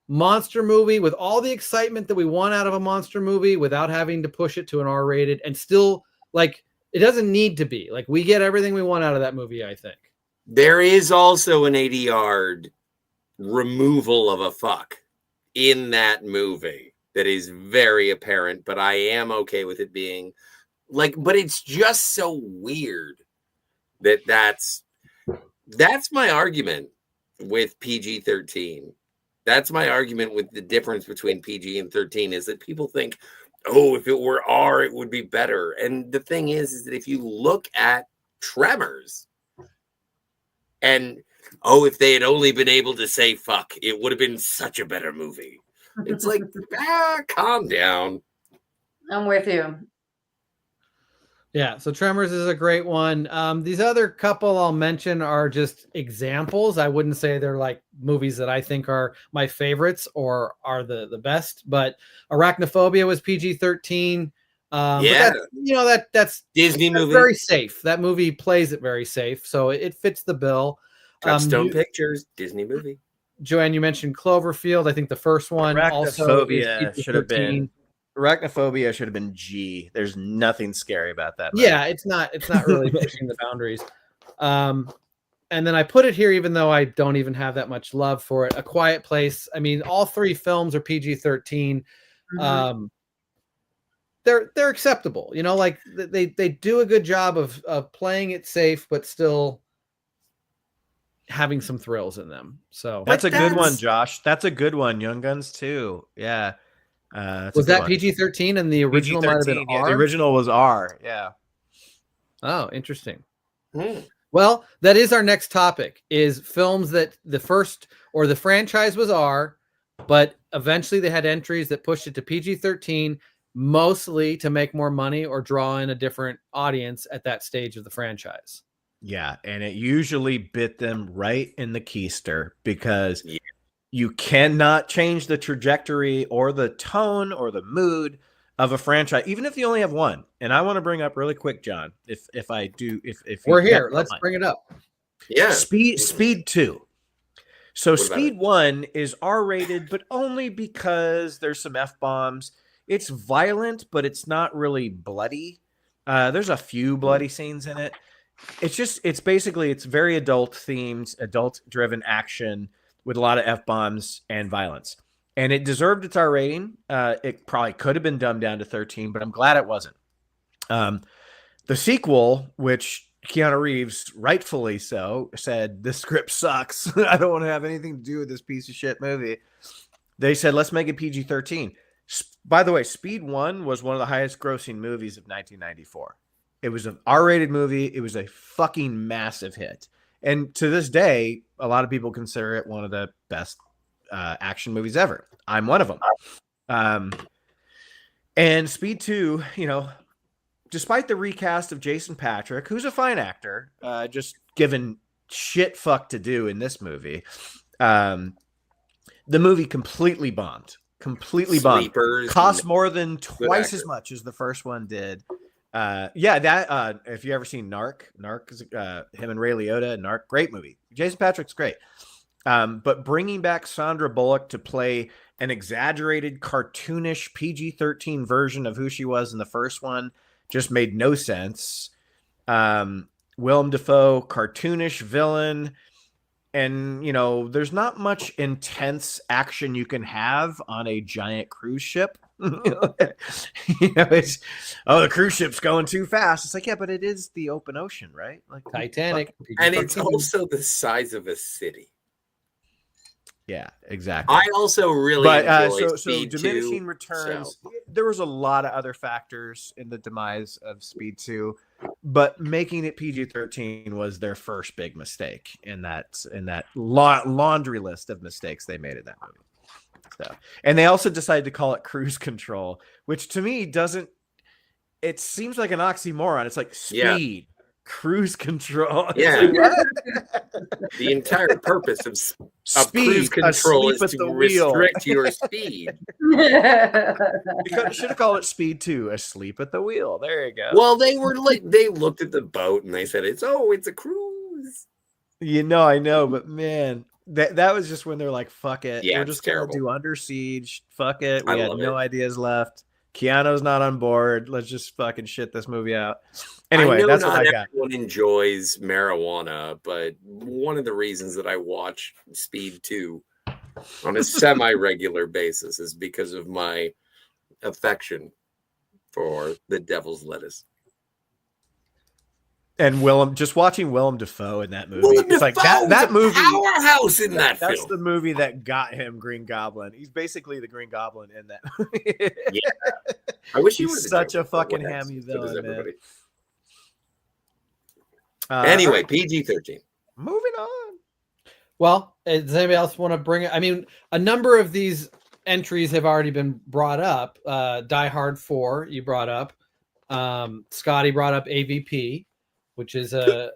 monster movie with all the excitement that we want out of a monster movie without having to push it to an R-rated, and still, like, it doesn't need to be. Like, we get everything we want out of that movie, I think. There is also an 80-yard removal of a fuck in that movie that is very apparent, but I am okay with it being like, but it's just so weird that's my argument with PG-13. That's my argument with the difference between PG and 13 is that people think, oh, if it were R, it would be better. And the thing is that if you look at Tremors and, if they had only been able to say fuck, it would have been such a better movie. It's like, calm down. I'm with you. Yeah, so Tremors is a great one. These other couple I'll mention are just examples. I wouldn't say they're like movies that I think are my favorites or are the best, but Arachnophobia was PG-13. But that's Disney movie. very safe. That movie plays it very safe, so it fits the bill. Touchstone Pictures, Disney movie. Joanne, you mentioned Cloverfield. I think the first one also is Arachnophobia should have been G. There's nothing scary about that movie. Yeah, it's not really pushing the boundaries. And then I put it here, even though I don't even have that much love for it. A Quiet Place. I mean, all three films are PG-13. They're acceptable. You know, like they do a good job of playing it safe, but still having some thrills in them. So that's a good one, Josh. That's a good one. Young Guns 2. Yeah. Was that PG-13 and the original might have been R? The original was R. Yeah. Oh, interesting. Well, that is our next topic, is films that the first or the franchise was R, but eventually they had entries that pushed it to PG-13, mostly to make more money or draw in a different audience at that stage of the franchise. Yeah, and it usually bit them right in the keister because you cannot change the trajectory or the tone or the mood of a franchise, even if you only have one. And I want to bring up really quick, John, if we're here, let's bring it up. Yeah. Speed 2. So Speed 1 is R-rated, but only because there's some F-bombs. It's violent, but it's not really bloody. There's a few bloody scenes in it. It's basically very adult themed, adult driven action with a lot of F-bombs and violence. And it deserved its R rating. It probably could have been dumbed down to 13, but I'm glad it wasn't. The sequel, which Keanu Reeves, rightfully so, said, this script sucks. I don't want to have anything to do with this piece of shit movie. They said, let's make it PG-13. By the way, Speed 1 was one of the highest grossing movies of 1994. It was an R-rated movie. It was a fucking massive hit. And to this day, a lot of people consider it one of the best action movies ever. I'm one of them. And Speed 2, you know, despite the recast of Jason Patrick, who's a fine actor, just given shit fuck to do in this movie, the movie completely bombed. Cost more than twice as much as the first one did. If you ever seen Narc is him and Ray Liotta. Narc, great movie. Jason Patrick's great. But bringing back Sandra Bullock to play an exaggerated, cartoonish PG-13 version of who she was in the first one just made no sense. Willem Dafoe, cartoonish villain. And, you know, there's not much intense action you can have on a giant cruise ship. The cruise ship's going too fast. It's like, yeah, but it is the open ocean, right? Like Titanic. And it's also the size of a city. Yeah, exactly. I also really enjoyed Speed diminishing 2, returns. There was a lot of other factors in the demise of Speed 2, but making it PG-13 was their first big mistake in that laundry list of mistakes they made in that movie. So, and they also decided to call it Cruise Control, which to me it seems like an oxymoron. It's like speed. Cruise control. Yeah. The entire purpose of cruise control is to restrict your speed. You should have called it Speed 2, asleep at the wheel. There you go. Well, they looked at the boat and they said, it's a cruise. I know, but man, that was just when they're like, fuck it. Yeah, we're just going to do Under Siege. Fuck it. We had no ideas left. Keanu's not on board. Let's just fucking shit this movie out. Anyway, that's what I got. Everyone enjoys marijuana, but one of the reasons that I watch Speed 2 on a semi-regular basis is because of my affection for the Devil's Lettuce. And just watching Willem Dafoe in that movie, it's like that movie, powerhouse in that film. That's the movie that got him Green Goblin. He's basically the Green Goblin in that movie. Yeah, I wish he was such a fucking hammy villain, man. Anyway, PG-13. Moving on. Well, does anybody else want to bring it? I mean, a number of these entries have already been brought up. Die Hard 4, you brought up. Scotty brought up AVP, which is a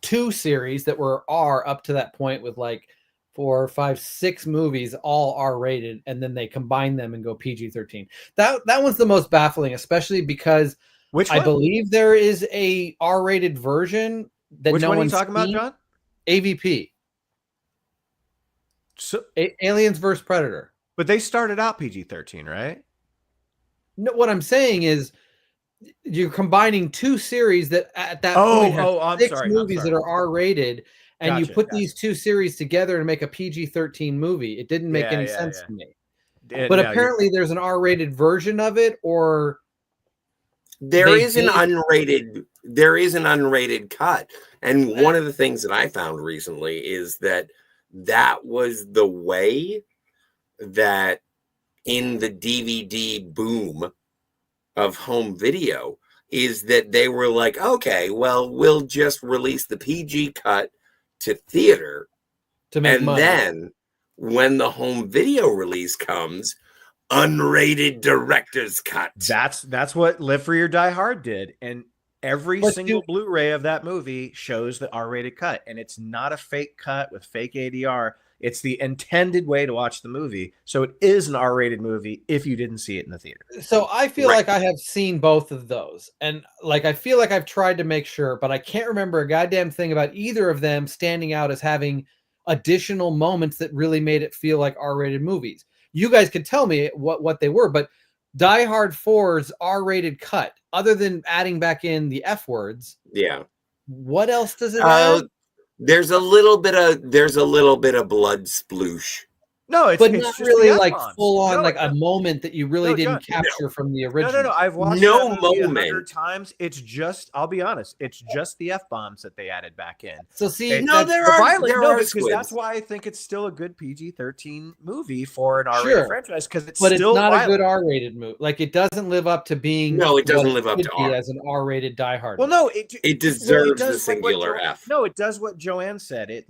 2 series that are up to that point with like 4, 5, 6 movies, all R rated, and then they combine them and go PG-13. That one's the most baffling, especially because I believe there is a R rated version that Which no one are you one's talking about, seen. John? AVP. So Aliens vs Predator. But they started out PG-13, right? No, what I'm saying is you're combining 2 series that at that point have I'm 6 sorry, movies that are R rated, and you put these 2 series together to make a PG-13 movie. It didn't make any sense to me. But apparently there's an R rated version of it, or there is an unrated cut. And one of the things that I found recently is that was the way that in the DVD boom of home video is that they were like, okay, well, we'll just release the PG cut to theater to make money. Then when the home video release comes, unrated director's cut. That's what Live Free or Die Hard did. And every single Blu-ray of that movie shows the R-rated cut. And it's not a fake cut with fake ADR. It's the intended way to watch the movie. So it is an R-rated movie if you didn't see it in the theater. So I feel like I have seen both of those. And like I feel like I've tried to make sure, but I can't remember a goddamn thing about either of them standing out as having additional moments that really made it feel like R-rated movies. You guys could tell me what they were, but Die Hard 4's R-rated cut, other than adding back in the F words, what else does it add? There's a little bit of blood sploosh. No, it's but it's not just really the like F-bombs. full on like a moment that you really didn't John, capture from the original. No. I've watched no that movie moment 100 times. It's just, I'll be honest, it's just the F-bombs that they added back in. So see, there are because squids. that's why I think it's still a good PG-13 movie for an R-rated franchise, because it's but still it's not violent. a good R-rated movie. Like it doesn't live up to being. No, it doesn't what live up should to be R. as an R-rated Die Hard. Well, movie. no, it deserves it the singular F. No, it does what Joanne said.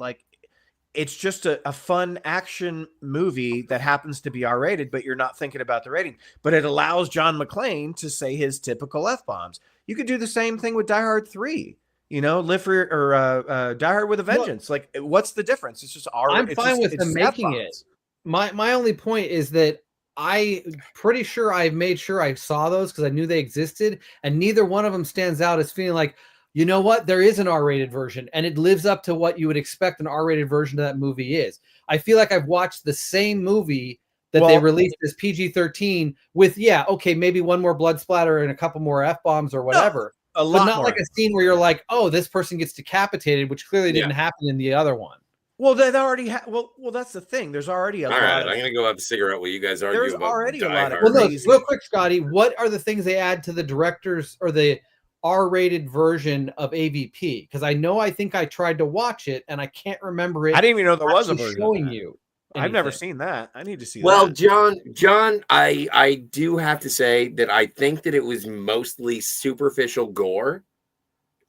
It's just a fun action movie that happens to be R-rated, but you're not thinking about the rating. But it allows John McClane to say his typical F-bombs. You could do the same thing with Die Hard 3. Live for or Die Hard with a Vengeance. Like, what's the difference? It's just I'm fine with them making it. My only point is that I'm pretty sure I've made sure I saw those because I knew they existed, and neither one of them stands out as feeling like, you know what? There is an R-rated version, and it lives up to what you would expect an R-rated version of that movie is. I feel like I've watched the same movie that they released as PG-13 with, maybe one more blood splatter and a couple more F-bombs or whatever. No, but not like a scene where you're like, oh, this person gets decapitated, which clearly didn't happen in the other one. Well, they already have. Well, that's the thing. There's already a lot. All right, I'm gonna go have a cigarette while you guys argue There's about already Die a lot of Hard. Well, no, real quick, Scotty, what are the things they add to the director's or the R-rated version of AVP? Because I think I tried to watch it and I can't remember it. I didn't even know there was a version showing you. I've never seen that. I need to see well, that. John, I do have to say that I think that it was mostly superficial gore,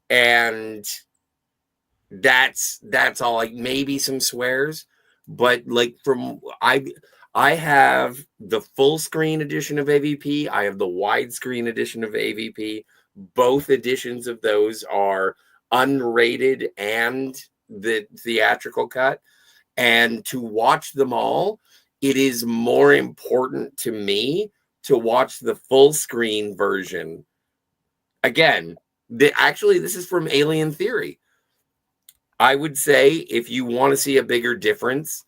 and that's all. Like maybe some swears, but like I have the full screen edition of AVP. I have the widescreen edition of AVP. Both editions of those are unrated and the theatrical cut. And to watch them all, it is more important to me to watch the full screen version. Again, this is from Alien Theory. I would say if you want to see a bigger difference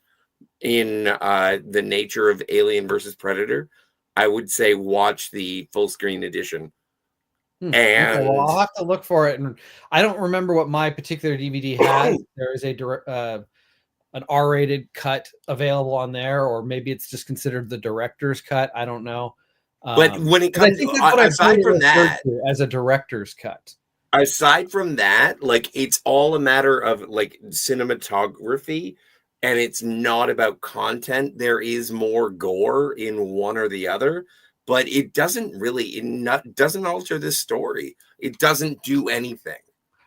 in the nature of Alien versus Predator, I would say watch the full screen edition. And okay, well, I'll have to look for it. And I don't remember what my particular DVD has. There is an R-rated cut available on there, or maybe it's just considered the director's cut. I don't know. But when it comes, I think that's what aside from that, as a director's cut. Aside from that, like it's all a matter of like cinematography, and it's not about content. There is more gore in one or the other, but it doesn't really doesn't alter the story. It doesn't do anything.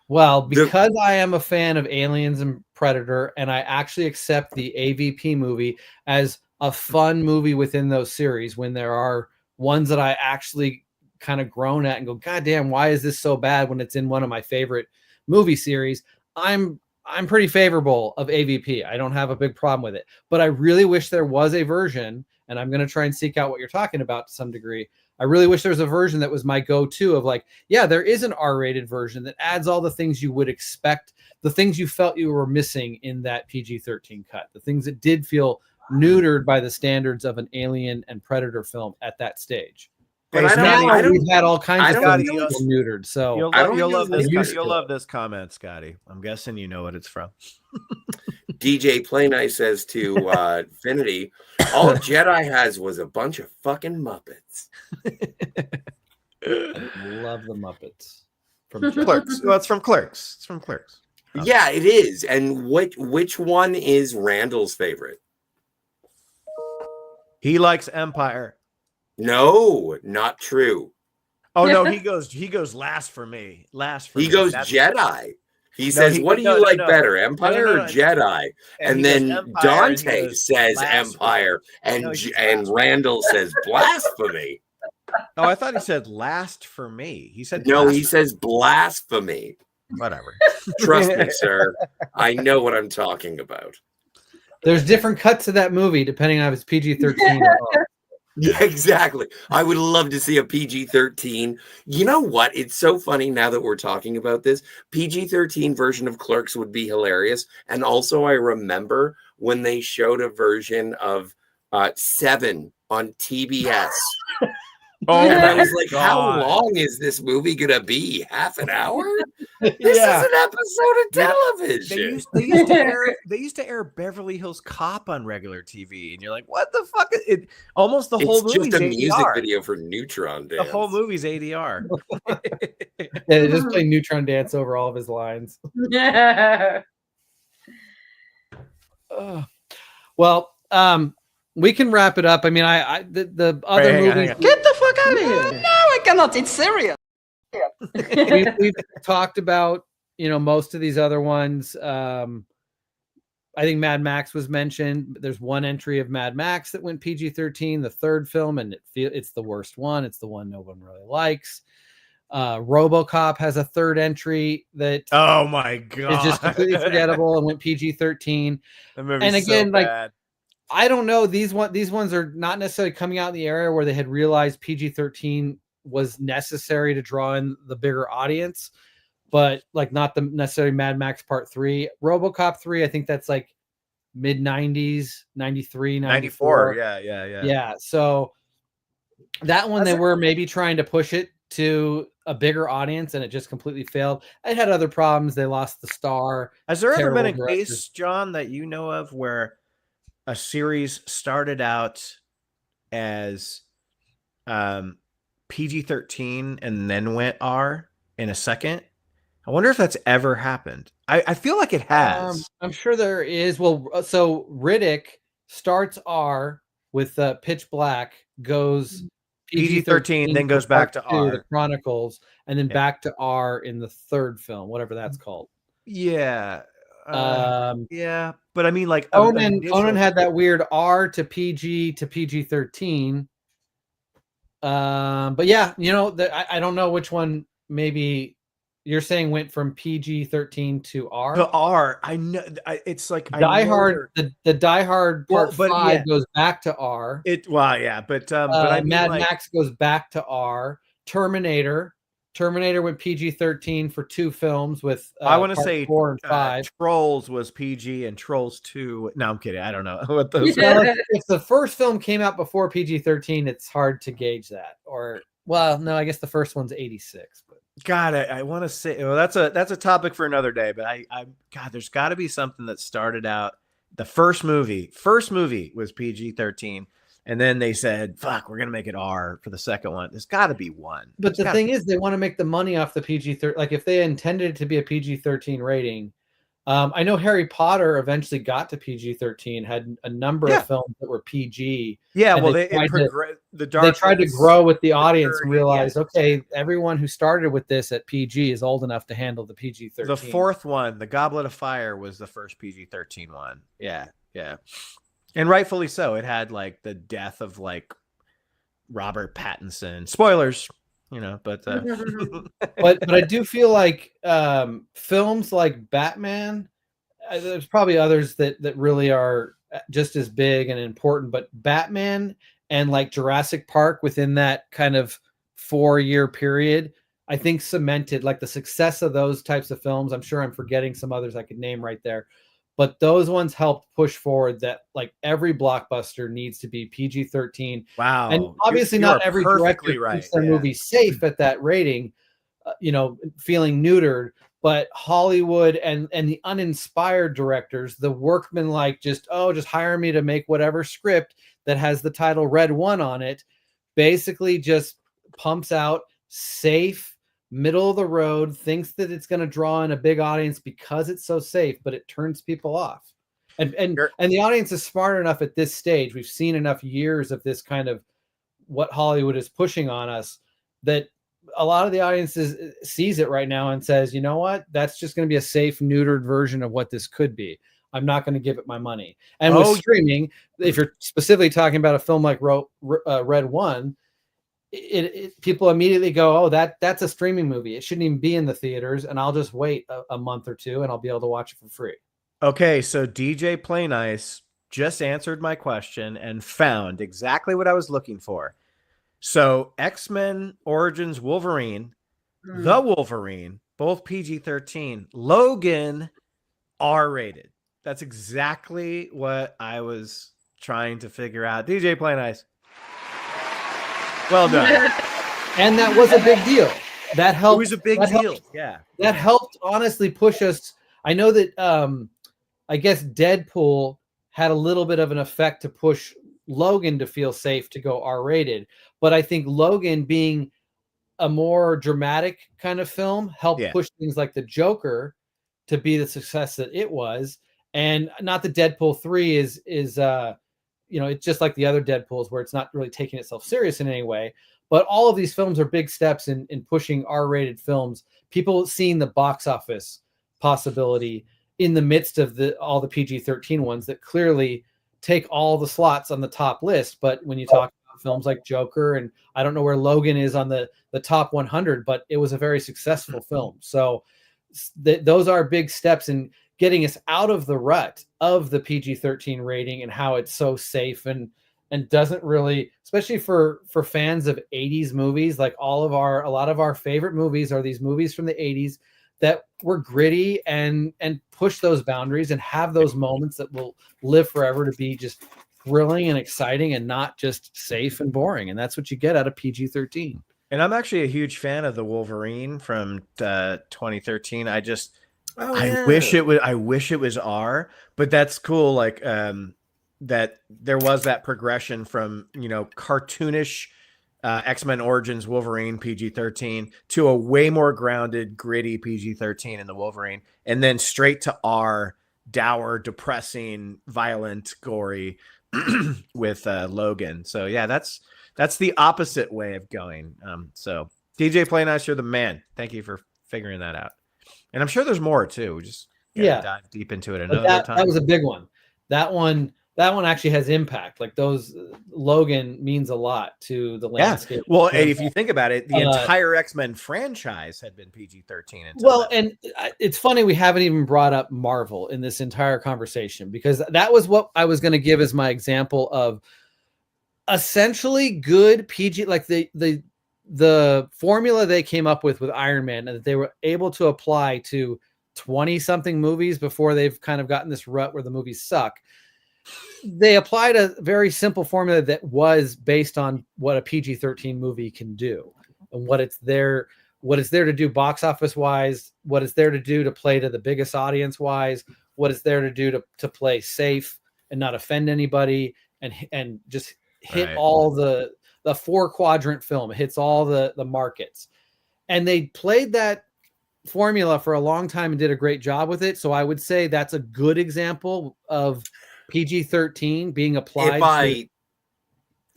Well, because I am a fan of Aliens and Predator, and I actually accept the AVP movie as a fun movie within those series, when there are ones that I actually kind of groan at and go, God damn, why is this so bad when it's in one of my favorite movie series? I'm pretty favorable of AVP. I don't have a big problem with it, but I really wish there was a version, and I'm going to try and seek out what you're talking about to some degree. I really wish there was a version that was my go-to of like, yeah, there is an R-rated version that adds all the things you would expect, the things you felt you were missing in that PG-13 cut, the things that did feel neutered by the standards of an Alien and Predator film at that stage. But we've had all kinds of things neutered. So you'll love this comment, Scotty. I'm guessing you know what it's from. DJ Play Nice says to Finity, all Jedi has was a bunch of fucking Muppets. Love the Muppets. From Clerks. Well, it's from Clerks. It's from Clerks. Oh. Yeah, it is. And which one is Randall's favorite? He likes Empire. No, not true. Oh no, he goes last for me. He goes Jedi. He says, "What do you like better, Empire or Jedi?" And then Dante says Empire, and Randall says blasphemy. Oh, I thought he said last for me. He said no. He says blasphemy. Whatever. Trust me, sir. I know what I'm talking about. There's different cuts of that movie depending on if it's PG-13 or not. Yeah, exactly. I would love to see a PG-13. You know what? It's so funny now that we're talking about this. PG-13 version of Clerks would be hilarious. And also, I remember when they showed a version of Seven on TBS. And I was like, how long is this movie going to be? Half an hour? This is an episode of television. They used to air Beverly Hills Cop on regular TV. And you're like, what the fuck? Almost the whole movie. It's just a music video for Neutron Dance. The whole movie's ADR. Yeah, they just play Neutron Dance over all of his lines. Well, we can wrap it up. I mean, the other movies. Get the fuck out of here! No, I cannot. It's serious. We've talked about, most of these other ones. I think Mad Max was mentioned. There's one entry of Mad Max that went PG-13, the third film, and it's the worst one. It's the one no one really likes. RoboCop has a third entry that oh my god is just completely forgettable and went PG-13. And again, so bad. I don't know. These ones are not necessarily coming out in the area where they had realized PG-13 was necessary to draw in the bigger audience, but like not the necessarily Mad Max Part 3. RoboCop 3, I think that's like mid 90s, 93, 94. Yeah. So that one they were maybe trying to push it to a bigger audience and it just completely failed. It had other problems. They lost the star. Has there ever been a case, John, that you know of where a series started out as PG-13 and then went R in a second? I wonder if that's ever happened. I feel like it has. I'm sure there is. Well, so Riddick starts R with Pitch Black, goes PG-13, then goes back to R. The Chronicles, and then back to R in the third film, whatever that's called. Yeah. Yeah, but I mean, like Conan had that weird R to PG to PG-13. But yeah, I don't know which one. Maybe you're saying went from PG-13 to R. To R, I know. It's like Die Hard. The Die Hard Part 5 goes back to R. But I mean, Mad Max goes back to R. Terminator went PG-13 for 2 films with I want to say 4 and 5. Trolls was PG and Trolls 2. No, I'm kidding. I don't know what those. If the first film came out before PG-13, it's hard to gauge that. Or no, I guess the first one's 86. But God, I want to say that's a topic for another day. But God, there's got to be something that started out. The first movie was PG-13. And then they said, fuck, we're going to make it R for the second one. There's got to be one. But the thing is, they want to make the money off the PG-13. Like, if they intended it to be a PG-13 rating, I know Harry Potter eventually got to PG-13, had a number of films that were PG. Yeah, well, they tried to grow with the audience and realize, okay, everyone who started with this at PG is old enough to handle the PG-13. The fourth one, The Goblet of Fire, was the first PG-13 one. Yeah. And rightfully so. It had like the death of like Robert Pattinson. Spoilers, but but I do feel like films like Batman, there's probably others that really are just as big and important, but Batman and like Jurassic Park within that kind of 4-year period, I think cemented like the success of those types of films. I'm sure I'm forgetting some others I could name right there, but those ones helped push forward that like every blockbuster needs to be PG-13. Wow. And obviously not every director keeps their movie safe at that rating, feeling neutered, but Hollywood and the uninspired directors, the workmen like just hire me to make whatever script that has the title Red One on it, basically just pumps out safe, middle of the road, thinks that it's going to draw in a big audience because it's so safe, but it turns people off. And the audience is smart enough at this stage. We've seen enough years of this kind of what Hollywood is pushing on us that a lot of the audiences sees it right now and says, you know what, that's just going to be a safe, neutered version of what this could be. I'm not going to give it my money. And with streaming, if you're specifically talking about a film like Red One, people immediately go, oh, that's a streaming movie. It shouldn't even be in the theaters, and I'll just wait a month or two and I'll be able to watch it for free. Okay, so DJ Play Nice just answered my question and found exactly what I was looking for. So X-Men Origins Wolverine, The Wolverine, both PG-13, Logan R-rated. That's exactly what I was trying to figure out. DJ Play Nice. Well done. And that was a big deal. That helped. It was a big deal. Yeah. That helped honestly push us. I know that I guess Deadpool had a little bit of an effect to push Logan to feel safe to go R-rated. But I think Logan being a more dramatic kind of film helped push things like the Joker to be the success that it was. And not that Deadpool 3 is it's just like the other Deadpools where it's not really taking itself serious in any way. But all of these films are big steps in pushing R-rated films. People seeing the box office possibility in the midst of all the PG-13 ones that clearly take all the slots on the top list. But when you talk about films like Joker, and I don't know where Logan is on the top 100, but it was a very successful film. So those are big steps in getting us out of the rut of the PG-13 rating and how it's so safe and doesn't really, especially for fans of 80s movies, like a lot of our favorite movies are these movies from the 80s that were gritty and push those boundaries and have those moments that will live forever to be just thrilling and exciting and not just safe and boring. And that's what you get out of PG-13. And I'm actually a huge fan of the Wolverine from 2013. I wish it was R, but that's cool. Like that there was that progression from cartoonish X-Men Origins Wolverine PG-13 to a way more grounded, gritty PG-13 in the Wolverine, and then straight to R, dour, depressing, violent, gory with Logan. So yeah, that's the opposite way of going. So DJ Play Nice, you're the man. Thank you for figuring that out. And I'm sure there's more too. We just dive deep into it another time. That was a big one. That one actually has impact. Like those, Logan means a lot to the landscape. Well, and if you think about it, the entire X-Men franchise had been PG-13. And it's funny we haven't even brought up Marvel in this entire conversation, because that was what I was going to give as my example of essentially good PG, like the formula they came up with Iron Man, and that they were able to apply to 20 something movies before they've kind of gotten this rut where the movies suck. They applied a very simple formula that was based on what a PG-13 movie can do and what it's there to do box office wise, what it's there to do to play to the biggest audience wise, what it's there to do to play safe and not offend anybody and just hit all the 4-quadrant film. It hits all the markets. And they played that formula for a long time and did a great job with it. So I would say that's a good example of PG-13 being applied.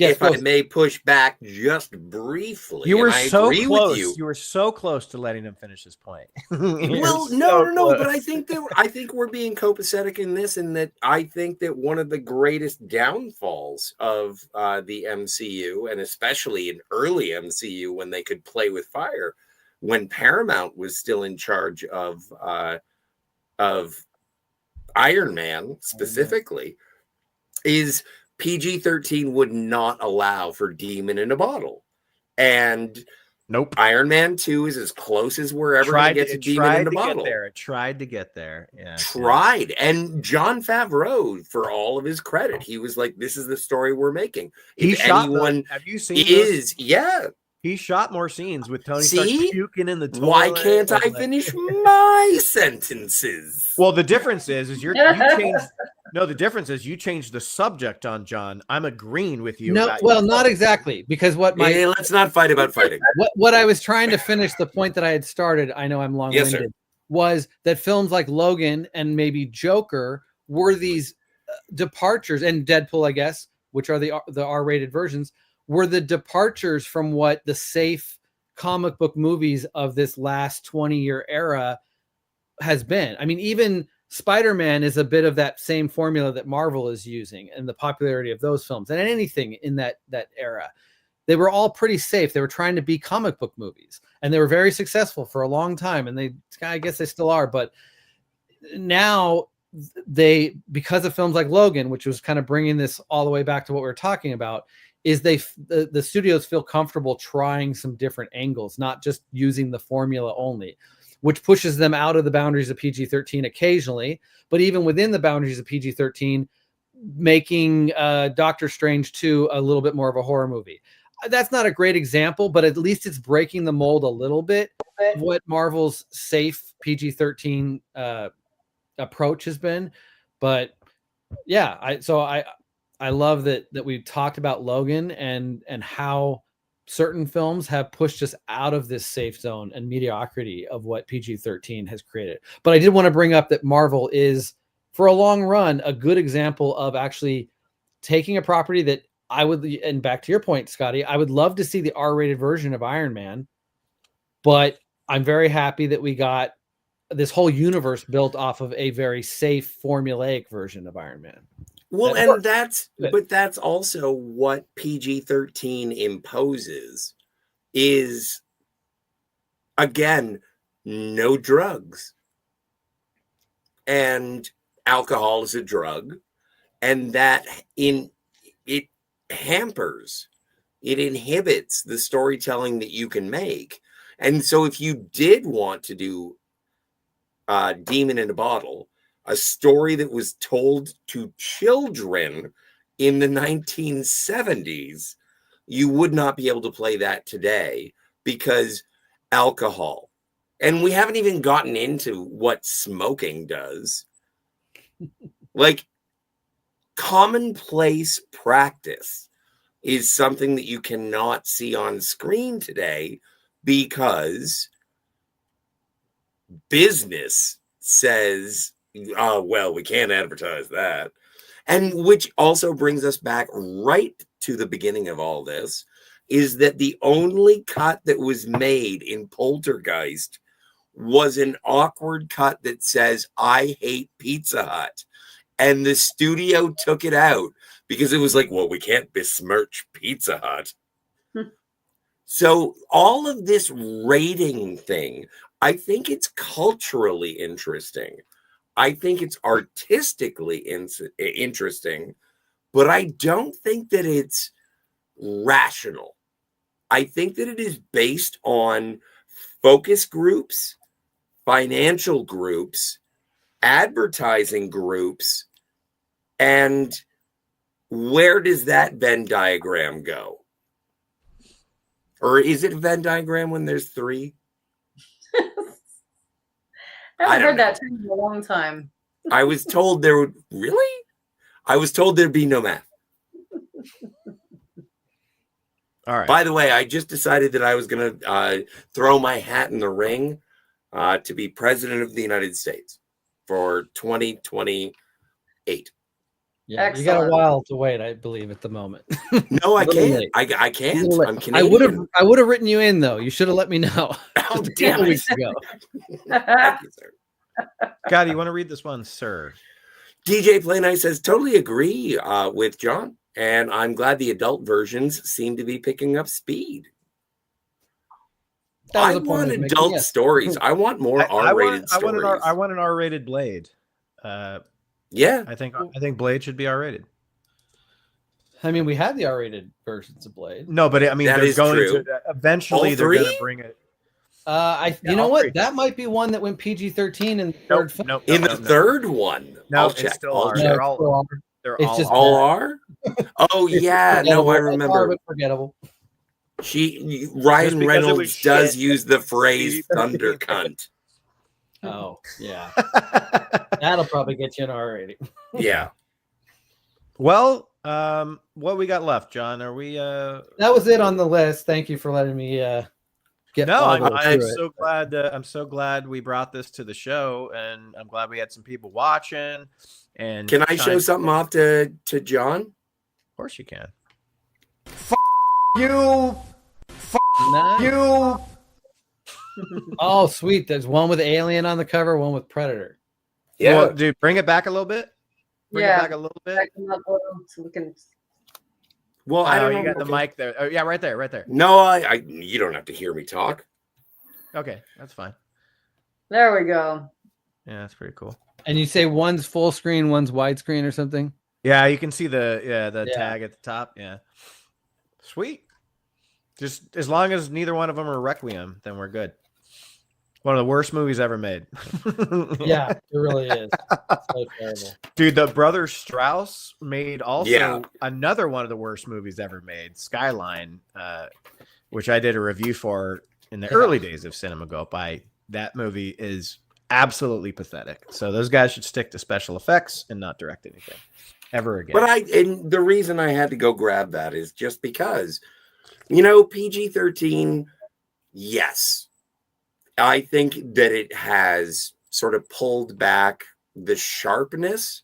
Yes, if I close. may push back just briefly, You were and I so agree close. with you. You were so close to letting him finish his point. Well, no, but I think we're being copacetic in this, in that I think that one of the greatest downfalls of the MCU, and especially in early MCU when they could play with fire, when Paramount was still in charge of Iron Man specifically, is PG-13 would not allow for Demon in a Bottle. And nope. Iron Man 2 is as close as we're ever going to get to Demon in a Bottle. It tried to get there. Yeah. Tried. And Jon Favreau, for all of his credit, he was like, this is the story we're making. He If shot anyone have you seen is, yeah. He shot more scenes with Tony Stark puking in the toilet. Why can't I finish my sentences? Well, the difference is you changed. No, the difference is you changed the subject on John. I'm agreeing with you. No, well, not exactly, because what my let's not fight about fighting. What I was trying to finish, the point that I had started, I know I'm long-winded, Yes, sir. was that films like Logan and maybe Joker were these departures, and Deadpool, I guess, which are the R-rated versions, were the departures from what the safe comic book movies of this last 20-year era has been. I mean, even Spider-Man is a bit of that same formula that Marvel is using, and the popularity of those films and anything in that era. They were all pretty safe. They were trying to be comic book movies, and they were very successful for a long time. And I guess they still are, but now because of films like Logan, which was kind of bringing this all the way back to what we were talking about, is the studios feel comfortable trying some different angles, not just using the formula only, which pushes them out of the boundaries of PG-13 occasionally, but even within the boundaries of PG-13, making Doctor Strange 2 a little bit more of a horror movie. That's not a great example, but at least it's breaking the mold a little bit of what Marvel's safe PG-13 approach has been. But yeah, I love that we talked about Logan and how certain films have pushed us out of this safe zone and mediocrity of what PG-13 has created. But I did want to bring up that Marvel is, for a long run, a good example of actually taking a property that I would, and back to your point, Scotty, I would love to see the R-rated version of Iron Man, but I'm very happy that we got this whole universe built off of a very safe formulaic version of Iron Man. Well, and that's also what PG-13 imposes is, again, no drugs. And alcohol is a drug, and that it hampers, it inhibits the storytelling that you can make. And so if you did want to do Demon in a Bottle, a story that was told to children in the 1970s, you would not be able to play that today because alcohol. And we haven't even gotten into what smoking does. Like, commonplace practice is something that you cannot see on screen today because business says, oh, well, we can't advertise that. And which also brings us back right to the beginning of all this, is that the only cut that was made in Poltergeist was an awkward cut that says, I hate Pizza Hut. And the studio took it out because it was like, well, we can't besmirch Pizza Hut. So all of this rating thing, I think it's culturally interesting. I think it's artistically interesting, but I don't think that it's rational. I think that it is based on focus groups, financial groups, advertising groups, and where does that Venn diagram go? Or is it a Venn diagram when there's three? I haven't heard that term in a long time. I was told there would I was told there'd be no math. All right. By the way, I just decided that I was going to throw my hat in the ring to be president of the United States for 2028. Yeah, you got a Excellent. while to wait, I believe, at the moment. No, I Little can't. late. I can't. Little late. I'm Canadian. I would have written you in though. You should have let me know. Oh, Just a damn couple it. weeks ago. Thank you, sir. God, you want to read this one, sir? DJ Play Nice says, totally agree with John. And I'm glad the adult versions seem to be picking up speed. I want adult stories. I want more R-rated stories. I want an R-rated Blade. Yeah, I think Blade should be R-rated. I mean, we had the R-rated versions of Blade. No, but I mean, That they're is going true. to eventually. All They're three? going to bring it. You know what? That might be one that went PG-13 in the third film. Nope, in the third one. No, I'll it's check. still I'll R. check. They're all. They're It's all just R. All are? Oh, yeah. No, I remember. Forgettable. Ryan because Reynolds it was does shit. use the phrase thunder cunt. Oh, yeah. That'll probably get you an R rating. Yeah. Well, what we got left, John? Are we? That was it on the list. Thank you for letting me get. No, all the way I'm through it. so glad. I'm so glad we brought this to the show, and I'm glad we had some people watching. And Can I show something off to John? Of course you can. You. Nice. You. Oh, sweet. There's one with Alien on the cover, one with Predator. Yeah. Well, dude, bring it back a little bit. Bring Yeah. it back a little bit. Back them up a little so we can. Well, I Oh, don't you know. got the mic there. Oh, yeah, right there, right there. No, you don't have to hear me talk. Okay, that's fine. There we go. Yeah, that's pretty cool. And you say one's full screen, one's widescreen or something? Yeah, you can see the Yeah. tag at the top. Yeah, sweet. Just as long as neither one of them are Requiem, then we're good. One of the worst movies ever made. Yeah, it really is. So terrible. Dude, the brother Strauss made also Yeah. another one of the worst movies ever made, Skyline, which I did a review for in the early days of Cinema Go. That movie is absolutely pathetic. So those guys should stick to special effects and not direct anything ever again. But and the reason I had to go grab that is just because, PG-13, yes. I think that it has sort of pulled back the sharpness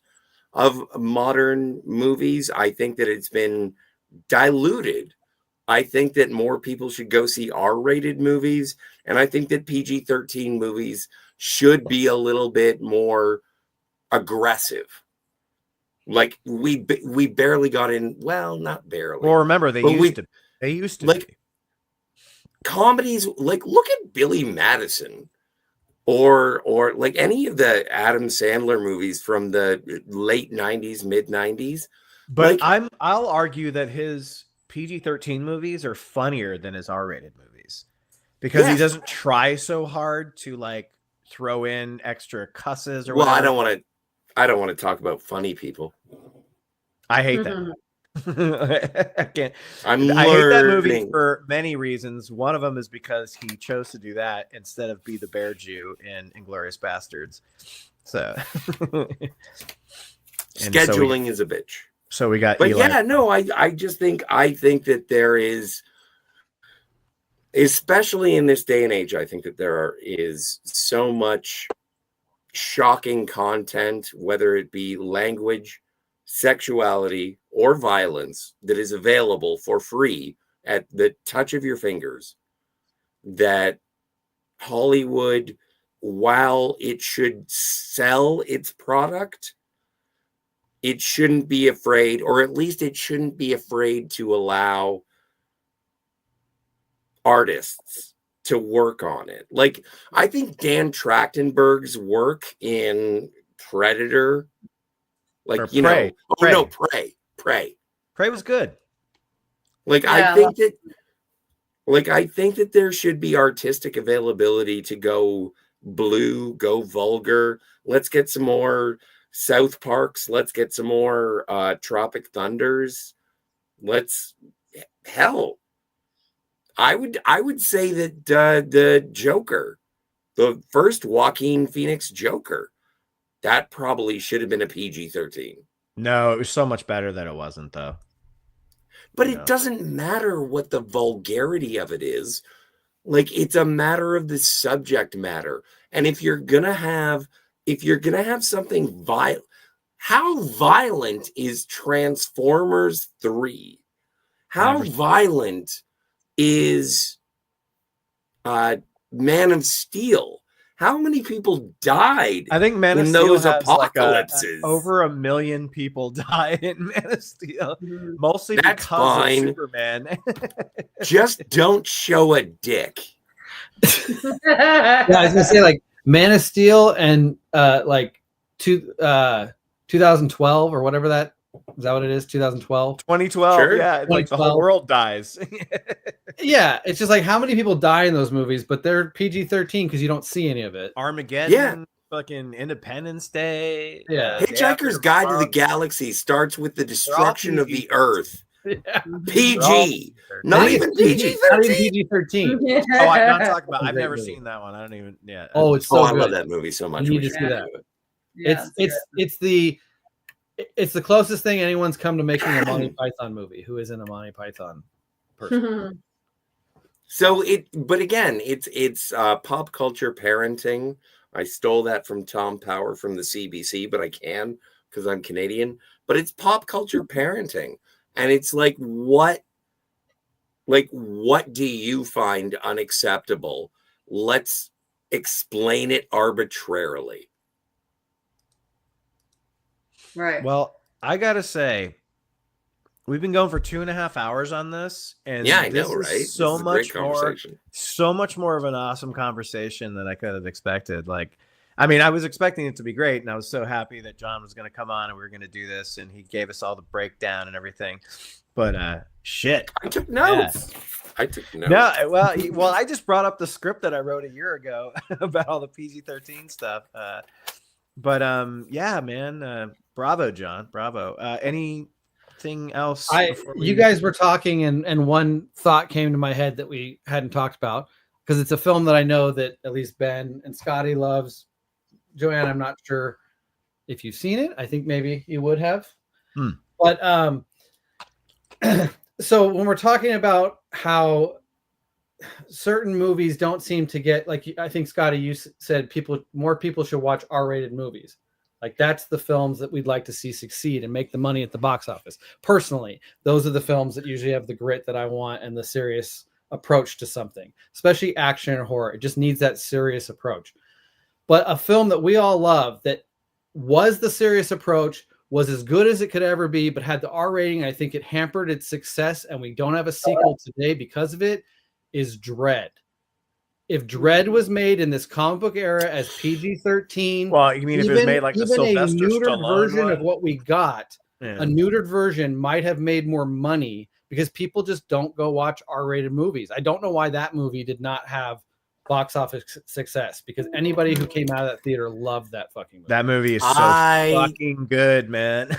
of modern movies. I think that it's been diluted. I think that more people should go see R-rated movies. And I think that PG-13 movies should be a little bit more aggressive. Like we barely got in. Well, not barely. Well, remember they used to like be. Comedies. Like look at Billy Madison, or like any of the Adam Sandler movies from the late '90s, mid '90s. But I'll argue that his PG-13 movies are funnier than his R-rated movies because he doesn't try so hard to like throw in extra cusses or whatever. I don't want to talk about funny people. I hate that. I can't. I hate that movie for many reasons. One of them is because he chose to do that instead of be the bear Jew in Inglourious Bastards. So scheduling is a bitch. So we got. But Eli. yeah, no, I think that there is, especially in this day and age, I think that there is so much shocking content, whether it be language, sexuality, or violence, that is available for free at the touch of your fingers, that Hollywood, while it should sell its product, it shouldn't be afraid, or at least it shouldn't be afraid to allow artists to work on it. Like, I think Dan Trachtenberg's work in Predator, like, Prey. Prey. Prey was good. Like, I think that there should be artistic availability to go blue, go vulgar. Let's get some more South Parks. Let's get some more Tropic Thunders. I would say that the Joker, the first Joaquin Phoenix Joker, that probably should have been a PG-13. No, it was so much better that it wasn't, though. But it doesn't matter what the vulgarity of it is. Like, it's a matter of the subject matter. And if you're gonna have something violent, how violent is Transformers 3? How violent is Man of Steel? How many people died I think Man of in Steel those has like apocalypses? over 1 million people died in Man of Steel, mostly That's because fine. of Superman. Just don't show a dick. Yeah, I was gonna say like Man of Steel and like 2012 or whatever that is that what it is? 2012. 2012, Sure. yeah, like the whole 2012. world dies. Yeah, it's just like how many people die in those movies, but they're PG-13 because you don't see any of it. Armageddon, Yeah. fucking Independence Day. Yeah. Hitchhiker's Guide to the Galaxy starts with the destruction of the Earth. Yeah. PG. I Not think even it's PG, not even PG-13. PG-13. Oh, I'm not talking about. I've Great never movie. seen that one. I don't even. Yeah. Oh, it's so Oh, I good. love that movie so much. You need We to should see that. do it. Yeah, It's the closest thing anyone's come to making a Monty Python movie. Who isn't a Monty Python person? So but again, it's pop culture parenting. I stole that from Tom Power from the CBC, but I can because I'm Canadian. But it's pop culture parenting, and it's like what do you find unacceptable? Let's explain it arbitrarily. Right. Well, I gotta say, we've been going for 2.5 hours on this, and Yeah, I this know, is right? so This is a much great more, conversation. so much more of an awesome conversation than I could have expected. Like, I mean, I was expecting it to be great, and I was so happy that John was going to come on and we were going to do this, and he gave us all the breakdown and everything. But shit, I took notes. I took notes. No, well, I just brought up the script that I wrote a year ago about all the PG-13 stuff. Yeah, man, bravo, John, bravo. Anything else? You guys were talking, and one thought came to my head that we hadn't talked about because it's a film that I know that at least Ben and Scotty loves. Joanne, I'm not sure if you've seen it. I think maybe you would have. But so when we're talking about how certain movies don't seem to get, like, I think Scotty, you said more people should watch R-rated movies. Like that's the films that we'd like to see succeed and make the money at the box office. Personally, those are the films that usually have the grit that I want and the serious approach to something, especially action and horror. It just needs that serious approach. But a film that we all love that was the serious approach, was as good as it could ever be, but had the R rating, I think it hampered its success, and we don't have a sequel today because of it, is Dread. If Dread was made in this comic book era as PG-13, well, you mean if it was made like the Sylvester a neutered Stallone version one? of what we got, a neutered version might have made more money because people just don't go watch R-rated movies. I don't know why that movie did not have box office success, because anybody who came out of that theater loved that fucking movie. That movie is so fucking good, man.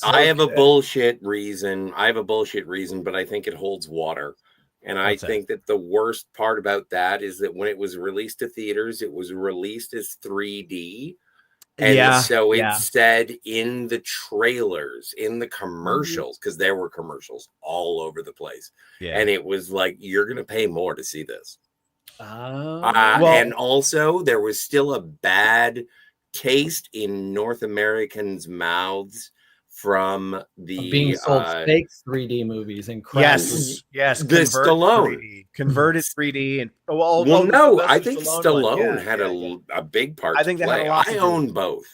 I have a bullshit reason. But I think it holds water. And I think that the worst part about that is that when it was released to theaters, it was released as 3D. And so it said in the trailers, in the commercials, because there were commercials all over the place. Yeah. And it was like, you're going to pay more to see this. Well, and also there was still a bad taste in North Americans' mouths from the being sold fake 3D movies and crap. Yes, the Stallone converted 3D and no, I think Stallone had a big part. I think to they play. had a lot. I own both.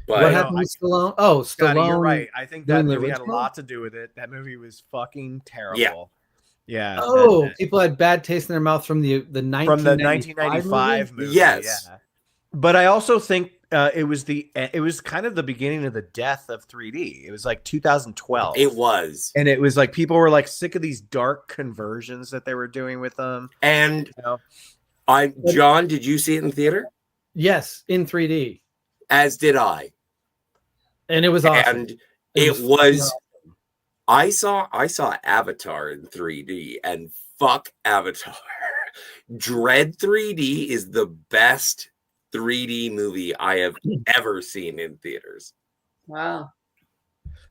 But what happened with Stallone? Oh, Stallone. Scotty, you're right. I think that movie had a original? lot to do with it. That movie was fucking terrible. Yeah. Oh, people had bad taste in their mouth from the 1995 movie. Yes. Yeah. But I also think it was kind of the beginning of the death of 3D. It was like 2012. It was. And it was like people were like sick of these dark conversions that they were doing with them. And John, did you see it in theater? Yes, in 3D. As did I. And it was awesome. And it was I saw Avatar in 3D, and fuck Avatar. Dread 3D is the best 3D movie I have ever seen in theaters. Wow.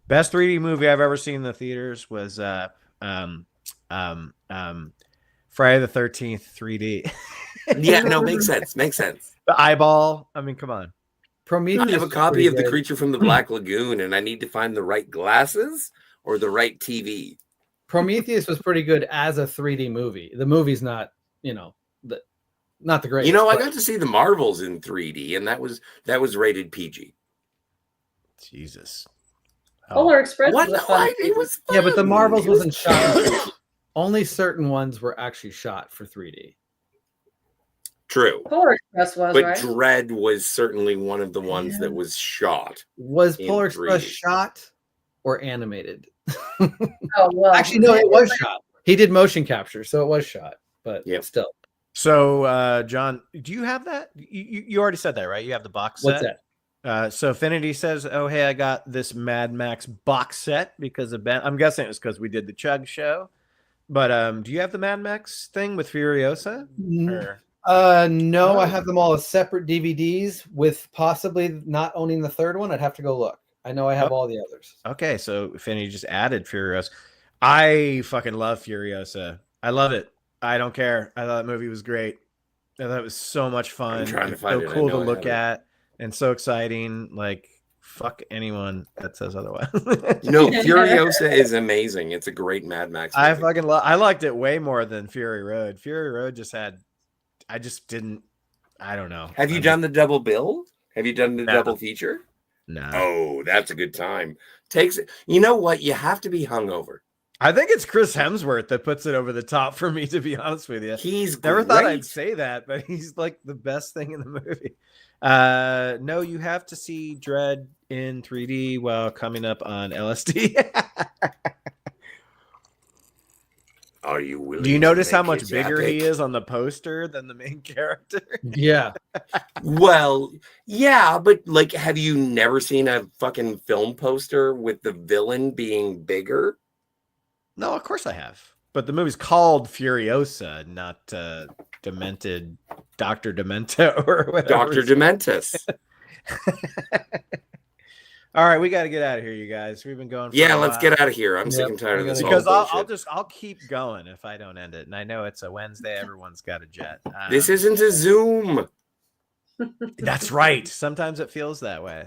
Best 3D movie I've ever seen in the theaters was Friday the 13th 3D. Yeah, no, makes sense. The eyeball. I mean, come on. Prometheus. I have a was copy pretty of The good. Creature from the Black Lagoon, and I need to find the right glasses or the right TV. Prometheus was pretty good as a 3D movie. The movie's not, not the greatest. You know, I but- got to see the Marvels in 3D, and that was rated PG. Jesus. Polar Express What? was a fun. It was fun. Yeah, but the Marvels It was wasn't shot. in 3D. Only certain ones were actually shot for 3D. True. Polar Express was, But right? Dread was certainly one of the ones that was shot. Was in Polar Express 3D. shot or animated? Oh, well. Actually, no, it was shot. He did motion capture, so it was shot. But still, So, John, do you have that? You already said that, right? You have the box set. what's that? So Affinity says, "Oh, hey, I got this Mad Max box set because of Ben." I'm guessing it was because we did the Chug show. But do you have the Mad Max thing with Furiosa? Or- No, I have them all as separate DVDs with possibly not owning the third one. I'd have to go look. I know I have all the others. Okay, so Affinity just added Furiosa. I fucking love Furiosa. I love it. I don't care. I thought that movie was great. I thought it was so much fun. I'm trying to and find so it. I cool to know I look have it. at and so exciting. Like, fuck anyone that says otherwise. No, Furiosa is amazing. It's a great Mad Max movie. I fucking I liked it way more than Fury Road. Fury Road just had, I just didn't, I don't know. Have you done the double bill? Have you done the No. double feature? No. Oh, that's a good time. You know what? You have to be hungover. I think it's Chris Hemsworth that puts it over the top for me, to be honest with you. He's Never thought I'd great. say that, but he's like the best thing in the movie. No, you have to see Dread in 3D while coming up on LSD. Are you willing? Do you to notice how make much it bigger he epic? is on the poster than the main character? Yeah. Well, yeah, but like, have you never seen a fucking film poster with the villain being bigger? No, of course I have. But the movie's called Furiosa, not Demented Dr. Demento or whatever. Dr. Dementus. All right, we got to get out of here, you guys. We've been going. For Yeah, a let's while. get out of here. I'm sick and tired of this. Because whole I'll bullshit. I'll keep going if I don't end it. And I know it's a Wednesday. Everyone's got a jet. This isn't a Zoom. That's right. Sometimes it feels that way.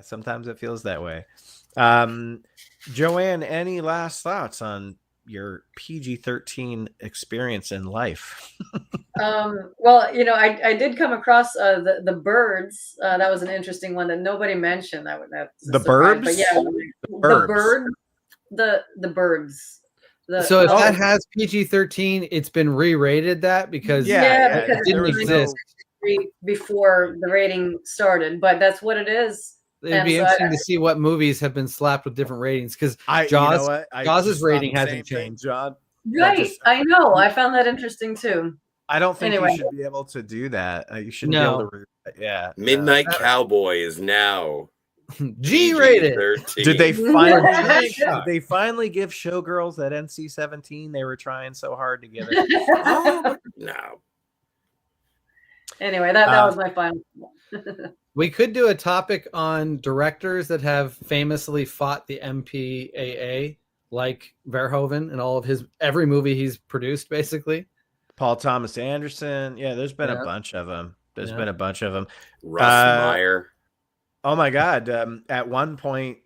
Joanne, any last thoughts on your PG-13 experience in life? Well, I did come across the birds. That was an interesting one that nobody mentioned. That's The a surprise. Burbs? But yeah, Burbs. the birds. So if that has PG-13, it's been re-rated that because because it didn't it's exist. before the rating started, but that's what it is. It'd be And so interesting to see what movies have been slapped with different ratings because you Jaws, know what? I Jaws' just thought rating the same hasn't thing, changed. John. Right, I know. I found that interesting too. I don't think Anyway. you should be able to do that. You shouldn't No. be able to. Yeah. Midnight Cowboy is now G-rated. PG-13. Did they finally? Yeah. Did they finally give Showgirls that NC-17? They were trying so hard to give it. Oh, no. Anyway, that was my final. We could do a topic on directors that have famously fought the MPAA, like Verhoeven and all of every movie he's produced, basically. Paul Thomas Anderson. Yeah, there's been Yeah. a bunch of them. There's Yeah. been a bunch of them. Russ Meyer. Oh my God! At one point,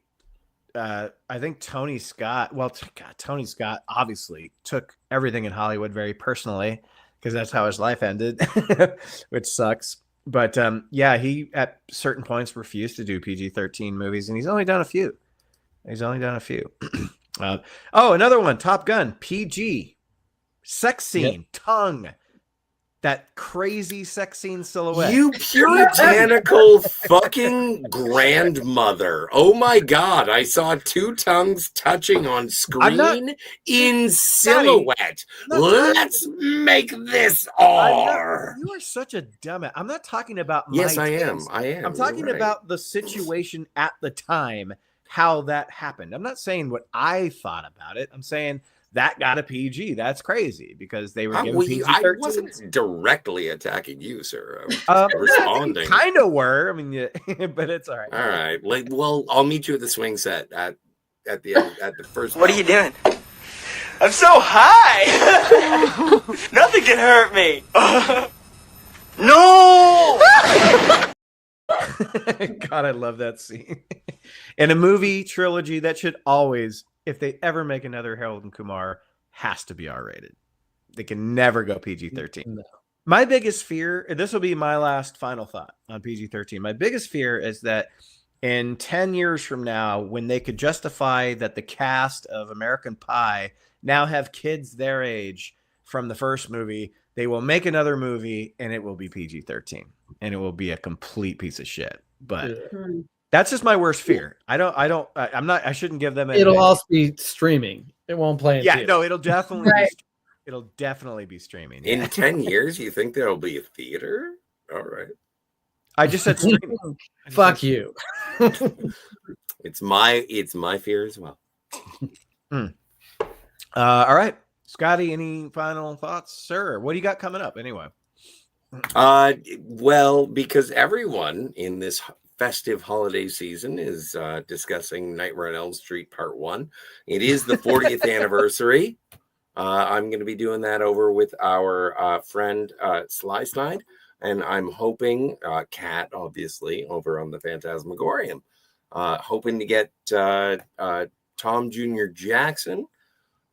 I think Tony Scott. Well, Tony Scott obviously took everything in Hollywood very personally because that's how his life ended, which sucks. But yeah, he at certain points refused to do PG-13 movies, and he's only done a few. Oh, another one, Top Gun, PG, sex scene, tongue, that crazy sex scene silhouette. You puritanical fucking grandmother. Oh my God. I saw two tongues touching on screen in silhouette. Let's make this R. You are such a dumbass. I'm not talking about my Yes, I am. taste. I am. I'm talking You're right. about the situation at the time, how that happened. I'm not saying what I thought about it. I'm saying that got a PG. That's crazy because they were giving I PG-13. wasn't directly attacking you, sir. I was just responding. Kind of were. I mean, yeah, but it's all right. All right. Well, I'll meet you at the swing set at the end, at the first. What are you doing? I'm so high. Nothing can hurt me. No. God, I love that scene. And a movie trilogy that should always, if they ever make another Harold and Kumar, has to be R-rated. They can never go PG-13. No. My biggest fear, this will be my last final thought on PG-13. My biggest fear is that in 10 years from now, when they could justify that the cast of American Pie now have kids their age from the first movie, they will make another movie and it will be PG-13 and it will be a complete piece of shit. But that's just my worst fear. I shouldn't give them It'll also be streaming. It won't play in theaters. no, it'll definitely it'll definitely be streaming. In 10 years, you think there'll be a theater? All right. I just said streaming. Fuck you. It's my fear as well. All right. Scotty, any final thoughts, sir? What do you got coming up anyway? Well, because everyone in this festive holiday season is discussing Nightmare on Elm Street Part 1. It is the 40th anniversary. I'm going to be doing that over with our friend Sly Snide, and I'm hoping Kat, obviously, over on the Phantasmagorium, hoping to get Tom Jr. Jackson,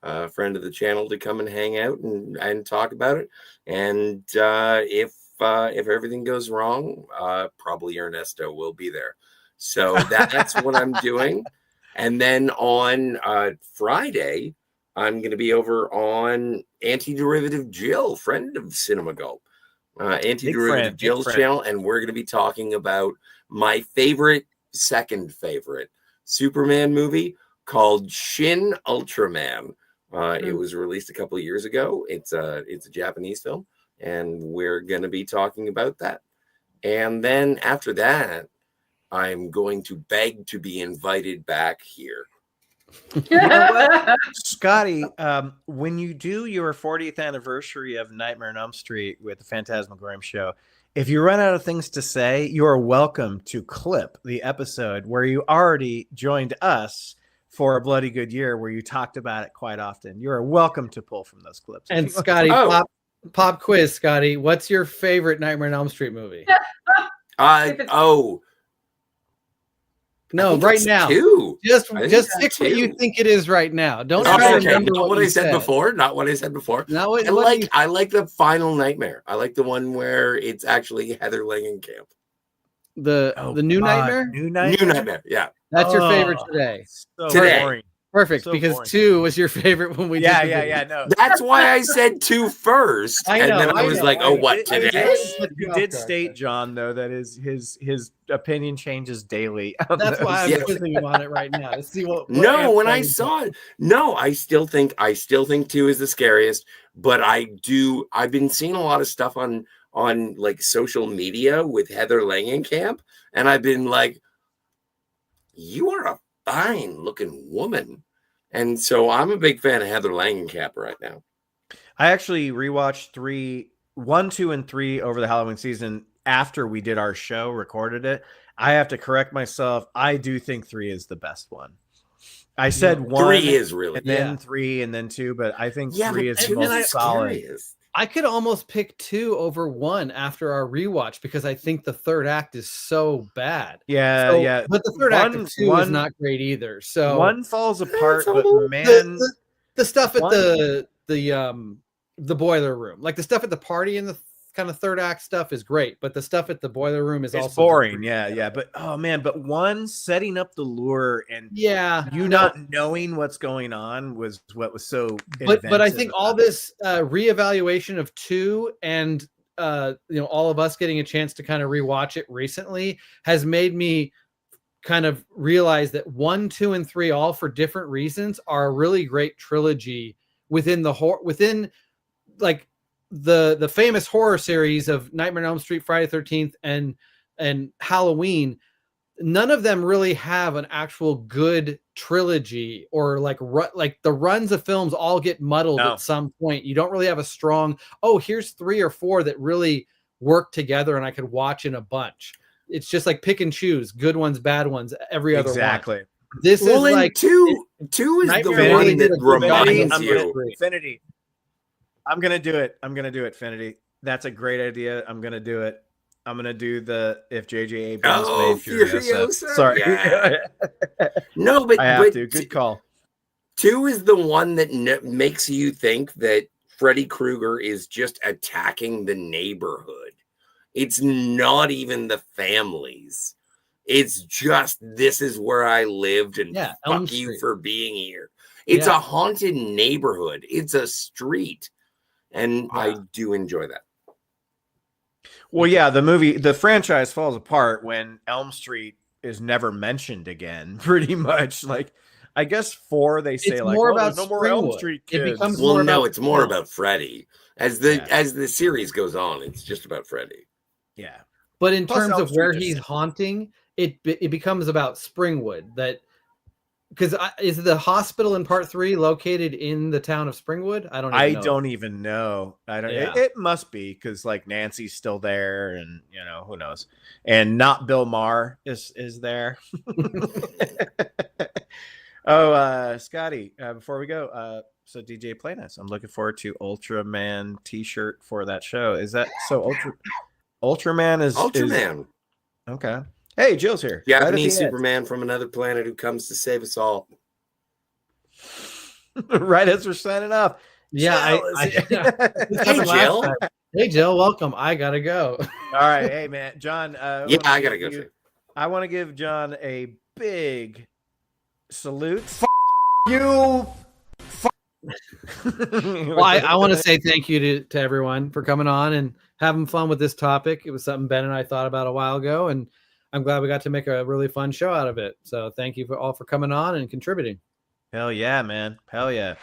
friend of the channel, to come and hang out and talk about it. And if everything goes wrong, probably Ernesto will be there. So that's what I'm doing. And then on Friday, I'm going to be over on Antiderivative Jill, friend of Cinema Gulp, Antiderivative Jill's channel, and we're going to be talking about my second favorite Superman movie called Shin Ultraman. It was released a couple of years ago. It's a Japanese film, and we're going to be talking about that. And then after that, I'm going to beg to be invited back here. You know what? Scotty, when you do your 40th anniversary of Nightmare on Elm Street with the Phantasmagorium show, if you run out of things to say, you are welcome to clip the episode where you already joined us for A Bloody Good Year, where you talked about it quite often. You are welcome to pull from those clips. And Scotty, pop quiz, Scotty. What's your favorite Nightmare on Elm Street movie? No, right now. Just pick what you think it is right now. Don't try to remember what I said before. Not what I said before. I like the Final Nightmare. I like the one where it's actually Heather Langenkamp. The new Nightmare? New Nightmare. Yeah. That's your favorite today. So today. Boring. Perfect, So because boring. 2 was your favorite when we did. No. That's why I said 2 first. I know, and then I was like, oh, what, today? You did state, John, though, that his opinion changes daily. That's why I'm quizzing you on it right now to see what when I saw it, I still think 2 is the scariest, but I've been seeing a lot of stuff on like social media with Heather Langenkamp, and I've been like, you are a fine looking woman. And so I'm a big fan of Heather Langenkamp right now. I actually rewatched 1, 2, and 3 over the Halloween season after we did our show, recorded it. I have to correct myself. I do think 3 is the best one. I said 1, 3 is really, and then 3, and then 2, but I think 3 is the most solid. I could almost pick 2 over 1 after our rewatch because I think the third act is so bad. Yeah. But the third act of 2 is not great either. So 1 falls apart, but man, the stuff at the boiler room, like the stuff at the party and the kind of third act stuff is great, but the stuff at the boiler room is also boring. Yeah. But oh man, but 1 setting up the lure and not knowing what's going on was what was so. But I think all this reevaluation of 2 and all of us getting a chance to kind of rewatch it recently has made me kind of realize that 1, 2, and 3, all for different reasons, are a really great trilogy within the famous horror series of Nightmare on Elm Street, Friday the 13th, and Halloween. None of them really have an actual good trilogy, or like the runs of films all get muddled at some point. You don't really have a strong, here's 3 or 4 that really work together and I could watch in a bunch. It's just like pick and choose good ones, bad ones, every other one. This is like 2 is the one that reminds you. Infinity. I'm gonna do it. Finity. That's a great idea. I'm gonna do it. I'm gonna do the if J.J. Abrams Oh, made Furiosa. Furiosa. Sorry, Yeah. No, but I have to. Good call. 2 is the one that makes you think that Freddy Krueger is just attacking the neighborhood. It's not even the families. It's just this is where I lived and Elm fuck you Street. for being here. It's a haunted neighborhood. It's a street. And I do enjoy that. Well, yeah, the franchise falls apart when Elm Street is never mentioned again, pretty much. Like, I guess 4, they say, It's like, more oh, about there's no more Elm Springwood. Street It kids. becomes Well, more no, about it's more Phil. about Freddy. As the series goes on, it's just about Freddy. Yeah. But in Plus terms Elm of Street where is- he's haunting, it becomes about Springwood. That because is the hospital in part 3 located in the town of Springwood? I don't even know. I don't. Yeah. It must be because like Nancy's still there, and who knows. And not Bill Maher is there. Oh, Scotty, before we go, so DJ Planas, I'm looking forward to Ultraman T-shirt for that show. Is that so? Ultraman is Ultraman. Okay. Hey, Jill's here. Japanese Superman from another planet who comes to save us all. Right as we're signing off. Yeah, Hey, Jill. Hey, Jill, welcome. I gotta go. All right, hey man, John. Yeah, I gotta go too. I want to give John a big salute. You. Well, I want to say thank you to everyone for coming on and having fun with this topic. It was something Ben and I thought about a while ago, and I'm glad we got to make a really fun show out of it. So thank you all for coming on and contributing. Hell yeah, man. Hell yeah.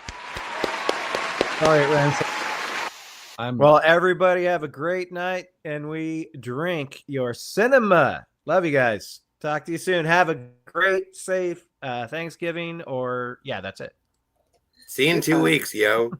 All right, Rand. Well, everybody have a great night, and we drink your cinema. Love you guys. Talk to you soon. Have a great, safe Thanksgiving, or yeah, that's it. See you in 2 weeks, yo.